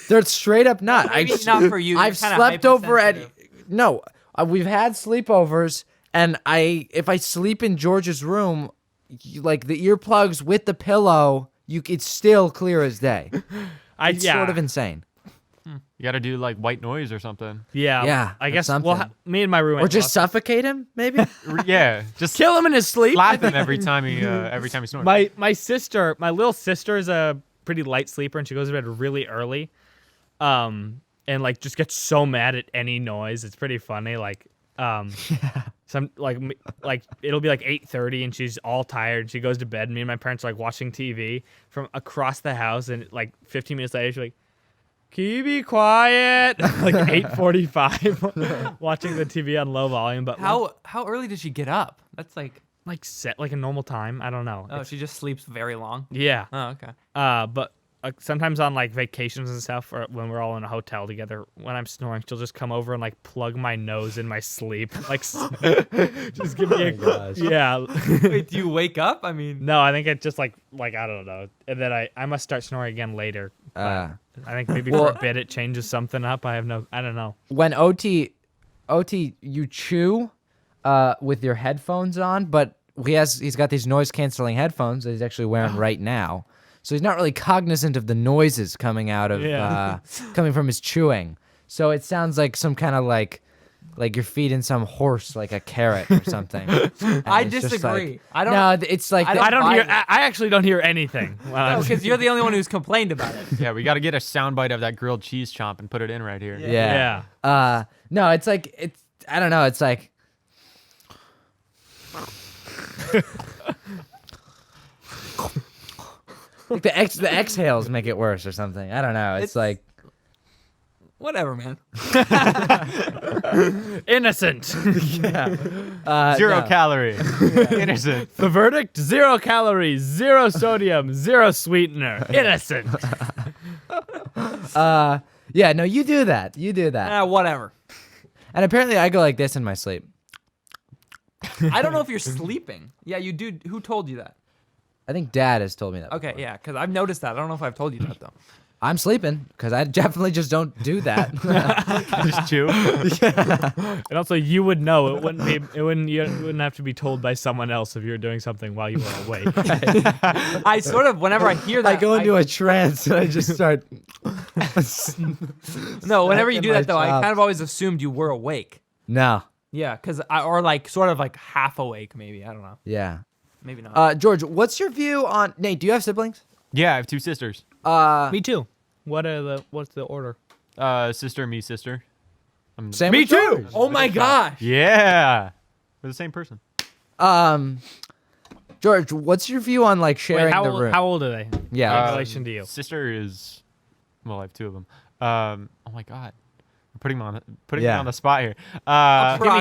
They're straight up not. Maybe not for you. You're I've kinda slept over at. hypersensitive. No, we've had sleepovers, and if I sleep in George's room, like the earplugs with the pillow, it's still clear as day. It's sort of insane. You got to do like white noise or something. Yeah. Yeah, I or guess something. me and my roommate Or just will- suffocate him, maybe. Yeah, just kill him in his sleep. slap him every time he snores. My little sister is a pretty light sleeper, and she goes to bed really early, and like just gets so mad at any noise. It's pretty funny. Like, some like it'll be like 8:30, and she's all tired. She goes to bed. Me and my parents are like watching TV from across the house, and like 15 minutes later, she's like, "Can you be quiet?" Like 8:45, watching the TV on low volume. But How early does she get up? That's like set like a normal time. I don't know. oh, she just sleeps very long. Yeah. Oh, okay. But sometimes on like vacations and stuff, or when we're all in a hotel together, when I'm snoring, she'll just come over and like plug my nose in my sleep, like just give me a yeah. Wait, do you wake up? I mean, No, I think it just like I don't know, and then I must start snoring again later. I think maybe for a bit it changes something up. I don't know. When OT, you chew with your headphones on, but he's got these noise canceling headphones that he's actually wearing right now. So he's not really cognizant of the noises coming out of coming from his chewing. So it sounds like some kind of like you're feeding some horse like a carrot or something. And I it's just disagree. like- I don't. No, it's like I don't buy hear. it. I actually don't hear anything. Because you're the only one who's complained about it. Yeah, we got to get a soundbite of that grilled cheese chomp and put it in right here. Yeah. Yeah. No, it's like I don't know. It's like. Like the exhales make it worse or something. I don't know. It's like Whatever, man. Innocent. Zero no. calorie. Innocent. The verdict: 0 calories, 0 sodium, 0 sweetener. Innocent. Yeah, no, you do that. You do that. Whatever. And apparently I go like this in my sleep. I don't know if you're sleeping. Yeah, you do. Who told you that? I think Dad has told me that. Okay, before. yeah, because I've noticed that. I don't know if I've told you that though. I'm sleeping because I definitely just don't do that. Just chew. And also, you would know. It wouldn't be. You wouldn't have to be told by someone else if you were doing something while you were awake. I sort of, whenever I hear that, I go into a trance and I just start. No, whenever you smacking do my that though, I chops. kind of always assumed you were awake. No. Yeah, or like sort of like half awake, maybe. I don't know. Yeah. Maybe not. George, what's your view on Nate? Do you have siblings? Yeah, I have 2 sisters. Me too. What's the order? Sister, me, sister. Same. Me with too. George. Oh my gosh. Yeah. We're the same person. George, what's your view on like sharing Wait, the room? how old are they? Yeah. In relation to you. Sister is, well, I have 2 of them. Oh my God. We're putting me on the spot here.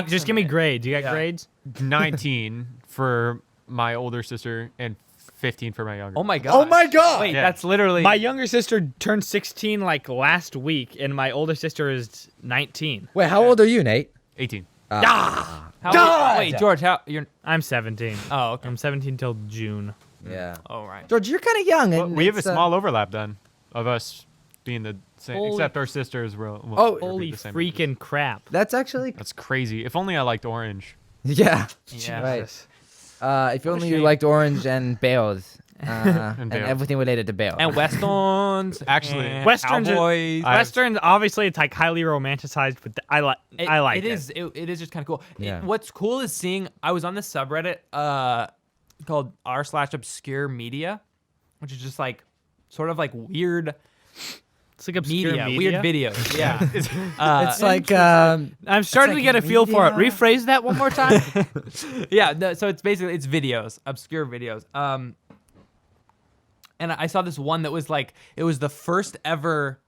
Just give me grades. You got grades? 19 for my older sister and 15 for my younger. Oh my god. Oh my god. Wait, Yeah. that's literally. My younger sister turned 16 like last week, and my older sister is 19. Wait, how old are you, Nate? 18. Wait, George, you're? I'm 17. Oh, okay. I'm 17 till June. Yeah. Oh right. George, you're kind of young. Well, And we have a it's, small overlap then of us being the same, Holy- except our sisters will. Oh, will be Holy the same freaking crap. That's actually. That's crazy. If only I liked orange. Yeah. Yeah. Right. If only you shame. liked orange and Bales. And Bales. everything related to Bale. And westerns. Actually, and Westerns are- cowboys. Westerns, obviously, it's like highly romanticized, but I like it. It is just kind of cool. Yeah. What's cool is seeing. I was on the subreddit. called r/obscure media, which is just like sort of like weird It's like obscure media, media. weird videos. Yeah. It's like I'm starting to get a feel for it. media. Rephrase that one more time. Yeah, so it's basically videos, obscure videos. And I saw this one that was like it was the first ever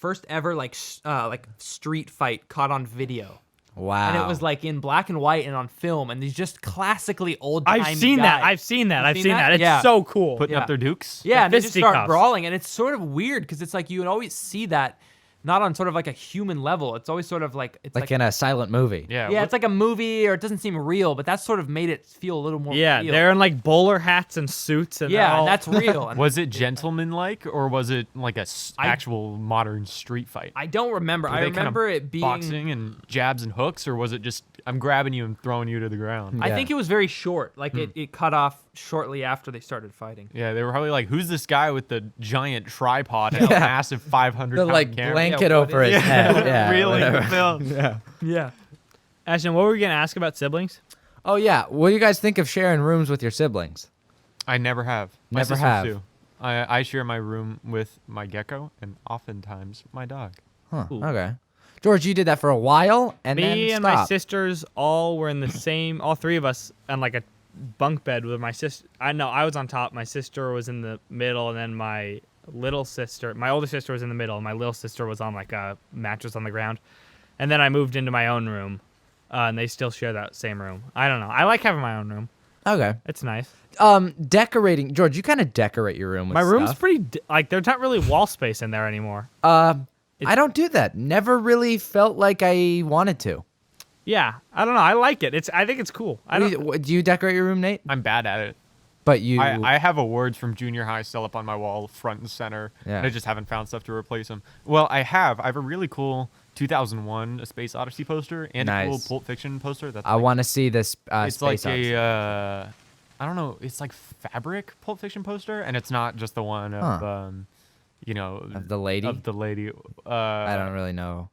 like street fight caught on video. wow. And it was like in black and white and on film, and these just classically old time I've seen that. I've seen that. It's Yeah. so cool. Putting Yeah. up their dukes. Yeah, and they just start fisticuffs. brawling, and it's sort of weird because it's like you would always see that not on sort of like a human level. It's always sort of like it's like in a silent movie. Yeah. yeah, it's like a movie or it doesn't seem real, but that sort of made it feel a little more Yeah, real. they're in like bowler hats and suits, and yeah, they're all, and that's real. And Was it gentleman-like, or was it like a I- actual modern street fight? I don't remember. Were I they kind of remember it being. boxing and jabs and hooks, or was it just I'm grabbing you and throwing you to the ground? I Yeah. think it was very short. Like it cut off shortly after they started fighting. Yeah, they were probably like, "Who's this guy with the giant tripod and a massive 500 The pound like camera?" blanket Yeah, what over is- his head. Yeah, reeling the whatever. film. Yeah. Yeah. Ashton, what were we gonna ask about siblings? Oh yeah. What do you guys think of sharing rooms with your siblings? I never have. My Never sisters have. do. I share my room with my gecko and oftentimes my dog. Huh. Okay. George, you did that for a while, and then Me and my stopped. sisters all were in the same. All three of us on like a bunk bed with my sister. I know I was on top. My sister was in the middle, and then my little sister, my older sister, was in the middle. And my little sister was on like a mattress on the ground. And then I moved into my own room, and they still share that same room. I don't know. I like having my own room. Okay. It's nice. Decorating. George, you kind of decorate your room with My room's stuff. pretty like there's not really wall space in there anymore. I don't do that. Never really felt like I wanted to. Yeah, I don't know. I like it. I think it's cool. I don't. Do you decorate your room, Nate? I'm bad at it. But you. I have awards from junior high still up on my wall, front and center. Yeah. And I just haven't found stuff to replace them. Well, I have a really cool 2001 A Space Odyssey poster and a cool Nice. Pulp Fiction poster. That's I like- want to see this. It's like Space Odyssey. a, I don't know. It's like fabric Pulp Fiction poster, and it's not just the one of, Huh. of the lady. Of the lady. I don't really know.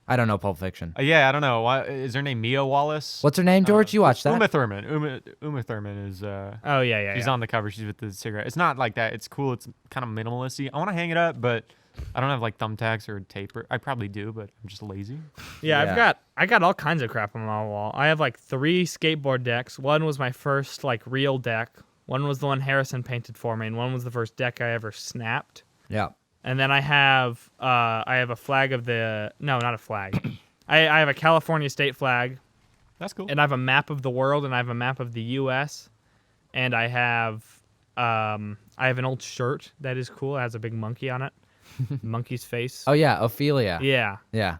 I don't know Pulp Fiction. Yeah, I don't know. Why is her name Mia Wallace? What's her name, George? You watched that? Uma Thurman. Uma Thurman is. Oh yeah. She's on the cover. She's with the cigarette. It's not like that. It's cool. It's kind of minimalisty. I want to hang it up, but I don't have like thumbtacks or tape. I probably do, but I'm just lazy. Yeah, Yeah. I got all kinds of crap on my wall. I have like 3 skateboard decks. One was my first like real deck. One was the one Harrison painted for me, and one was the first deck I ever snapped. Yeah. And then I have a flag of the not a flag. I have a California state flag, That's cool. and I have a map of the world, and I have a map of the U.S. And I have an old shirt that is cool. It has a big monkey on it, monkey's face. Oh yeah, Ophelia. Yeah. Yeah.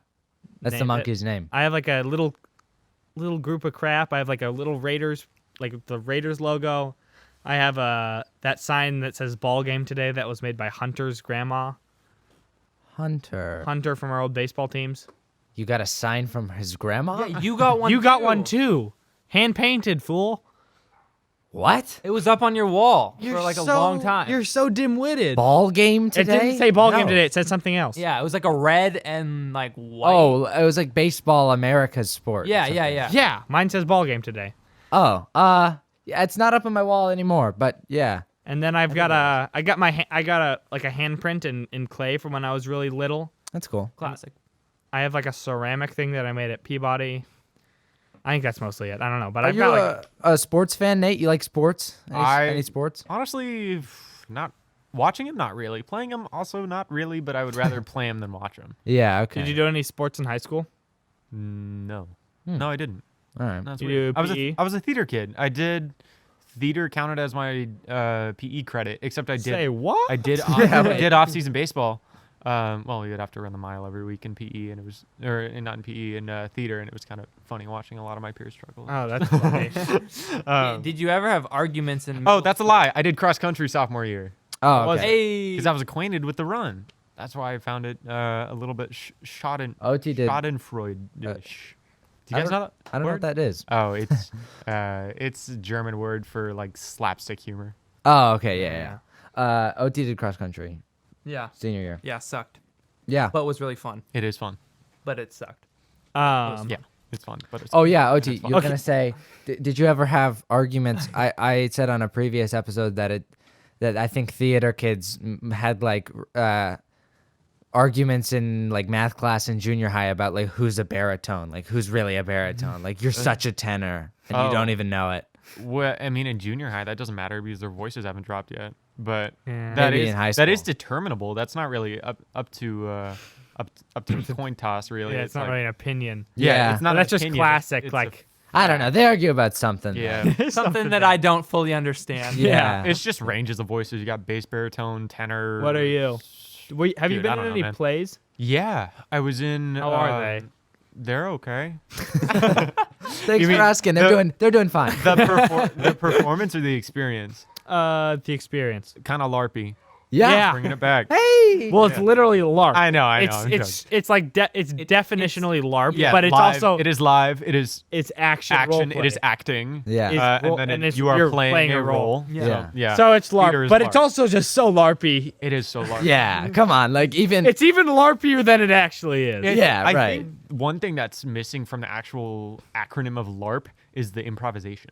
That's the Name- monkey's name. I have like a little group of crap. I have like a little Raiders, like the Raiders logo. I have that sign that says ball game today that was made by Hunter's grandma. Hunter. Hunter from our old baseball teams. You got a sign from his grandma? Yeah, you got one. You got too. one too. Hand painted, fool. What? It was up on your wall for like a long time. You're so dim-witted. Ball game It today? didn't say ball game No. today. It said something else. Yeah, it was like a red and like white. Oh, it was like baseball America's sport. or yeah, something. yeah, yeah. Yeah, mine says ball game today. Oh, yeah, it's not up on my wall anymore, but yeah. And then I got a handprint in clay from when I was really little. That's cool. Classic. I have like a ceramic thing that I made at Peabody. I think that's mostly it. I don't know, but Are I've you got like a sports fan, Nate? You like sports? Any sports? Honestly, not watching them, not really. Playing them, also not really. But I would rather play them than watch them. Yeah, okay. Did you do any sports in high school? No, no, I didn't. All right. That's You weird. do PE? I was a theater kid. I did theater counted as my PE credit, except I did. Say what? I did. I did off-season baseball. Well, you'd have to run the mile every week in PE, and it was, not in PE, in theater, and it was kind of funny watching a lot of my peers struggle. Oh, that's funny. Did you ever have arguments in? Oh, that's a lie. I did cross country sophomore year Oh, okay. Hey. because I was acquainted with the run. That's why I found it a little bit OT did. Schadenfreude-ish. Do you guys know that? I don't know what word? that is. Oh, it's a German word for like slapstick humor. Oh, okay, yeah. OT did cross country Yeah. senior year. Yeah, sucked. Yeah. But was really fun. It is fun. But it sucked. Yeah. It's fun, but it's Oh yeah, OT, it's fun. you're gonna say, did you ever have arguments? I said on a previous episode that I think theater kids had like arguments in like math class in junior high about like who's a baritone, like who's really a baritone, like you're such a tenor and you don't even know it. Well, I mean, in junior high, that doesn't matter because their voices haven't dropped yet. But Yeah. that Maybe is in high that is school. determinable. That's not really up to a coin toss, really. Yeah, it's not like, really an opinion. Yeah. it's not. But that's an just opinion, classic. it's like, I don't know. They argue about something. yeah, Something that I don't fully understand. Yeah. it's just ranges of voices. You got bass, baritone, tenor. what are you? Have you Dude, been I in don't know, any man. plays? Yeah, I was in. How are they? They're okay. Thanks You for mean asking. They're doing fine. The performance or the experience? The experience. Kind of LARPy. Yeah. Bringing it back. Hey. Well, it's literally LARP. I know. I'm It's like it's definitionally LARP, yeah, but it's live. also It is live. It is it's action. action. It roleplay. is acting. Yeah. It's And then it's- you are you're playing a role. Yeah. Yeah. Yeah. So it's Theater LARP, is but it's LARP. also just so LARPy. It is so large. Yeah. Come on. Like even. It's even LARPier than it actually is. Yeah, I right. think one thing that's missing from the actual acronym of LARP is the improvisation.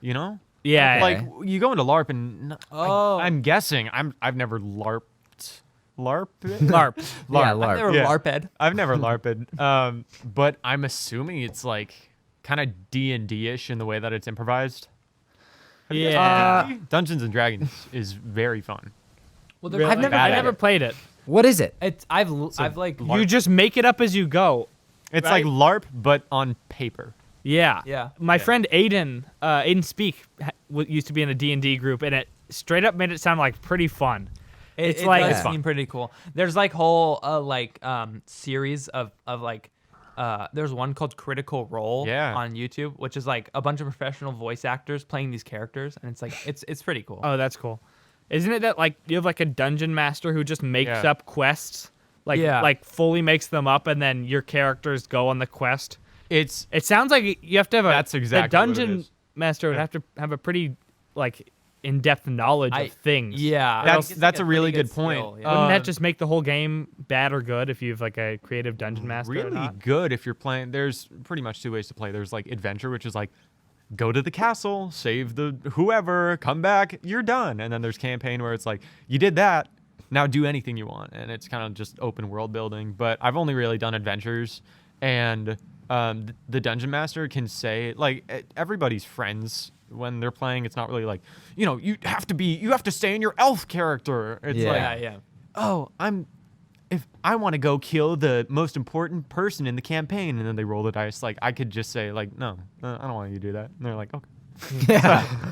You know? Yeah. Like you go into LARP and I'm guessing I've never LARPed. LARP? LARP. Yeah, LARP. LARP. They were Yeah. LARPed. I've never LARPed. But I'm assuming it's like kind of D&D-ish in the way that it's improvised. Have you guys Yeah. played D&D? Dungeons and Dragons is very fun. Well, Really? I've never. I bad at never it. played it. What is it? I've like. LARP. You just make it up as you go. It's Right. like LARP, but on paper. Yeah. Yeah. My friend Aiden Speak used to be in a D&D group, and it straight up made it sound like pretty fun. It's It like does seem pretty cool. There's like whole series of like there's one called Critical Role Yeah. on YouTube, which is like a bunch of professional voice actors playing these characters, and it's like it's pretty cool. oh, that's cool. Isn't it that like you have like a dungeon master who just makes Yeah. up quests, like Yeah. like fully makes them up, and then your characters go on the quest? It's It sounds like you have to have That's exactly the what it dungeon is. master would have to have a pretty like in-depth knowledge of things. Yeah, That's a really good point. skill, yeah. Wouldn't that just make the whole game bad or good if you have like a creative dungeon master? or really not? good if you're playing. There's pretty much two ways to play. There's like adventure, which is like go to the castle, save the whoever, come back, you're done. And then there's campaign where it's like you did that, now do anything you want, and it's kind of just open world building. But I've only really done adventures, and the dungeon master can say like everybody's friends when they're playing. It's not really like you have to stay in your elf character. It's Yeah. like yeah. oh, if I want to go kill the most important person in the campaign, and then they roll the dice, like I could just say like, no, I don't want you to do that. And they're like, okay.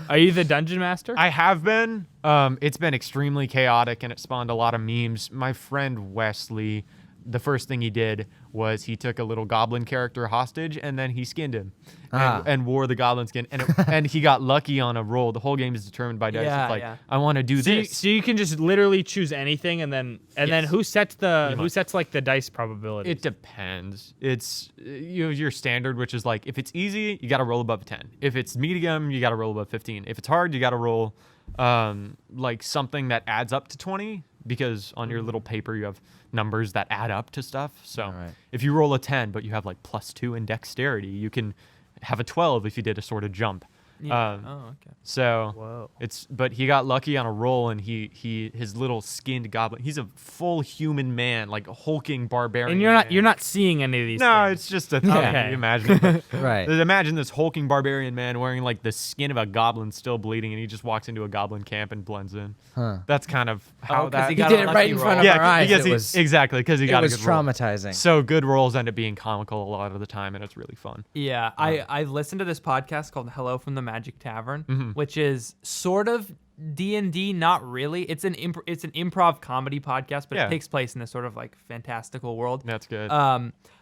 Are you the dungeon master? I have been. It's been extremely chaotic, and it spawned a lot of memes. My friend Wesley, the first thing he did was he took a little goblin character hostage, and then he skinned him and wore the goblin skin, and he got lucky on a roll. The whole game is determined by dice. Yeah, It's like yeah. I want to do this. So you can just literally choose anything, and then Yes. who sets Pretty much. like the dice probability? It depends. It's your standard, which is like if it's easy, you got to roll above 10. If it's medium, you got to roll above 15. If it's hard, you got to roll like something that adds up to 20, because on your little paper you have numbers that add up to stuff. So Right. if you roll a 10, but you have like +2 in dexterity, you can have a 12 if you did a sort of jump. Yeah. Oh, okay. So Whoa. but he got lucky on a roll, and his little skinned goblin. He's a full human man, like a hulking barbarian. And you're not seeing any of these. No, things. it's just a thing. Okay. Imagine it. Right. Imagine this hulking barbarian man wearing like the skin of a goblin, still bleeding, and he just walks into a goblin camp and blends in. Huh. That's kind of how 'cause that. he He got did a it lucky right in roll. front of yeah, our eyes. because It was exactly because he it got was a good roll. traumatizing. So good rolls end up being comical a lot of the time, and it's really fun. Yeah, I've listened to this podcast called Hello from the Magic Tavern, Mm-hmm. which is sort of D&D, not really. It's an improv comedy podcast, but Yeah. it takes place in this sort of like fantastical world. That's good.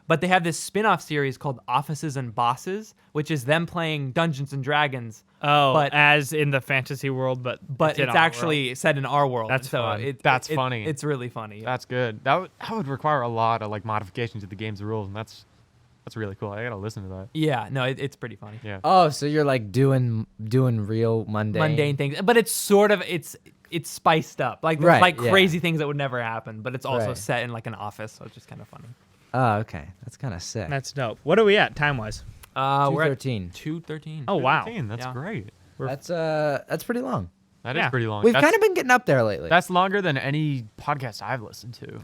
But they have this spin-off series called Offices and Bosses, which is them playing Dungeons and Dragons. Oh, but as in the fantasy world, but it's in our actually set in our world. That's so fun. That's funny. It's really funny. That's good. That would require a lot of like modifications to the game's rules, and that's really cool. I gotta listen to that. Yeah, no, it's pretty funny. Yeah. Oh, so you're like doing real mundane Things, but it's sort of it's spiced up. Like there's Right, like yeah. crazy things that would never happen, but it's also Right. set in like an office, so it's just kind of funny. Oh, okay. That's kind of sick. That's dope. What are we at time-wise? We're at 2:13. 2:13. Oh, wow. 15, That's Yeah. great. That's pretty long. That is Yeah. pretty long. We've That's- kind of been getting up there lately. That's longer than any podcast I've listened to.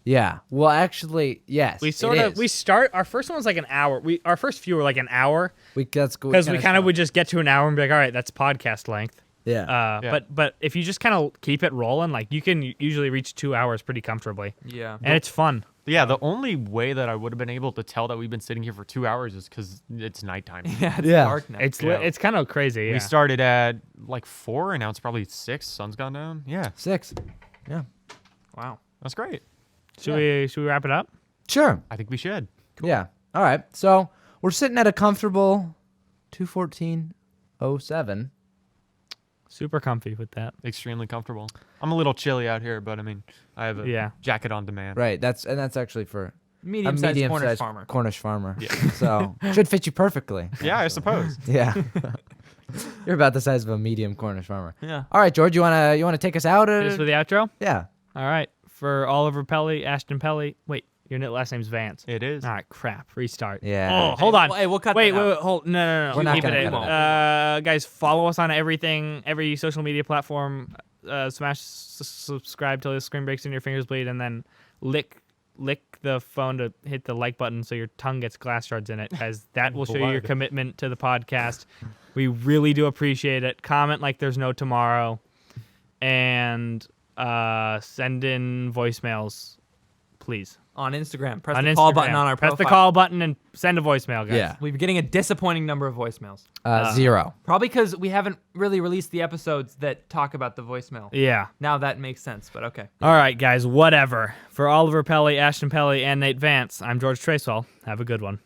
Yeah. Well, actually, yes. We it is. start, our first one was like an hour. Our first few were like an hour That's cool. because we kind of would just get to an hour and be like, all right, that's podcast length. Yeah. Yeah. But if you just kind of keep it rolling, like you can usually reach 2 hours pretty comfortably. Yeah. And it's fun. Yeah, the only way that I would have been able to tell that we've been sitting here for 2 hours is because it's nighttime. Yeah, it's Yeah. dark now. It's kind of crazy. Yeah. We started at like 4, and now it's probably 6. Sun's gone down. Yeah, 6. Yeah. Wow. that's great. Should we wrap it up? Sure. I think we should. Yeah. All right. So we're sitting at a comfortable 2:14:07. Super comfy with that. Extremely comfortable. I'm a little chilly out here, but I mean, I have a jacket on demand. Right. That's actually for Medium-sized Cornish medium-sized farmer. Cornish farmer. Yeah. So should fit you perfectly. Yeah, I suppose. Yeah. You're about the size of a medium Cornish farmer. Yeah. All right, George, you wanna take us out? Hit us with the outro? Yeah. All right. For Oliver Pelly, Ashton Pelly. Wait, your last name's Vance. It is. All right, crap. Restart. Yeah. Oh, hold on. Hey, we'll cut Wait, that out. wait, hold. No. We're not Keep gonna it in. cut it out. Guys, follow us on every social media platform. Smash subscribe till the screen breaks and your fingers bleed, and then lick the phone to hit the like button so your tongue gets glass shards in it, as that will show you your Blood. commitment to the podcast. We really do appreciate it. Comment like there's no tomorrow, and send in voicemails, please. On Instagram. Press On the call Instagram. button on our Press profile. the call button and send a voicemail, guys. Yeah. We've been getting a disappointing number of voicemails. 0. Probably because we haven't really released the episodes that talk about the voicemail. Yeah. Now that makes sense, but okay. All right, guys, whatever. For Oliver Pelly, Ashton Pelly, and Nate Vance, I'm George Tracewell. Have a good one.